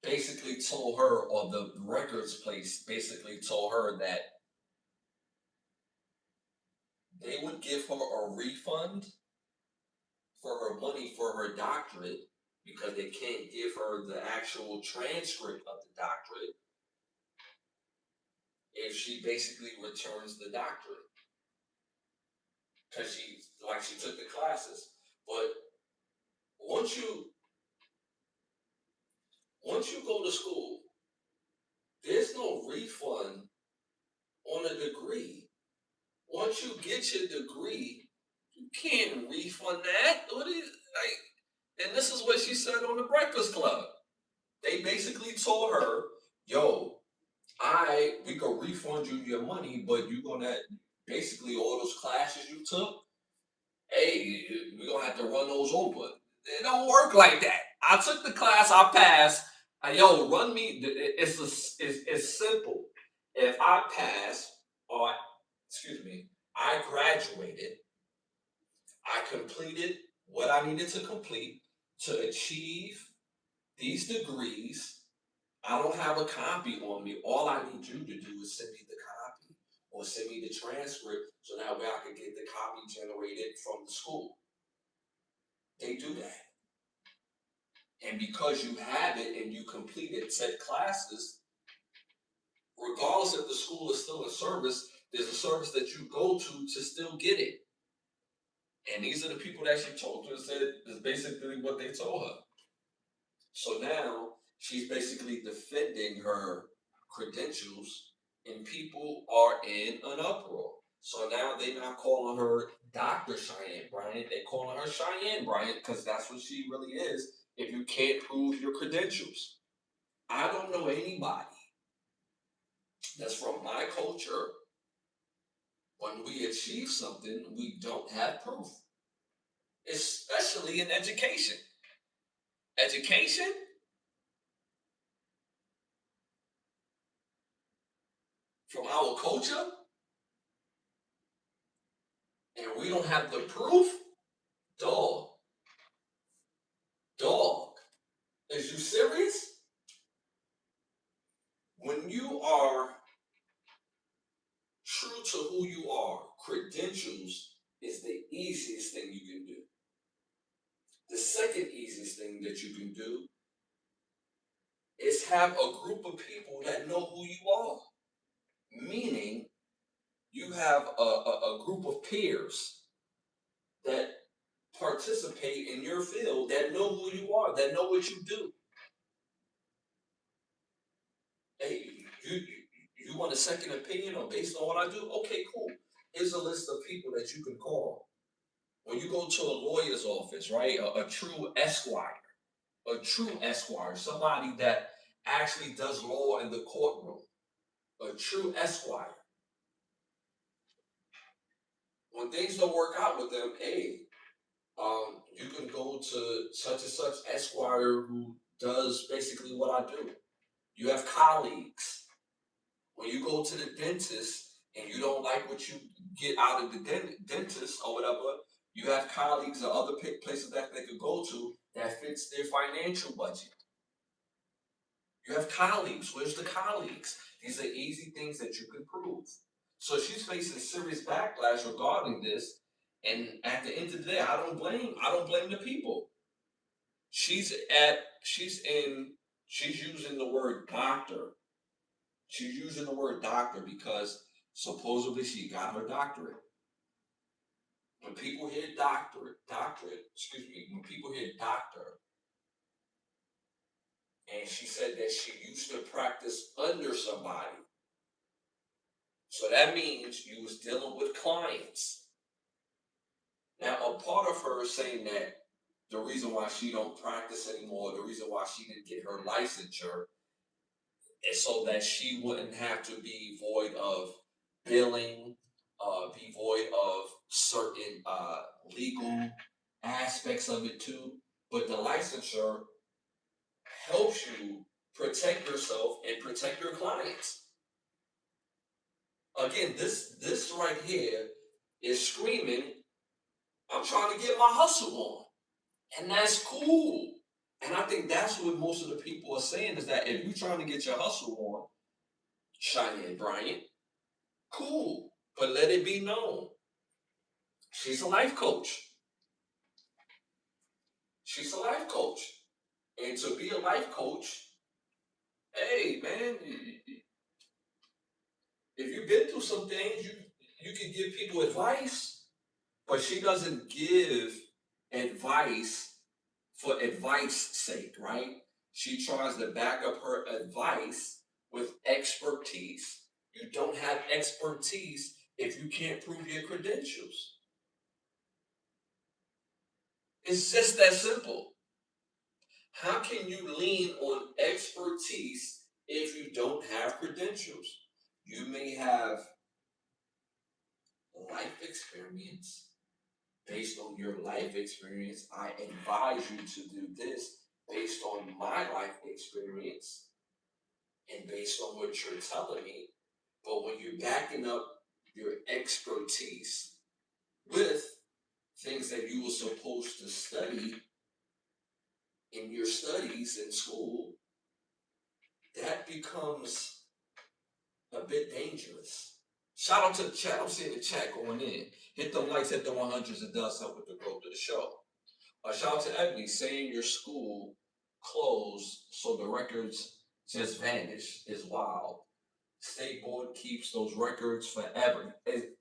basically told her, or the records place basically told her that they would give her a refund for her money for her doctorate because they can't give her the actual transcript of the doctorate if she basically returns the doctorate because she took the classes. But once you once you go to school, there's no refund on a degree. Once you get your degree, you can't refund that. What is like? And this is what she said on the Breakfast Club. They basically told her, "Yo, we could refund you your money, but you're gonna basically all those classes you took. Hey, we're gonna have to run those over. It don't work like that. I took the class, I passed. Yo, run me. It's simple. If I pass, or excuse me, I graduated. I completed what I needed to complete to achieve these degrees. I don't have a copy on me. All I need you to do is send me the copy or send me the transcript so that way I can get the copy generated from the school." They do that. And because you have it and you completed said classes, regardless if the school is still in service, there's a service that you go to still get it. And these are the people that she told her, said is basically what they told her. So now She's basically defending her credentials, and people are in an uproar. So now they're not calling her Dr. Cheyenne Bryant. They're calling her Cheyenne Bryant because that's what she really is if you can't prove your credentials. I don't know anybody that's from my culture. When we achieve something, we don't have proof, especially in education. Education, from our culture, and we don't have the proof, dog, dog. Is you serious? When you are true to who you are, credentials is the easiest thing you can do. The second easiest thing that you can do is have a group of people that know who you are. Meaning, you have a group of peers that participate in your field that know who you are, that know what you do. Hey, you want a second opinion or based on what I do? Okay, cool. Here's a list of people that you can call. When you go to a lawyer's office, right? A true esquire, somebody that actually does law in the courtroom, a true esquire. When things don't work out with them, hey, you can go to such and such esquire who does basically what I do. You have colleagues. When you go to the dentist and you don't like what you get out of the dentist or whatever, you have colleagues or other places that they could go to that fits their financial budget. You have colleagues. Where's the colleagues? These are easy things that you can prove. So she's facing serious backlash regarding this. And at the end of the day, I don't blame the people. She's at she's using the word doctor. She's using the word doctor because supposedly she got her doctorate. When people hear when people hear doctor, and she said that she used to practice under somebody. So that means you was dealing with clients. Now, a part of her is saying that the reason why she don't practice anymore, the reason why she didn't get her licensure, is so that she wouldn't have to be void of billing, be void of certain legal aspects of it too. But the licensure helps you protect yourself and protect your clients. Again, this right here is screaming, I'm trying to get my hustle on. And that's cool. And I think that's what most of the people are saying is that if you're trying to get your hustle on, Cheyenne Bryant, cool. But let it be known. She's a life coach. She's a life coach. And to be a life coach, hey man, if you've been through some things, you can give people advice, but she doesn't give advice for advice sake, right? She tries to back up her advice with expertise. You don't have expertise if you can't prove your credentials. It's just that simple. How can you lean on expertise if you don't have credentials? You may have life experience. Based on your life experience, I advise you to do this based on my life experience and based on what you're telling me. But when you're backing up your expertise with things that you were supposed to study in your studies in school, that becomes a bit dangerous. Shout out to the chat. I'm seeing the chat going in. Hit them likes, hit the 100s. It does help with the growth of the show. Shout out to Ebony saying your school closed so the records just vanish is wild. State board keeps those records forever.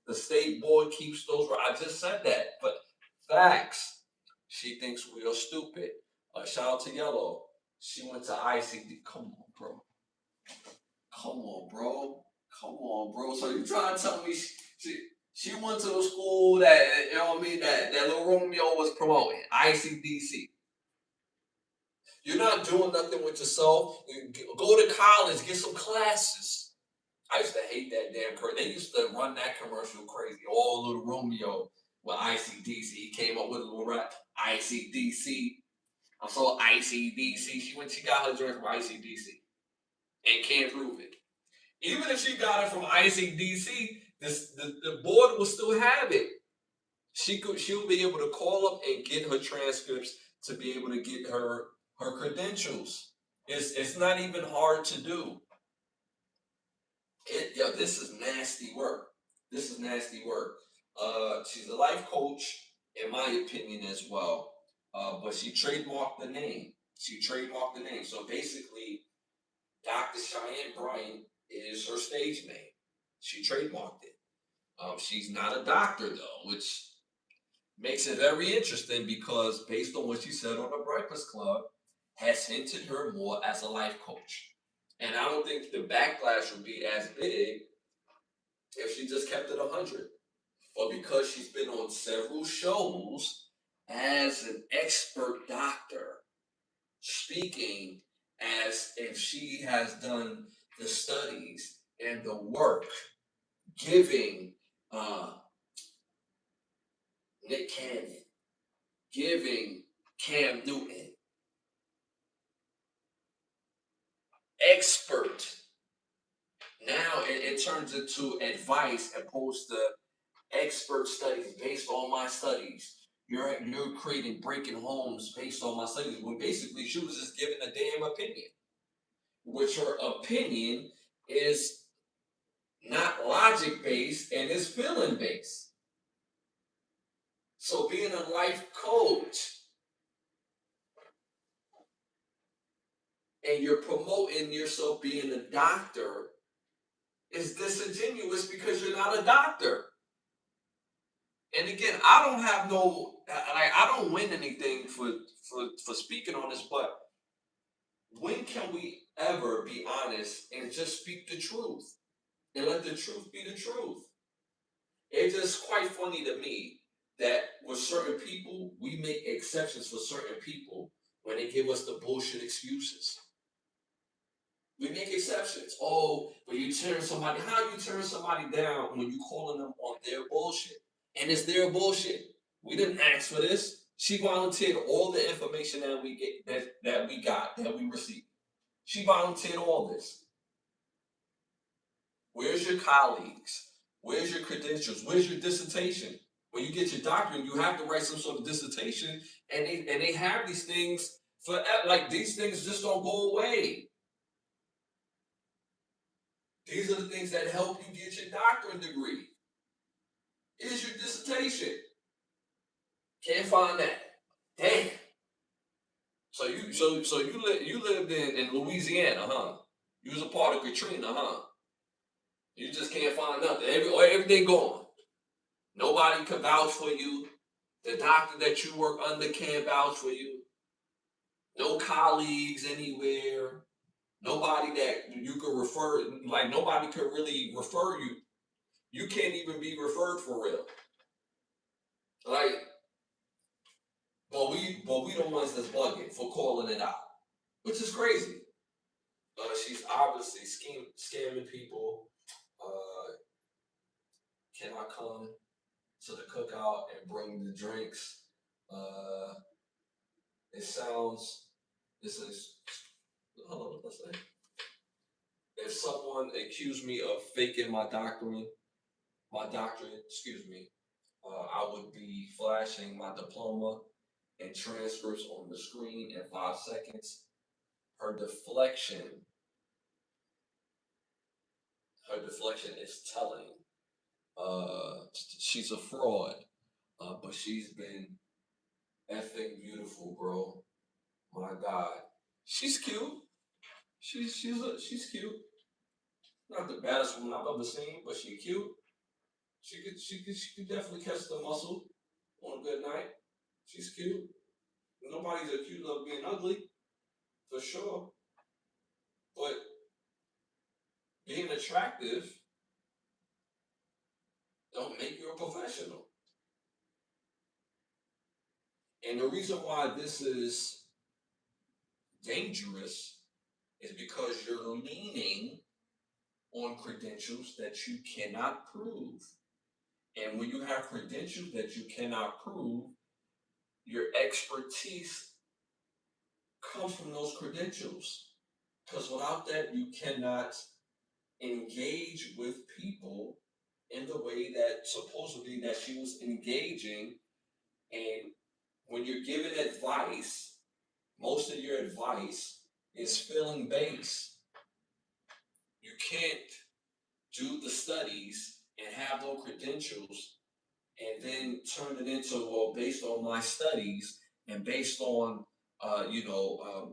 The state board keeps those. I just said that, but facts. She thinks we are stupid. Shout out to Yellow. She went to ICD. Come on, bro. Come on, bro. Come on, bro. So you trying to tell me she went to a school that, you know what I mean, that Lil Romeo was promoting, ICDC. You're not doing nothing with yourself. You go to college, get some classes. I used to hate that damn commercial. They used to run that commercial crazy. All Little Romeo with ICDC. He came up with a little rap. ICDC. I'm so ICDC. She got her joint from ICDC and can't prove it. Even if she got it from ICDC, the board will still have it. She'll be able to call up and get her transcripts to be able to get her credentials. It's not even hard to do. This is nasty work. This is nasty work. She's a life coach, in my opinion, as well. But she trademarked the name. So basically, Dr. Cheyenne Bryant is her stage name. She trademarked it. She's not a doctor though, which makes it very interesting because based on what she said on the Breakfast Club, has hinted her more as a life coach. And I don't think the backlash would be as big if she just kept it 100. But because she's been on several shows as an expert doctor, speaking as if she has done the studies and the work, giving Nick Cannon, giving Cam Newton, expert. Now it turns into advice opposed to expert studies based on my studies. You're creating breaking homes based on my studies. When basically she was just giving a damn opinion, which her opinion is not logic based and is feeling based. So being a life coach and you're promoting yourself being a doctor is disingenuous because you're not a doctor. And again, I don't have no, like, I don't win anything for speaking on this, but when can we ever be honest and just speak the truth and let the truth be the truth? It's just quite funny to me that with certain people, we make exceptions for certain people when they give us the bullshit excuses. We make exceptions. Oh, but you turn somebody, how you turn somebody down when you calling them on their bullshit? And it's their bullshit. We didn't ask for this. She volunteered all the information that we get that we received. She volunteered all this. Where's your colleagues? Where's your credentials? Where's your dissertation? When you get your doctorate, you have to write some sort of dissertation, and they have these things for, like, these things just don't go away. These are the things that help you get your doctorate degree. Is your dissertation. Can't find that. Damn. So you lived in Louisiana, huh? You was a part of Katrina, huh? You just can't find nothing. Everything gone. Nobody can vouch for you. The doctor that you work under can't vouch for you. No colleagues anywhere. Nobody that you could refer, like nobody could really refer you. You can't even be referred for real. Like, but we the ones that's bugging for calling it out, which is crazy. She's obviously scamming people. Uh, can I come to the cookout and bring the drinks? Uh, it sounds. This is. Hold on, what's that? If someone accused me of faking my doctorate, excuse me, I would be flashing my diploma and transcripts on the screen in 5 seconds. Her deflection, her deflection is telling. She's a fraud, but she's been effing beautiful, bro. My God, she's cute. She's cute. Not the baddest woman I've ever seen, but she's cute. She could definitely catch the muscle on a good night. She's cute. Nobody's accused of being ugly. for sure. But being attractive don't make you a professional. And the reason why this is dangerous is because you're leaning on credentials that you cannot prove. And when you have credentials that you cannot prove, your expertise comes from those credentials. Because without that, you cannot engage with people in the way that supposedly that she was engaging. And when you're giving advice, most of your advice is feeling based. You can't do the studies and have no credentials and then turn it into, well, based on my studies and based on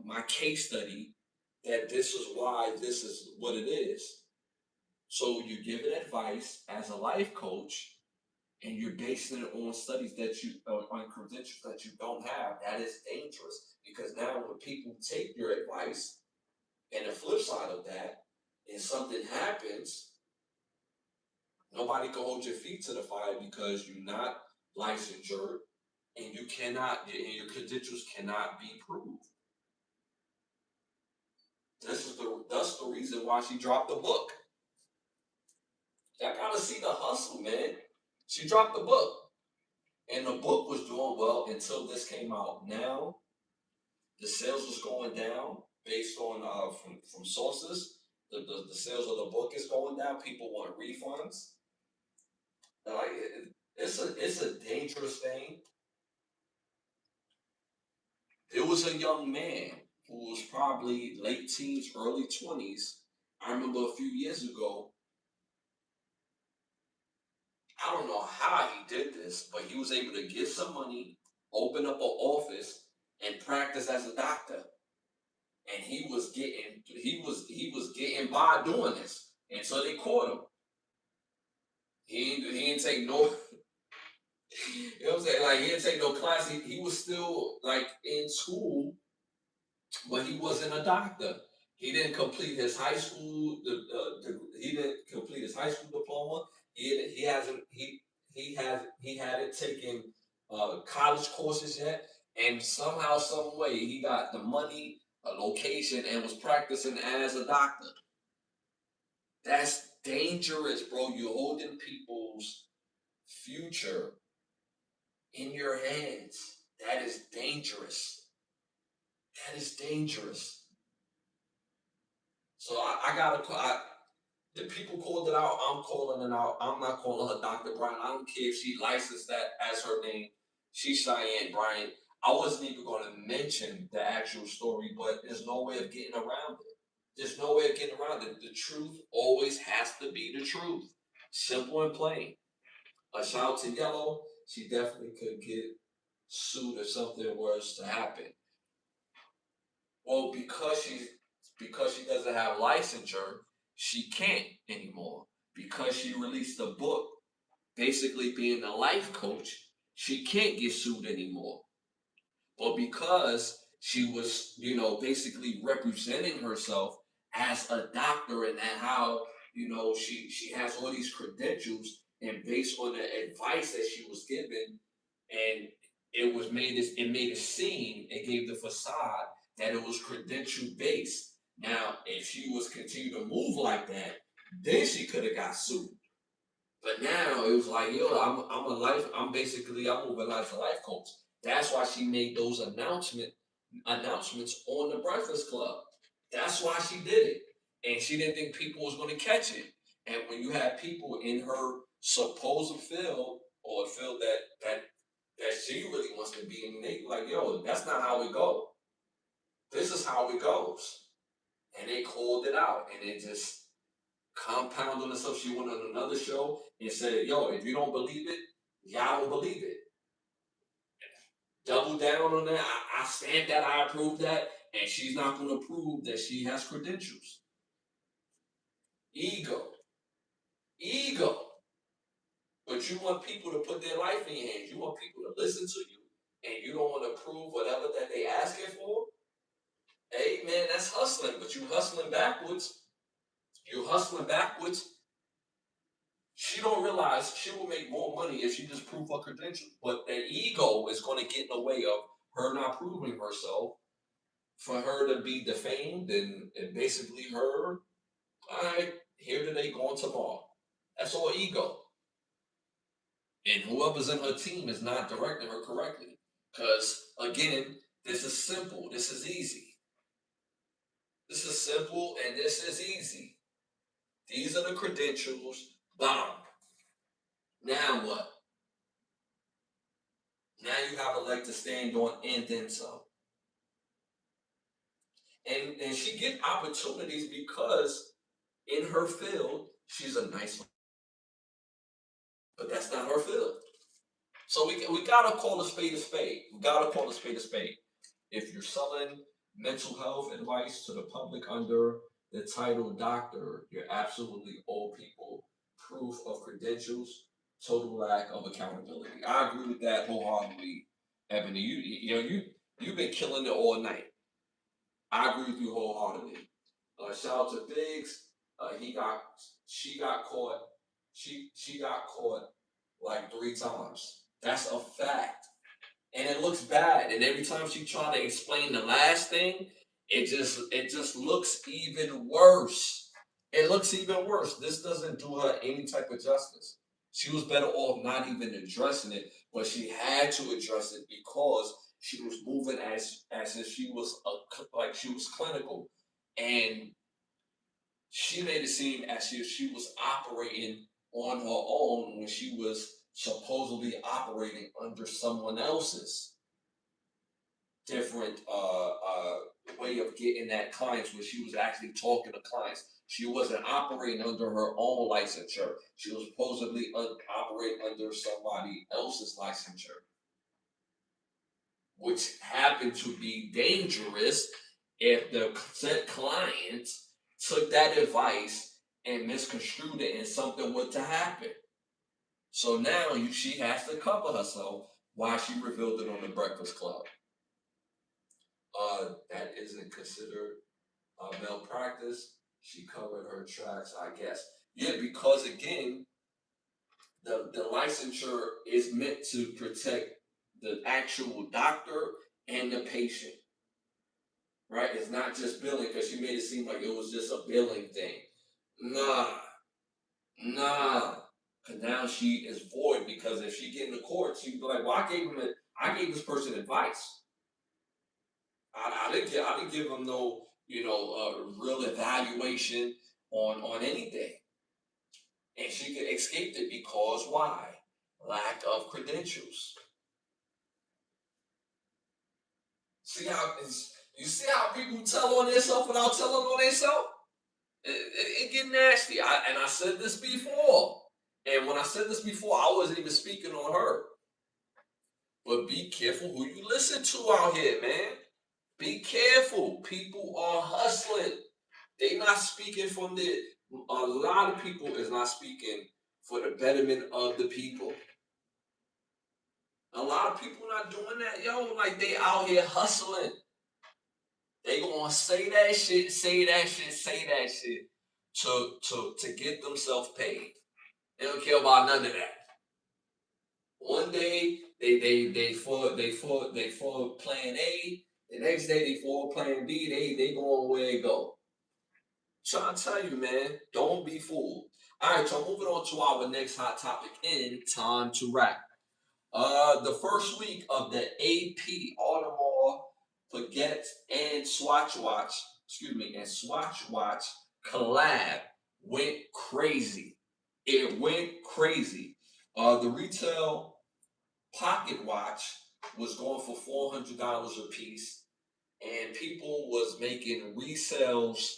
my case study, that this is why this is what it is. So you're giving advice as a life coach and you're basing it on studies that you on credentials that you don't have. That is dangerous, because now when people take your advice, and the flip side of that, and something happens, nobody can hold your feet to the fire because you're not licensure and you cannot, and your credentials cannot be proved. That's the reason why she dropped the book. I gotta see the hustle, man. She dropped the book, and the book was doing well until this came out. Now the sales was going down based on from sources. The sales of the book is going down. People want refunds. Like it's a dangerous thing. There was a young man who was probably late teens, early 20s. I remember a few years ago, I don't know how he did this, but he was able to get some money, open up an office, and practice as a doctor. And he was getting by doing this. And so they caught him. He didn't take no you know what I'm saying? Like he didn't take no class. He was still like in school, but he wasn't a doctor. He didn't complete his high school. He didn't complete his high school diploma. He hasn't. He hadn't taken college courses yet. And somehow, some way, he got the money, a location, and was practicing as a doctor. That's dangerous, bro. You're holding people's future in your hands. That is dangerous. That is dangerous. So I gotta the people called it out. I'm calling it out. I'm not calling her Dr. Bryant. I don't care if she licensed that as her name. She's Cheyenne Bryant. I wasn't even going to mention the actual story, but there's no way of getting around it. There's no way of getting around it. The truth always has to be the truth. Simple and plain. A shout to Yellow, she definitely could get sued if something was to happen. Well, because she doesn't have licensure, she can't anymore. Because she released a book, basically being a life coach, she can't get sued anymore. But because she was, basically representing herself as a doctor, and how, she has all these credentials, and based on the advice that she was given, and it made it seem, it gave the facade that it was credential based. Now, if she was continue to move like that, then she could have got sued. But now it was like, yo, I'm moving as a life coach. That's why she made those announcements on the Breakfast Club. That's why she did it. And she didn't think people was gonna catch it. And when you have people in her supposed field, or a field that she really wants to be in, they like, yo, that's not how we go. This is how it goes. And they called it out, and it just compound on itself. She went on another show and said, yo, if you don't believe it, y'all don't believe it. Double down on that. I stamp that, I approve that, and she's not going to prove that she has credentials. Ego. Ego. But you want people to put their life in your hands. You want people to listen to you, and you don't want to prove whatever that they asking for. Hey man, that's hustling, but you hustling backwards. You hustling backwards. She don't realize she will make more money if she just prove her credentials. But that ego is going to get in the way of her not proving herself, for her to be defamed and basically her, all right, here today, going tomorrow. That's all ego. And whoever's in her team is not directing her correctly. Because again, this is simple. This is easy. This is simple and this is easy. These are the credentials. Bomb. Now what? Now you have a leg to stand on and then some. And she get opportunities because in her field, she's a nice, but that's not her field. So we gotta call a spade a spade. We gotta call a spade a spade. If you're selling mental health advice to the public under the title doctor, you're absolutely owe people proof of credentials, total lack of accountability. I agree with that wholeheartedly, Ebony. You've been killing it all night. I agree with you wholeheartedly. Shout out to Biggs. He got she got caught. She got caught like 3 times. That's a fact. And it looks bad. And every time she tried to explain the last thing, it just looks even worse. It looks even worse. This doesn't do her any type of justice. She was better off not even addressing it, but she had to address it because she was moving as if she was like she was clinical, and she made it seem as if she was operating on her own when she was supposedly operating under someone else's different way of getting at clients, where she was actually talking to clients. She wasn't operating under her own licensure. She was supposedly operating under somebody else's licensure, which happened to be dangerous if the said client took that advice and misconstrued it and something were to happen. So now she has to cover herself while she revealed it on the Breakfast Club. That isn't considered malpractice. She covered her tracks, I guess. Yeah, because again, the licensure is meant to protect the actual doctor and the patient, right? It's not just billing, because she made it seem like it was just a billing thing. Nah, nah. Cause now she is void, because if she get in the court, she can be like, "Well, I gave this person advice. I didn't give them no, real evaluation on anything." And she could escape it because why? Lack of credentials. See how you see how people tell on themselves without telling on themselves? It get nasty. I said this before. And when I said this before, I wasn't even speaking on her. But be careful who you listen to out here, man. Be careful. People are hustling. They not speaking from the. A lot of people is not speaking for the betterment of the people. A lot of people not doing that, yo. Like, they out here hustling. They gonna say that shit, say that shit, say that shit to get themselves paid. They don't care about none of that. One day they for plan A. The next day they for plan B. They going where they go. Trying to tell you, man, don't be fooled. All right, so moving on to our next hot topic in time to wrap. The first week of the AP Audemars Piguet and Swatch Watch collab went crazy. It went crazy. The retail pocket watch was going for $400 a piece, and people was making resales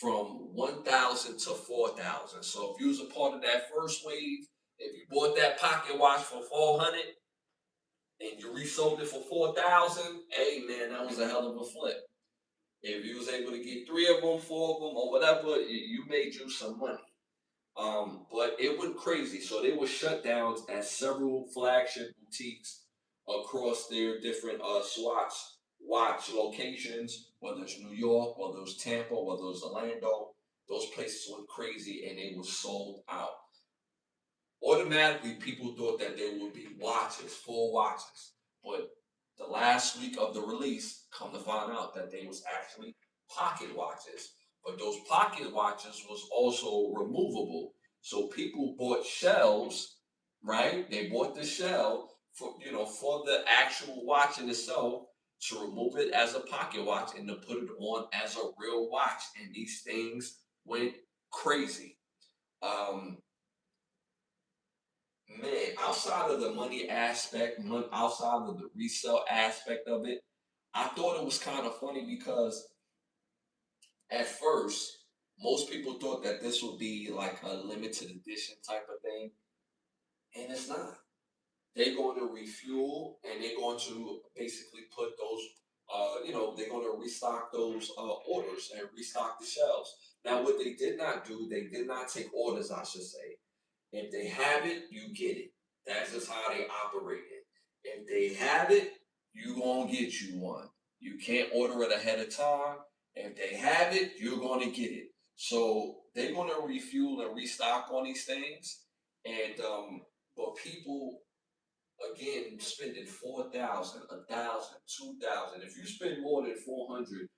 from 1,000 to 4,000. So if you was a part of that first wave, if you bought that pocket watch for 400 and you resold it for 4,000, hey man, that was a hell of a flip. If you was able to get 3 of them, 4 of them, or whatever, you made you some money. But it went crazy. So there were shutdowns at several flagship boutiques across their different Swatch watch locations, whether it's New York, whether it's Tampa, whether it's Orlando, those places went crazy and they were sold out. Automatically, people thought that they would be watches, full watches. But the last week of the release, come to find out that they was actually pocket watches. But those pocket watches was also removable. So people bought shells, right? They bought the shell for for the actual watch in itself to remove it as a pocket watch and to put it on as a real watch. And these things went crazy. Um, Man, outside of the money aspect, outside of the resale aspect of it, I thought it was kind of funny because at first, most people thought that this would be like a limited edition type of thing, and it's not. They're going to refuel and they're going to basically put those, they're going to restock those orders and restock the shelves. Now, what they did not do, they did not take orders, I should say. If they have it, you get it. That's just how they operate it. If they have it, you gonna get you one. You can't order it ahead of time. If they have it, you're gonna get it. So they're gonna refuel and restock on these things. And but people again spending 4,000, 1,000, 2,000. If you spend more than 400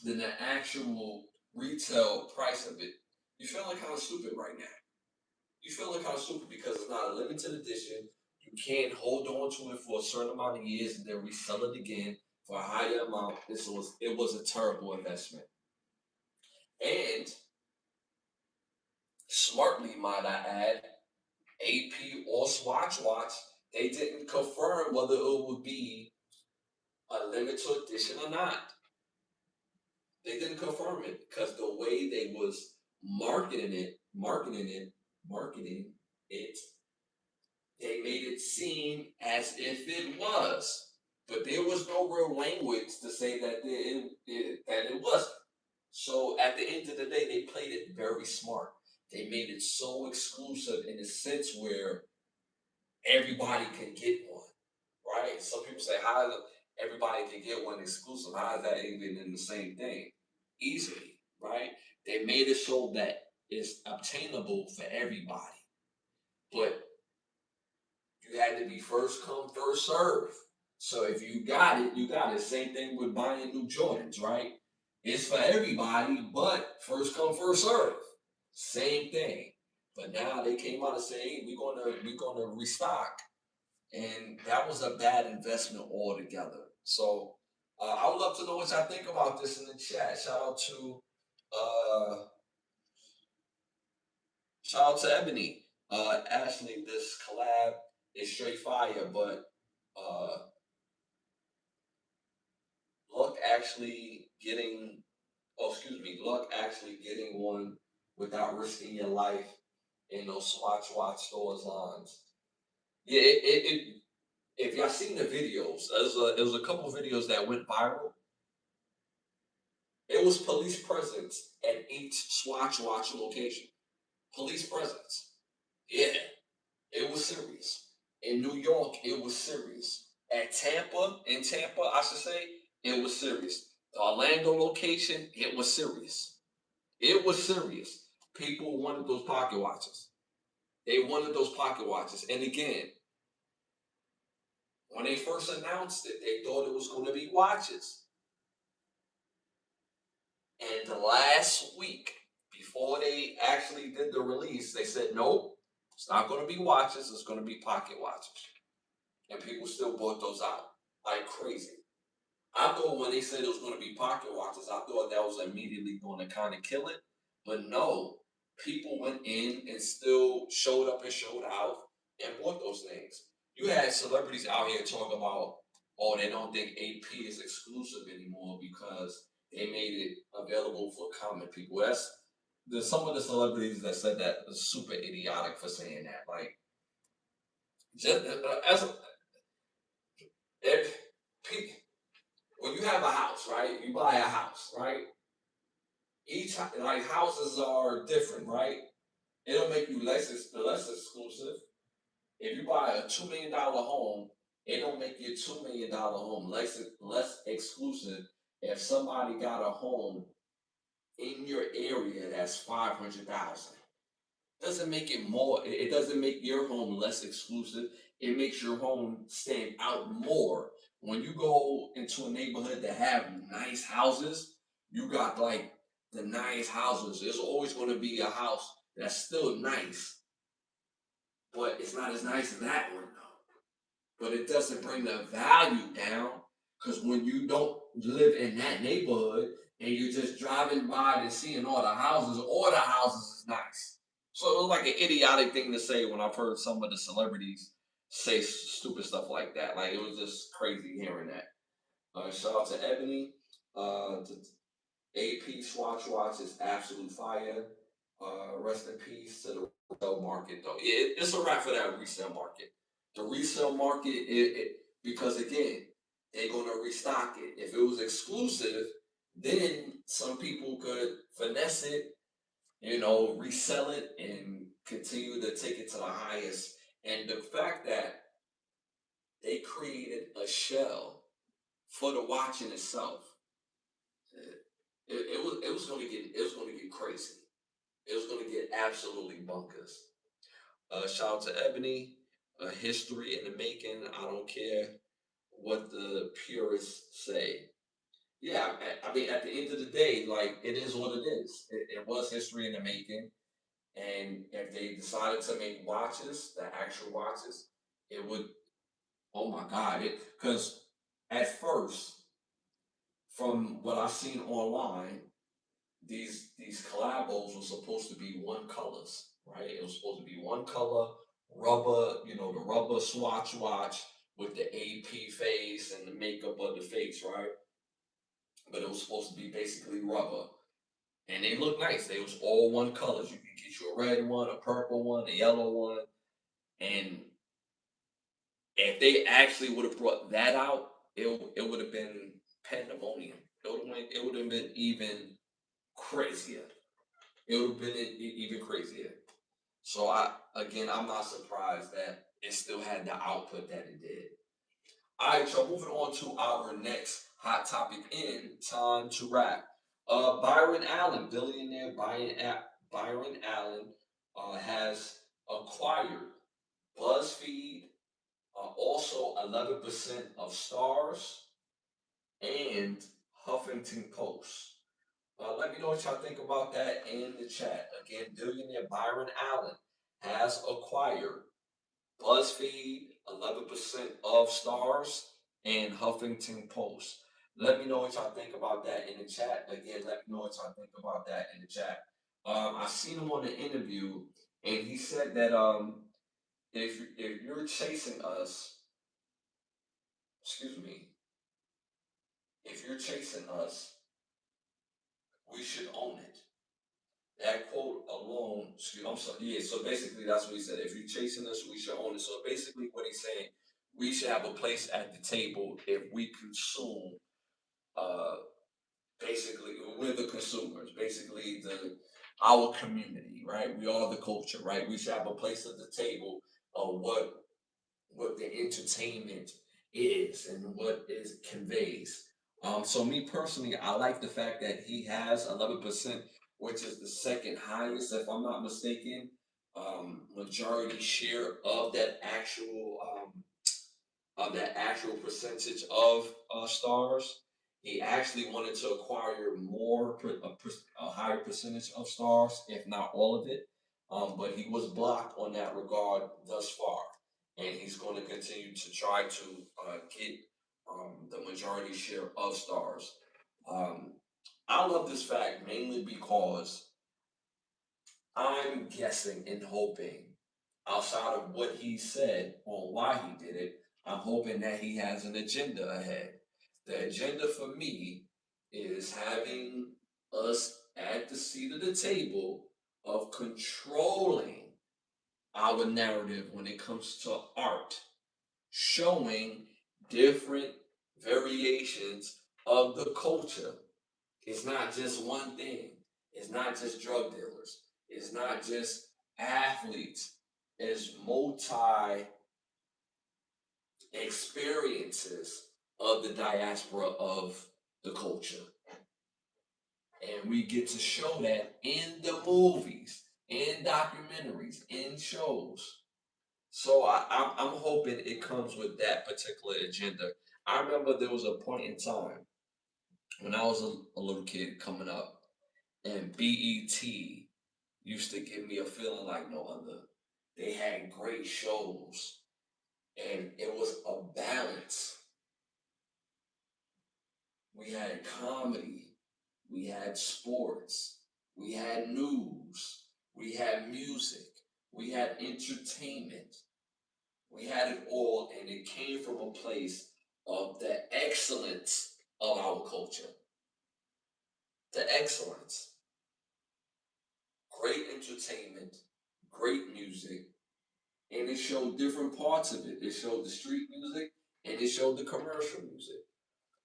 than the actual retail price of it, you feeling kind of stupid right now. You feeling kind of stupid because it's not a limited edition. You can't hold on to it for a certain amount of years and then resell it again for a higher amount. It was a terrible investment. And smartly, might I add, AP or Swatch Watch, they didn't confirm whether it would be a limited edition or not. They didn't confirm it because the way they was marketing it, they made it seem as if it was, but there was no real language to say that it wasn't. So at the end of the day, they played it very smart. They made it so exclusive in a sense where everybody can get one, right? Some people say, "How is everybody can get one exclusive? How is that even in the same thing?" Easily, right? They made it so that it's obtainable for everybody, but you had to be first come, first serve. So if you got it, you got it. Same thing with buying new Jordans, right? It's for everybody, but first come, first serve. Same thing. But now they came out and say, hey, we're gonna restock. And that was a bad investment altogether. So I would love to know what y'all think about this in the chat. Uh Shout out to Ebony. Ashley, this collab is straight fire, but uh luck actually getting luck actually getting one without risking your life in those Swatch Watch stores lines. Yeah, if y'all seen the videos, there was a couple videos that went viral. It was police presence at each Swatch Watch location. Police presence. Yeah, it was serious. In New York, it was serious. In Tampa, I should say, it was serious. The Orlando location, it was serious. It was serious. People wanted those pocket watches. They wanted those pocket watches. And again, when they first announced it, they thought it was going to be watches. And the last week, before they actually did the release, they said, nope, it's not going to be watches, it's going to be pocket watches. And people still bought those out like crazy. I thought when they said it was going to be pocket watches, I thought that was immediately going to kind of kill it. But no, people went in and still showed up and showed out and bought those things. You had celebrities out here talk about, oh, they don't think AP is exclusive anymore because they made it available for common people. There's some of the celebrities that said that was super idiotic for saying that. Like, just as if people, when you have a house, right? You buy a house, right? Each like houses are different, right? It'll make you less exclusive. If you buy a $2 million home, it don't make your $2 million home less exclusive if somebody got a home in your area that's 500,000. Doesn't make it more. It doesn't make your home less exclusive. It makes your home stand out more. When you go into a neighborhood that have nice houses, you got like the nice houses. There's always going to be a house that's still nice, but it's not as nice as that one though. But it doesn't bring the value down because when you don't live in that neighborhood and you're just driving by and seeing all the houses is nice. So it was like an idiotic thing to say when I've heard some of the celebrities say stupid stuff like that. Like it was just crazy hearing that. Shout out to Ebony. The AP Swatch Watch is absolute fire. Rest in peace to the resale market, though. It's a wrap for that resale market. The resale market, because again, they're gonna restock it. If it was exclusive, then some people could finesse it, resell it and continue to take it to the highest. And the fact that they created a shell for the watch in itself, it was gonna get crazy. It was going to get absolutely bonkers. Shout out to Ebony. History in the making. I don't care what the purists say. Yeah, I mean, at the end of the day, like, it is what it is. It was history in the making. And if they decided to make watches, the actual watches, it would, oh my God. Because at first, from what I've seen online, these collabos were supposed to be one colors, right? It was supposed to be one color, rubber, the rubber swatch watch with the AP face and the makeup of the face, right? But it was supposed to be basically rubber. And they look nice. They was all one colors. You could get you a red one, a purple one, a yellow one. And if they actually would have brought that out, it would have been pandemonium. It would have been even crazier. It would have been even crazier. So I'm not surprised that it still had the output that it did. All right, so moving on to our next hot topic in time to wrap. Byron Allen, billionaire Byron Allen, has acquired BuzzFeed, also 11% of Stars and Huffington Post. Let me know what y'all think about that in the chat. Again, billionaire Byron Allen has acquired BuzzFeed, 11% of Stars, and Huffington Post. Let me know what y'all think about that in the chat. Again, let me know what y'all think about that in the chat. I seen him on the interview, and he said that if you're chasing us, excuse me, if you're chasing us, we should own it. That quote alone, I'm sorry, yeah, so basically that's what he said. If you're chasing us, we should own it. So basically what he's saying, we should have a place at the table if we consume, uh, basically, we're the consumers, basically our community, right? We are the culture, right? We should have a place at the table of what the entertainment is and what is conveys. So me personally, I like the fact that he has 11%, which is the second highest, if I'm not mistaken, majority share of that actual percentage of stars. He actually wanted to acquire a higher percentage of stars, if not all of it. But he was blocked on that regard thus far, and he's going to continue to try to get the majority share of stars. Um, I love this fact mainly because I'm guessing and hoping, outside of what he said on why he did it, I'm hoping that he has an agenda ahead. The agenda for me is having us at the seat of the table of controlling our narrative when it comes to art, showing different variations of the culture. It's not just one thing. It's not just drug dealers. It's not just athletes. It's experiences of the diaspora of the culture. And we get to show that in the movies, in documentaries, in shows. So I'm hoping it comes with that particular agenda. I remember there was a point in time when I was a little kid coming up, and BET used to give me a feeling like no other. They had great shows, and it was a balance. We had comedy, we had sports, we had news, we had music, we had entertainment. We had it all, and it came from a place of the excellence of our culture. The excellence. Great entertainment, great music, and it showed different parts of it. It showed the street music, and it showed the commercial music.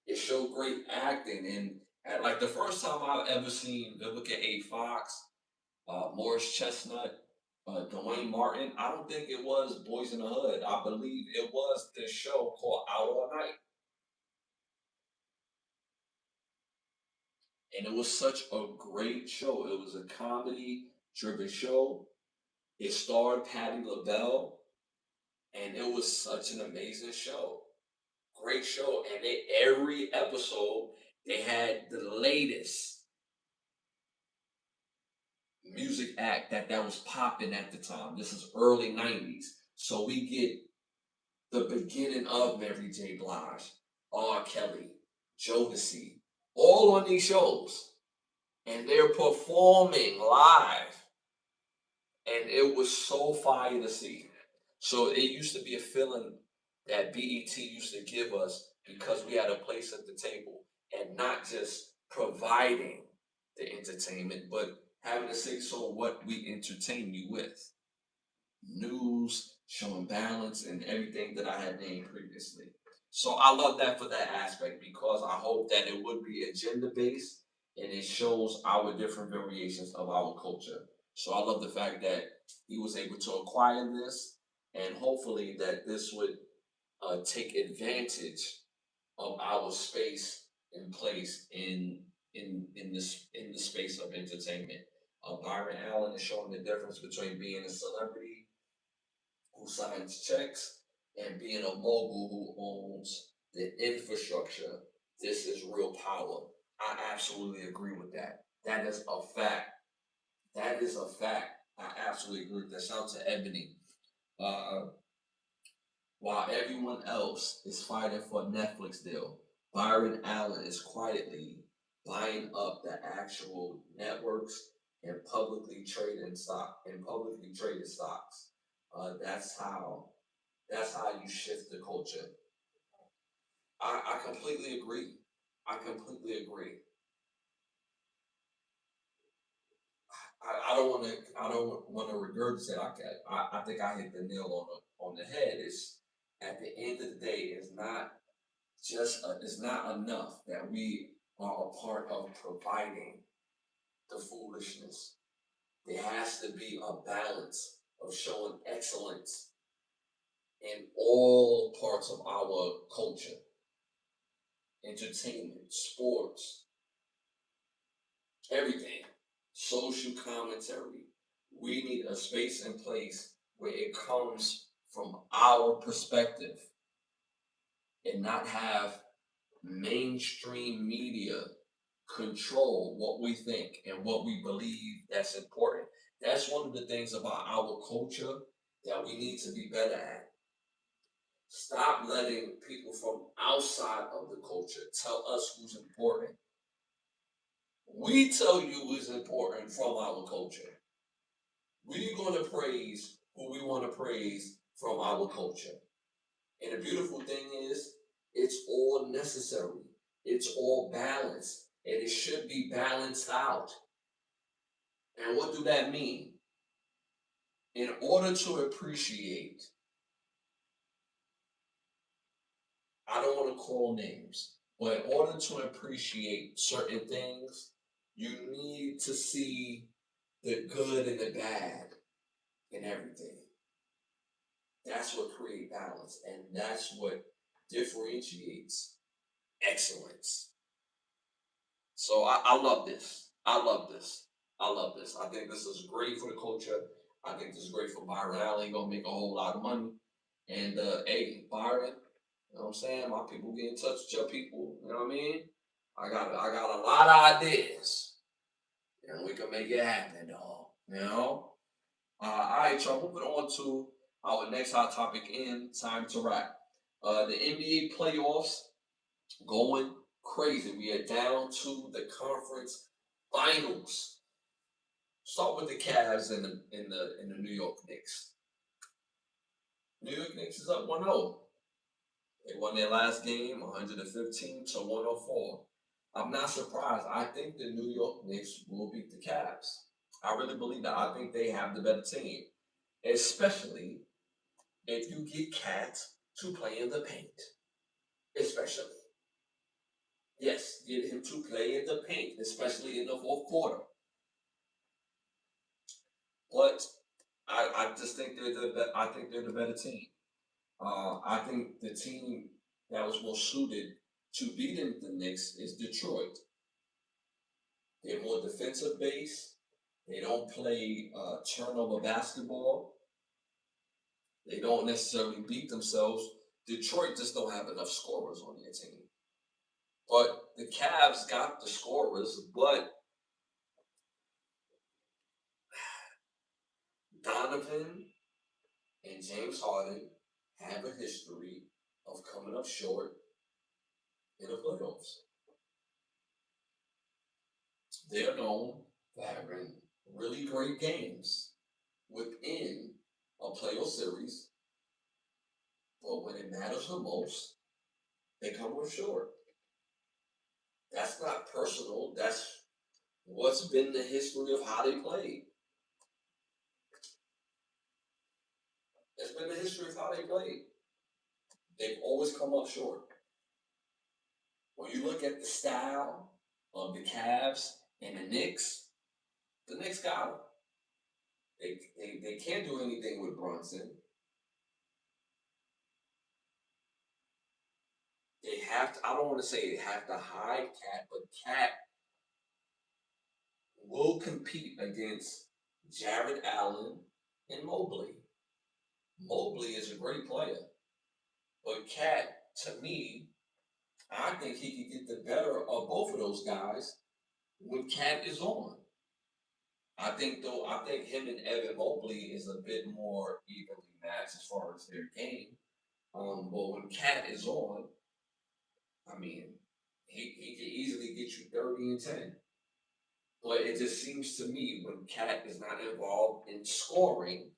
It showed great acting, and like the first time I've ever seen Vivica A. Fox, Morris Chestnut, Dwayne Martin. I don't think it was Boys in the Hood. I believe it was this show called Out All Night. And it was such a great show. It was a comedy driven show. It starred Patti LaBelle, and it was such an amazing show. Great show. And every episode, they had the latest music act that was popping at the time. This is early 90s. So we get the beginning of Mary J. Blige, R. Kelly, Jodeci, all on these shows. And they're performing live. And it was so fire to see. So it used to be a feeling that BET used to give us because we had a place at the table and not just providing the entertainment, but having to say, so what we entertain you with. News, showing balance, and everything that I had named previously. So I love that for that aspect because I hope that it would be agenda based and it shows our different variations of our culture. So I love the fact that he was able to acquire this, and hopefully that this would take advantage of our space and place in the space of entertainment. Byron Allen is showing the difference between being a celebrity who signs checks and being a mogul who owns the infrastructure. This is real power. I absolutely agree with that. That is a fact. That is a fact. I absolutely agree with that. Shout out to Ebony. Uh, while everyone else is fighting for a Netflix deal, Byron Allen is quietly buying up the actual networks and publicly traded stocks. That's how you shift the culture. I completely agree. I completely agree. I don't want to regurgitate. I think I hit the nail on the head. It's at the end of the day, it's not enough that we are a part of providing the foolishness. There has to be a balance of showing excellence in all parts of our culture, entertainment, sports, everything, social commentary. We need a space and place where it comes from our perspective and not have mainstream media control what we think and what we believe that's important. That's one of the things about our culture that we need to be better at. Stop letting people from outside of the culture tell us who's important. We tell you who's important from our culture. We're going to praise who we want to praise from our culture. And the beautiful thing is, it's all necessary. It's all balanced. And it should be balanced out. And what do that mean? In order to appreciate, I don't want to call names, but in order to appreciate certain things, you need to see the good and the bad in everything. That's what creates balance, and that's what differentiates excellence. So I love this. I love this. I love this. I think this is great for the culture. I think this is great for Byron Allen. Gonna make a whole lot of money. And hey, Byron, you know what I'm saying? My people get in touch with your people. You know what I mean? I got a lot of ideas, and we can make it happen, dog. You know? All right, y'all. Moving on to our next hot topic in time to wrap. The NBA playoffs going crazy. We are down to the conference finals. Start with the Cavs and the New York Knicks. New York Knicks is up 1-0. They won their last game 115 to 104. I'm not surprised. I think the New York Knicks will beat the Cavs. I really believe that. I think they have the better team, especially if you get Cat to play in the paint. Especially. Yes, get him to play in the paint, especially in the fourth quarter. But I just think I think they're the better team. I think the team that was more suited to beating the Knicks is Detroit. They're more defensive based. They don't play turnover basketball. They don't necessarily beat themselves. Detroit just don't have enough scorers on their team. But the Cavs got the scorers, but Donovan and James Harden have a history of coming up short in the playoffs. They're known for having really great games within a playoff series, but when it matters the most, they come up short. That's not personal. That's what's been the history of how they played. It's been the history of how they played. They've always come up short. When you look at the style of the Cavs and the Knicks got them. They can't do anything with Brunson. They have to, I don't want to say they have to hide Cat, but Cat will compete against Jared Allen and Mobley. Mobley is a great player, but Cat, to me, I think he could get the better of both of those guys when Cat is on. I think him and Evan Mobley is a bit more evenly matched as far as their game. But when Cat is on, I mean, he can easily get you 30 and 10. But it just seems to me when Cat is not involved in scoring,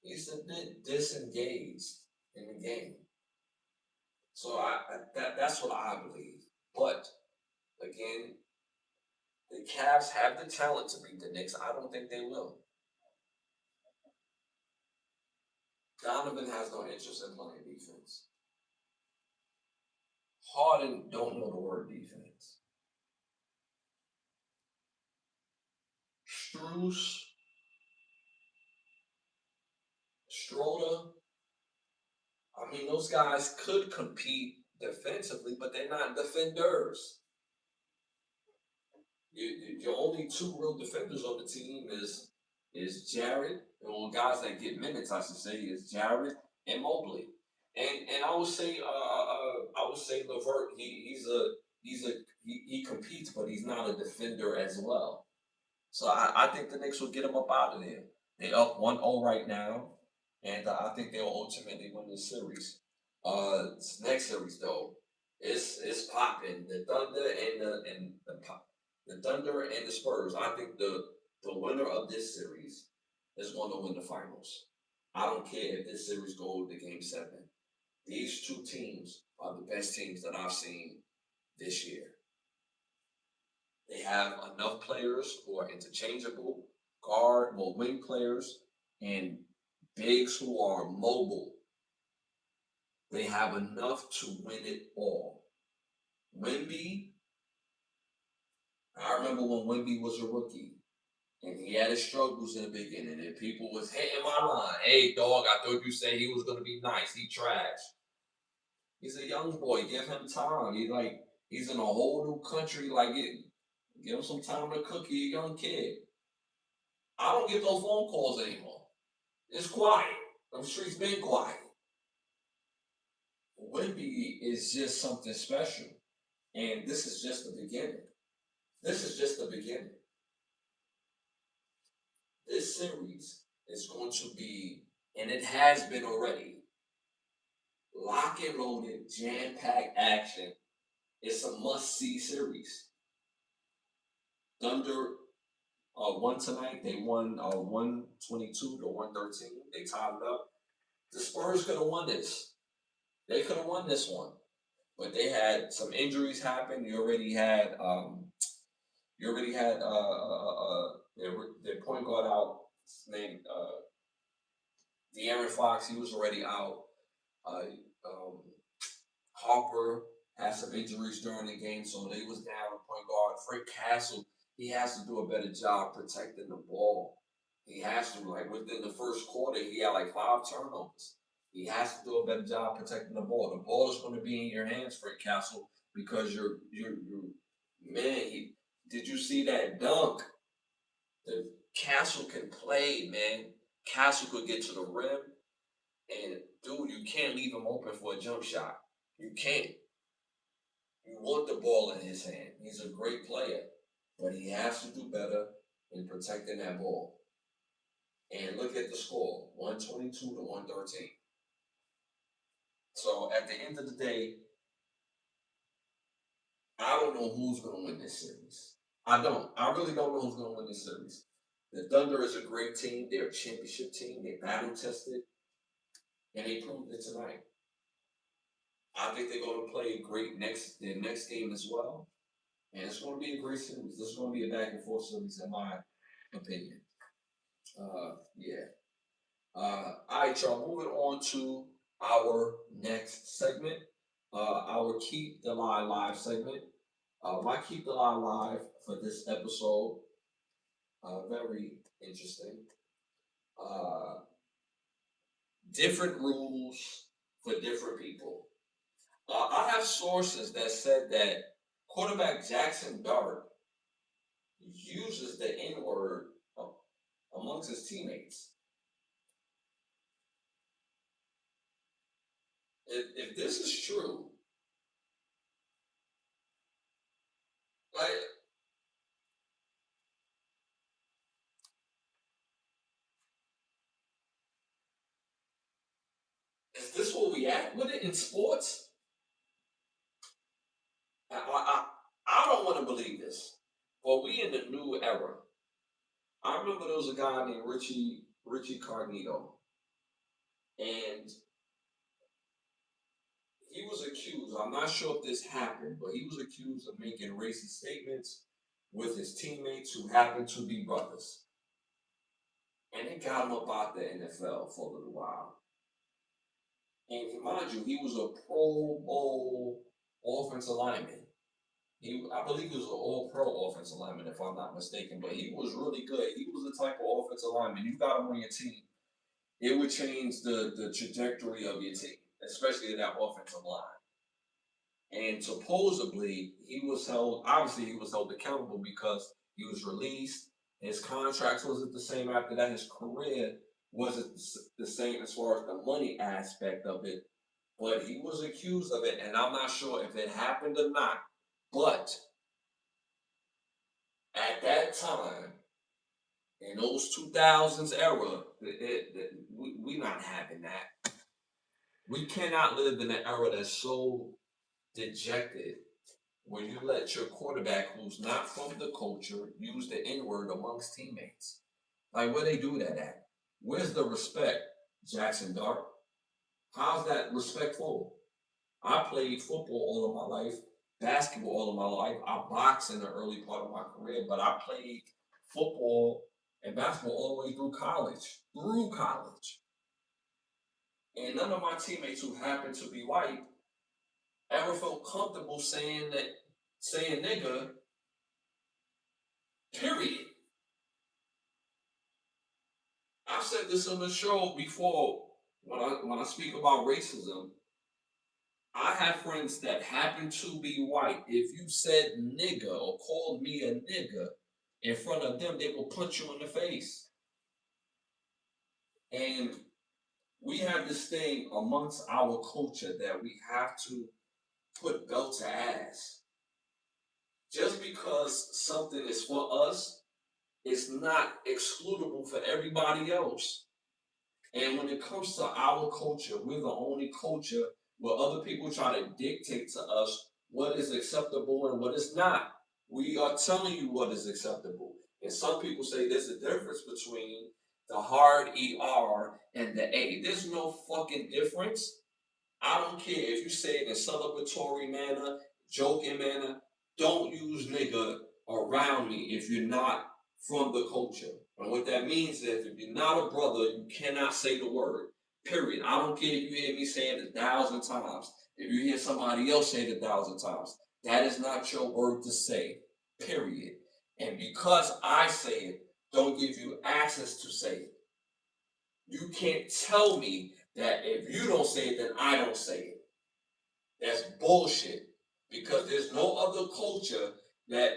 he's a bit disengaged in the game. So that's what I believe. But again, the Cavs have the talent to beat the Knicks. I don't think they will. Donovan has no interest in playing defense. Harden don't know the word defense. Strus, Stroda, I mean, those guys could compete defensively, but they're not defenders. Your only two real defenders on the team is Jared, or guys that get minutes, I should say, is Jared and Mobley. And I would say Levert, he competes, but he's not a defender as well. So I think the Knicks will get him up out of there. They're up 1-0 right now, and I think they'll ultimately win this series. This next series though, it's popping. The Thunder the Thunder and the Spurs. I think the winner of this series is going to win the finals. I don't care if this series goes to Game 7. These two teams are the best teams that I've seen this year. They have enough players who are interchangeable, guard or wing players, and bigs who are mobile. They have enough to win it all. Wemby, I remember when Wemby was a rookie. And he had his struggles in the beginning, and people was hitting my line. Hey, dog, I thought you said he was gonna be nice. He trash. He's a young boy. Give him time. He's in a whole new country. Give him some time to cook. He a young kid. I don't get those phone calls anymore. It's quiet. The streets been quiet. Wimby is just something special, and this is just the beginning. This is just the beginning. This series is going to be, and it has been already, lock and loaded, jam packed action. It's a must see series. Thunder won tonight. They won 122 to 113. They tied it up. The Spurs could have won this. They could have won this one, but they had some injuries happen. Their point guard out. His name De'Aaron Fox. He was already out. Uh, um, Harper had some injuries during the game, so they was down a point guard. Frank Castle, he has to do a better job protecting the ball. He has to, like within the first quarter, he had like 5 turnovers. He has to do a better job protecting the ball. The ball is going to be in your hands, Frank Castle, because you're man. Did you see that dunk? The Castle can play, man. Castle could get to the rim, and dude, you can't leave him open for a jump shot. You can't. You want the ball in his hand. He's a great player, but he has to do better in protecting that ball. And look at the score, 122 to 113. So at the end of the day, I don't know who's going to win this series. I don't. I really don't know who's going to win this series. The Thunder is a great team. They're a championship team. They battle tested, and they proved it tonight. I think they're going to play great their next game as well. And it's going to be a great series. This is going to be a back and forth series, in my opinion. Yeah. All right, y'all. Moving on to our next segment, our Keep the Lie Live segment. My Keep the Lie Live for this episode, very interesting. Uh, Different rules for different people. I have sources that said that quarterback Jackson Dart uses the N word amongst his teammates. If this is true, like, is this where we at with it in sports? I don't want to believe this, but we in the new era. I remember there was a guy named Richie Carnito, and he was accused. I'm not sure if this happened, but he was accused of making racist statements with his teammates who happened to be brothers, and they got him up out the NFL for a little while. And mind you, he was a Pro Bowl offensive lineman. I believe he was an all-pro offensive lineman, if I'm not mistaken, but he was really good. He was the type of offensive lineman, you got him on your team, it would change the trajectory of your team, especially that offensive line. And supposedly, obviously, he was held accountable because he was released. His contract wasn't the same after that. His career wasn't the same as far as the money aspect of it, but he was accused of it, and I'm not sure if it happened or not. But at that time, in those 2000s era, we not having that. We cannot live in an era that's so dejected where you let your quarterback who's not from the culture use the N-word amongst teammates. Like, where they do that at? Where's the respect, Jackson Dart? How's that respectful? I played football all of my life, basketball all of my life. I boxed in the early part of my career, but I played football and basketball all the way through college. And none of my teammates who happened to be white ever felt comfortable saying nigga, period. I've said this on the show before when I speak about racism. I have friends that happen to be white. If you said nigger or called me a nigger in front of them, they will punch you in the face. And we have this thing amongst our culture that we have to put belt to ass. Just because something is for us, it's not excludable for everybody else. And when it comes to our culture, we're the only culture where other people try to dictate to us what is acceptable and what is not. We are telling you what is acceptable. And some people say there's a difference between the hard ER and the A. There's no fucking difference. I don't care if you say it in celebratory manner, joking manner. Don't use nigga around me if you're not from the culture. And what that means is if you're not a brother, you cannot say the word. Period. I don't care if you hear me say it 1,000 times. If you hear somebody else say it 1,000 times, that is not your word to say. Period. And because I say it, don't give you access to say it. You can't tell me that if you don't say it, then I don't say it. That's bullshit. Because there's no other culture that,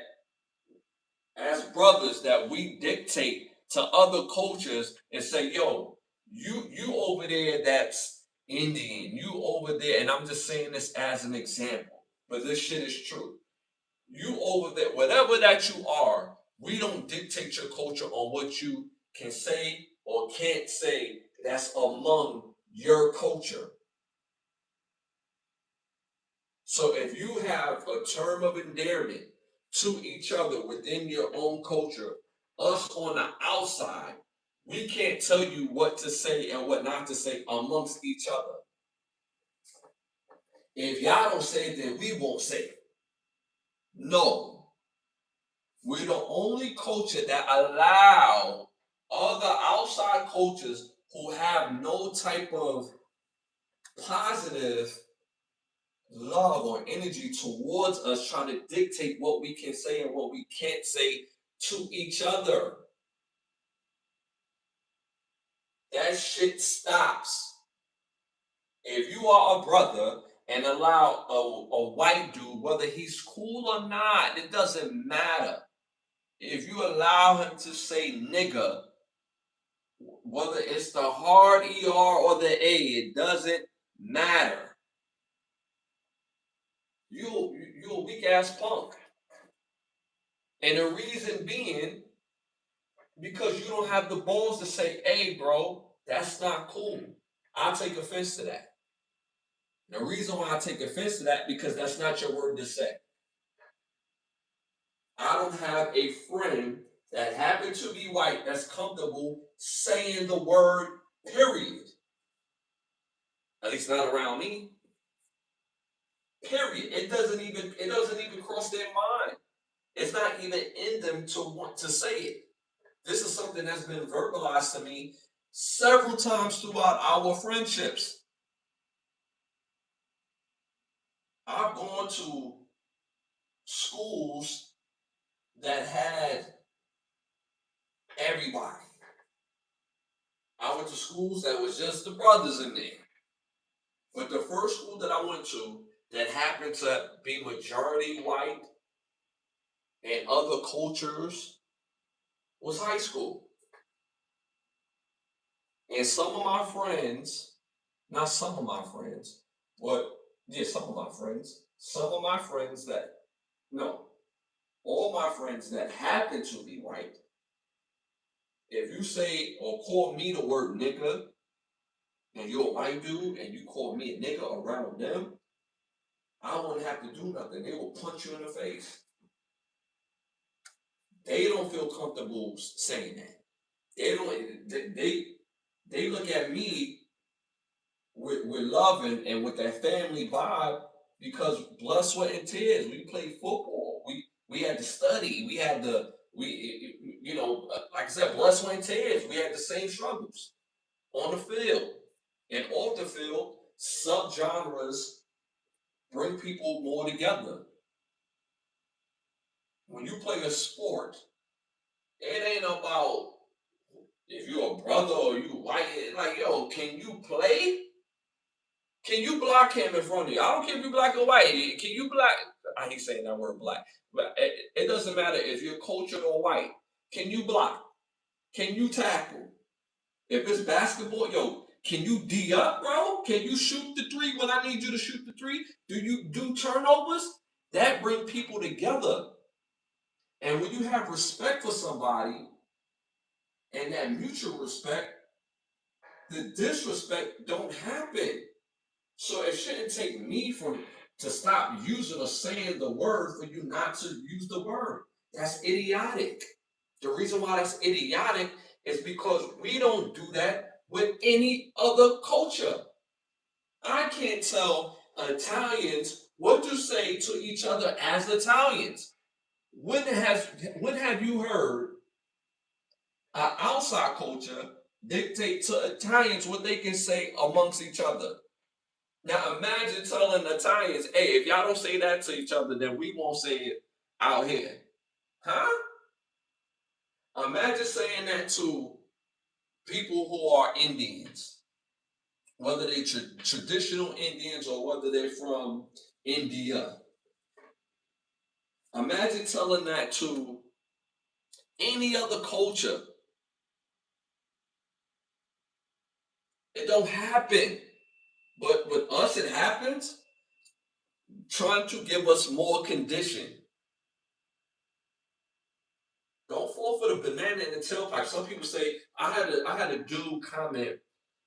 as brothers, that we dictate to other cultures and say, yo, you over there that's Indian, you over there, and I'm just saying this as an example, but this shit is true. You over there, whatever that you are, we don't dictate your culture on what you can say or can't say that's among your culture. So if you have a term of endearment to each other within your own culture, us on the outside, we can't tell you what to say and what not to say amongst each other. If y'all don't say it, then we won't say it. No. We're the only culture that allow other outside cultures who have no type of positive love or energy towards us trying to dictate what we can say and what we can't say to each other. That shit stops. If you are a brother and allow a white dude, whether he's cool or not, it doesn't matter. If you allow him to say nigga, whether it's the hard ER or the A, it doesn't matter. You a weak ass punk. And the reason being, because you don't have the balls to say, hey, bro, that's not cool. I take offense to that. The reason why I take offense to that, because that's not your word to say. I don't have a friend that happened to be white that's comfortable saying the word, period. At least not around me. Period. It doesn't even cross their mind. It's not even in them to want to say it. This is something that's been verbalized to me several times throughout our friendships. I've gone to schools that had everybody. I went to schools that was just the brothers in there. But the first school that I went to that happened to be majority white and other cultures was high school. And some of my friends, not some of my friends, but yeah, some of my friends that, no, all my friends that happen to be white, if you say or call me the word nigga, and you're a white dude and you call me a nigga around them, I wouldn't have to do nothing. They will punch you in the face. They don't feel comfortable saying that. They don't. They look at me with love and with that family vibe because blood, sweat, and tears. We played football. We had to study. We had to like I said, blood, sweat, and tears. We had the same struggles on the field and off the field. Subgenres bring people more together. When you play a sport, it ain't about If you're a brother or you white, like, yo, can you play? Can you block him in front of you? I don't care if you're black or white. Can you block? I hate saying that word black, but it doesn't matter if you're cultured or white. Can you block? Can you tackle? If it's basketball, yo, can you D up, bro? Can you shoot the three when I need you to shoot the three? Do you do turnovers? That bring people together. And when you have respect for somebody and that mutual respect, the disrespect don't happen. So it shouldn't take me to stop using or saying the word for you not to use the word. That's idiotic. The reason why that's idiotic is because we don't do that with any other culture. I can't tell Italians what to say to each other as Italians. When have you heard an outside culture dictate to Italians what they can say amongst each other? Now imagine telling Italians, hey, if y'all don't say that to each other, then we won't say it out here. Huh? Imagine saying that to people who are Indians, whether they traditional Indians or whether they're from India. Imagine telling that to any other culture. It don't happen. But with us, it happens, trying to give us more condition. Don't fall for the banana in the tailpipe. Some people say, I had a dude comment,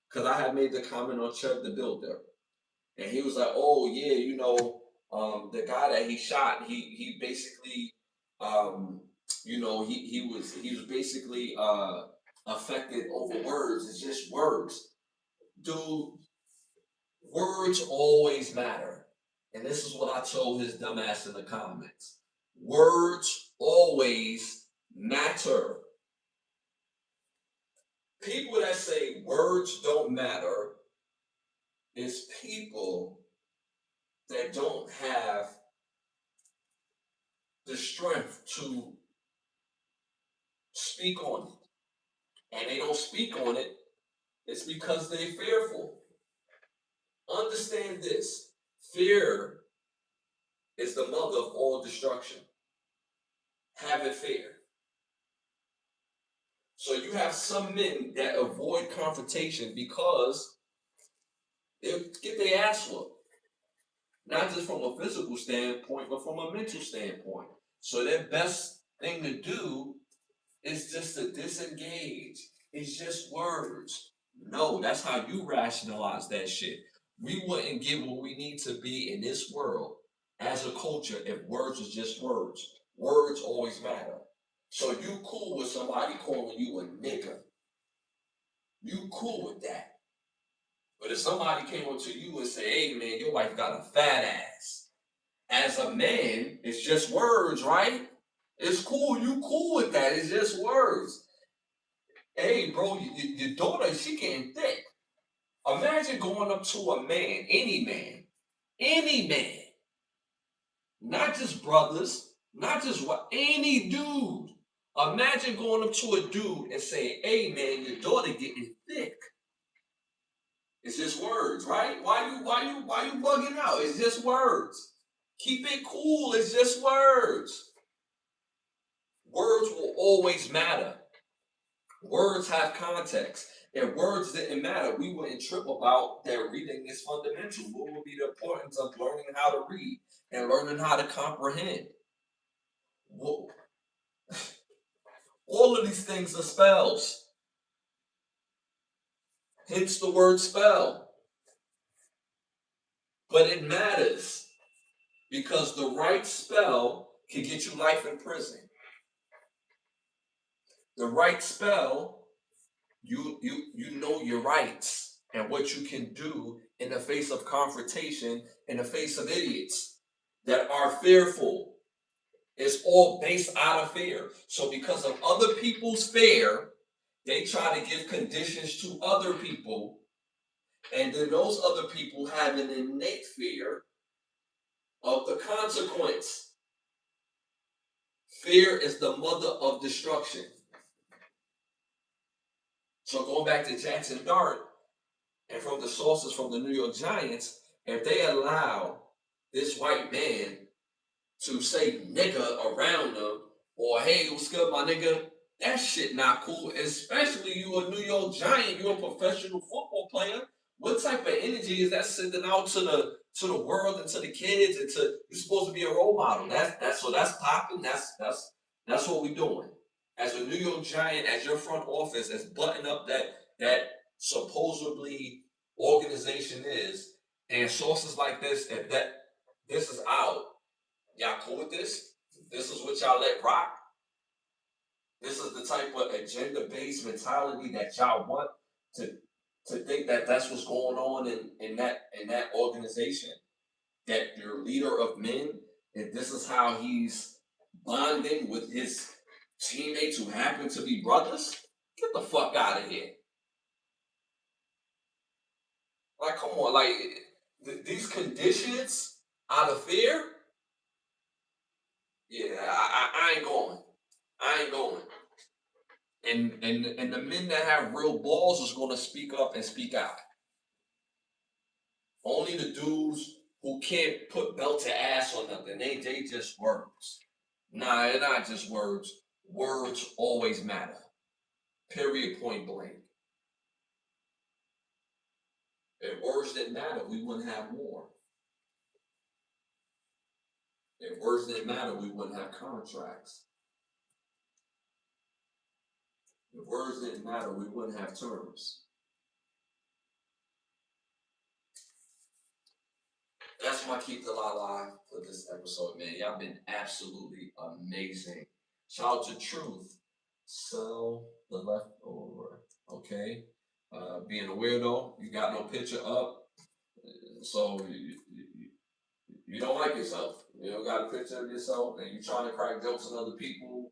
because I had made the comment on Chuck the Builder. And he was like, oh yeah, the guy that he shot, he basically he was basically affected over words. It's just words. Dude, words always matter. And this is what I told his dumbass in the comments. Words always matter. People that say words don't matter is people that don't have the strength to speak on it. And they don't speak on it, it's because they're fearful. Understand this: fear is the mother of all destruction. Having fear. So you have some men that avoid confrontation because they'll get their ass whooped. Not just from a physical standpoint, but from a mental standpoint. So their best thing to do is just to disengage. It's just words. No, that's how you rationalize that shit. We wouldn't get what we need to be in this world as a culture if words was just words. Words always matter. So you cool with somebody calling you a nigger. You cool with that. But if somebody came up to you and say, hey man, your wife got a fat ass. As a man, it's just words, right? It's cool. You cool with that. It's just words. Hey, bro, your daughter, she getting thick. Imagine going up to a man, any man, not just brothers, not just what, any dude. Imagine going up to a dude and saying, hey man, your daughter getting thick. It's just words, right? Why you bugging out? It's just words. Keep it cool. It's just words. Words will always matter. Words have context. If words didn't matter, we wouldn't trip about that reading is fundamental. What would be the importance of learning how to read and learning how to comprehend? All of these things are spells. Hence the word spell. But it matters because the right spell can get you life in prison. The right spell, you know your rights and what you can do in the face of confrontation, in the face of idiots that are fearful. It's all based out of fear. So because of other people's fear, they try to give conditions to other people, and then those other people have an innate fear of the consequence. Fear is the mother of destruction. So going back to Jackson Dart, and from the sources from the New York Giants, if they allow this white man to say nigga around them, or hey, what's good, my nigga, that shit not cool. Especially you a New York Giant, you a professional football player. What type of energy is that sending out to the world and to the kids and to you're supposed to be a role model. That's popping. That's what we doing. As a New York Giant, as your front office, as button up that supposedly organization is, and sources like this, if that this is out, y'all cool with this? This is what y'all let rock. This is the type of agenda-based mentality that y'all want to think that that's what's going on in that organization. That your leader of men, if this is how he's bonding with his teammates who happen to be brothers, get the fuck out of here. Like, come on, like these conditions out of fear. Yeah, I ain't going. I ain't going. And the men that have real balls is going to speak up and speak out. Only the dudes who can't put belt to ass on nothing, they just words. Nah, they're not just words. Words always matter. Period, point blank. If words didn't matter, we wouldn't have more. If words didn't matter, we wouldn't have contracts. If words didn't matter, we wouldn't have terms. That's my Keep the Lie Live for this episode, man. Y'all been absolutely amazing. Shout out to Truth. Sell the leftover. Okay. Being a weirdo, you got no picture up. So you don't like yourself. You don't got a picture of yourself and you're trying to crack jokes on other people.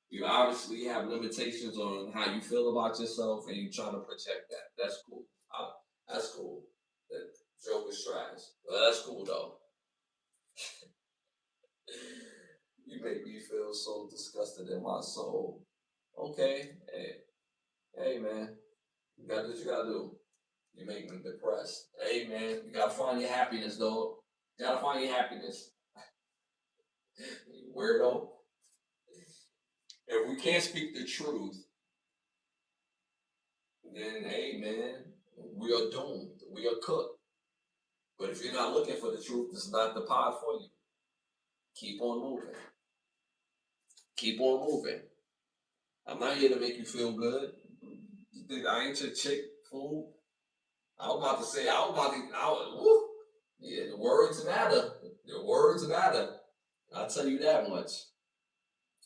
You obviously have limitations on how you feel about yourself and you're trying to project that. That's cool. That's cool. That joke is trash. But that's cool though. You make me feel so disgusted in my soul. Okay, hey man, you got what you gotta do. You make me depressed. Hey man, you gotta find your happiness, dog. You gotta find your happiness. You weirdo. If we can't speak the truth, then hey man, we are doomed. We are cooked. But if you're not looking for the truth, it's not the pod for you. Keep on moving. Keep on moving. I'm not here to make you feel good. You think I ain't your chick, fool? I was about to say, woo. Yeah, the words matter. The words matter. I'll tell you that much.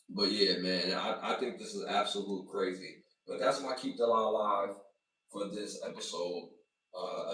But yeah, man, I think this is absolute crazy. But that's my Keep the Lie Alive for this episode.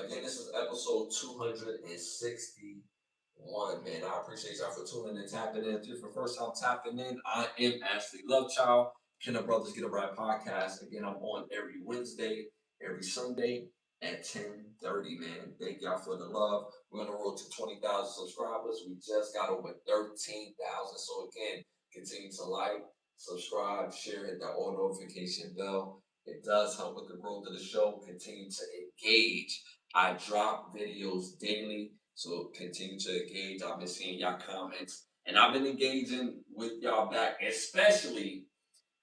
Again, this is episode 261, man. I appreciate y'all for tuning in and tapping in. If it's your first time tapping in, I am Ashley Lovechild. Can the Brothers Get a Right podcast? Again, I'm on every Wednesday, every Sunday at 10:30, man. Thank y'all for the love. We're on the road to 20,000 subscribers. We just got over 13,000. So again, continue to like, subscribe, share, hit that all notification bell. It does help with the growth of the show. Continue to engage. I drop videos daily, so continue to engage. I've been seeing y'all comments, and I've been engaging with y'all back, especially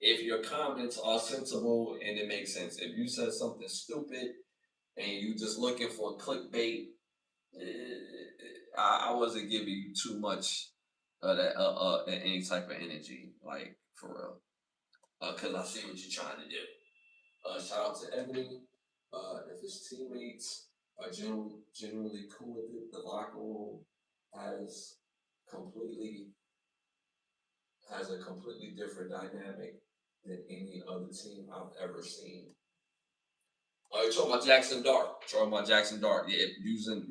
if your comments are sensible and it makes sense. If you said something stupid and you just looking for clickbait, I wasn't giving you too much of that any type of energy, like for real, because I see what you're trying to do. Shout out to Ebony. If his teammates are generally cool with it, the locker room has completely has a completely different dynamic than any other team I've ever seen. You're talking about Jackson Dart. Talking about Jackson Dart. Yeah, using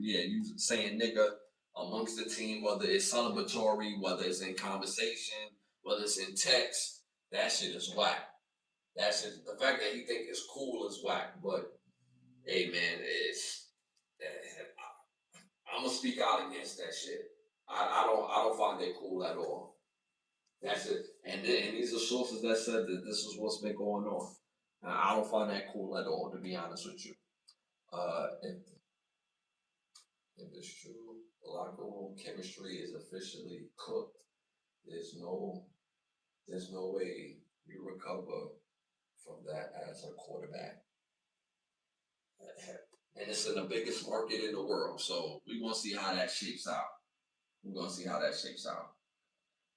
saying nigga amongst the team, whether it's celebratory, whether it's in conversation, whether it's in text, that shit is whack. That shit, the fact that he think it's cool is whack. But hey man, I'm gonna speak out against that shit. I don't find it cool at all. That's it. And these are sources that said that this is what's been going on. I don't find that cool at all, to be honest with you. If it's true, the locker room chemistry is officially cooked. There's no there's no way you recover from that as a quarterback. And it's in the biggest market in the world. So we're gonna see how that shapes out. We're gonna see how that shapes out.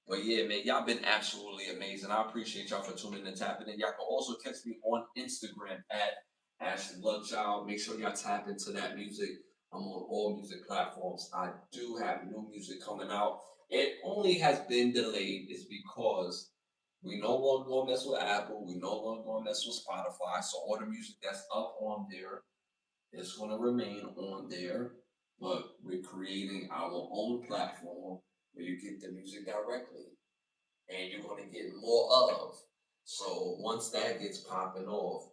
But yeah, man, y'all been absolutely amazing. I appreciate y'all for tuning in and tapping in. Y'all can also catch me on Instagram at Ashley Lovechild. Make sure y'all tap into that music. I'm on all music platforms. I do have new music coming out. It only has been delayed is because we no longer gonna mess with Apple. We no longer gonna mess with Spotify. So all the music that's up on there is gonna remain on there. But we're creating our own platform where you get the music directly and you're going to get more of. So once that gets popping off,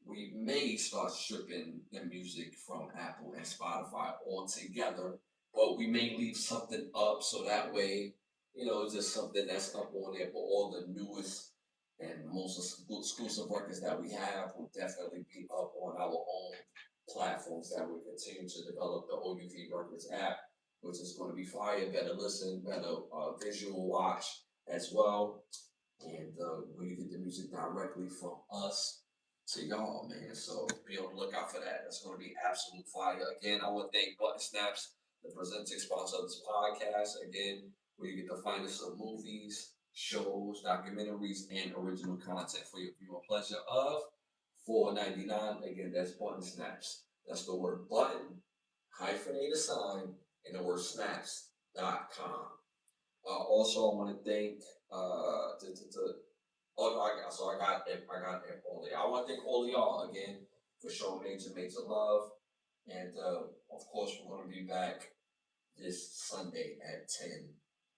we may start stripping the music from Apple and Spotify altogether, but we may leave something up so that way, it's just something that's up on there. But all the newest and most exclusive records that we have will definitely be up on our own platforms that we continue to develop the OUV Records app, which is going to be fire, better listen, better visual watch as well. And where you get the music directly from us to y'all, man. So be on the lookout for that. That's going to be absolute fire. Again, I want to thank Button Snaps, the presenting sponsor of this podcast. Again, where you get the finest of movies, shows, documentaries, and original content for your viewing pleasure of $4.99. Again, that's Button Snaps. That's the word button, hyphenated sign, and the word snaps.com. Also, I want to thank oh no, I got all I want to thank all of y'all again for showing major love, and of course we're gonna be back this Sunday at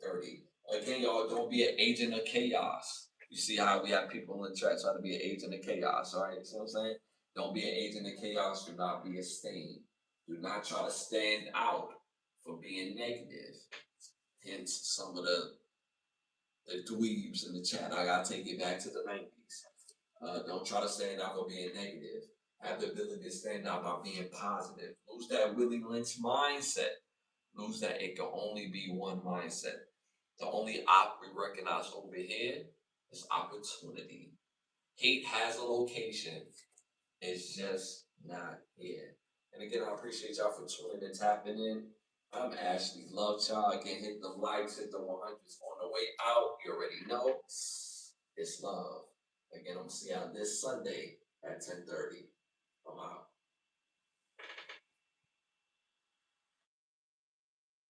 10:30. Again, y'all don't be an agent of chaos. You see how we have people in the chat trying to be an agent of chaos, all right? You see what I'm saying? Don't be an agent of chaos. Do not be a stain. Do not try to stand out for being negative. Hence, some of the dweebs in the chat. I gotta take it back to the 90s. Don't try to stand out by being negative. Have the ability to stand out by being positive. Lose that Willie Lynch mindset. Lose that it can only be one mindset. The only op we recognize over here is opportunity. Hate has a location. It's just not here. And again, I appreciate y'all for tuning and tapping in. I'm Ashley Lovechild. Again, hit the likes, hit the 100s on the way out. You already know it's love. Again, I'm gonna see y'all this Sunday at 10:30. I'm out.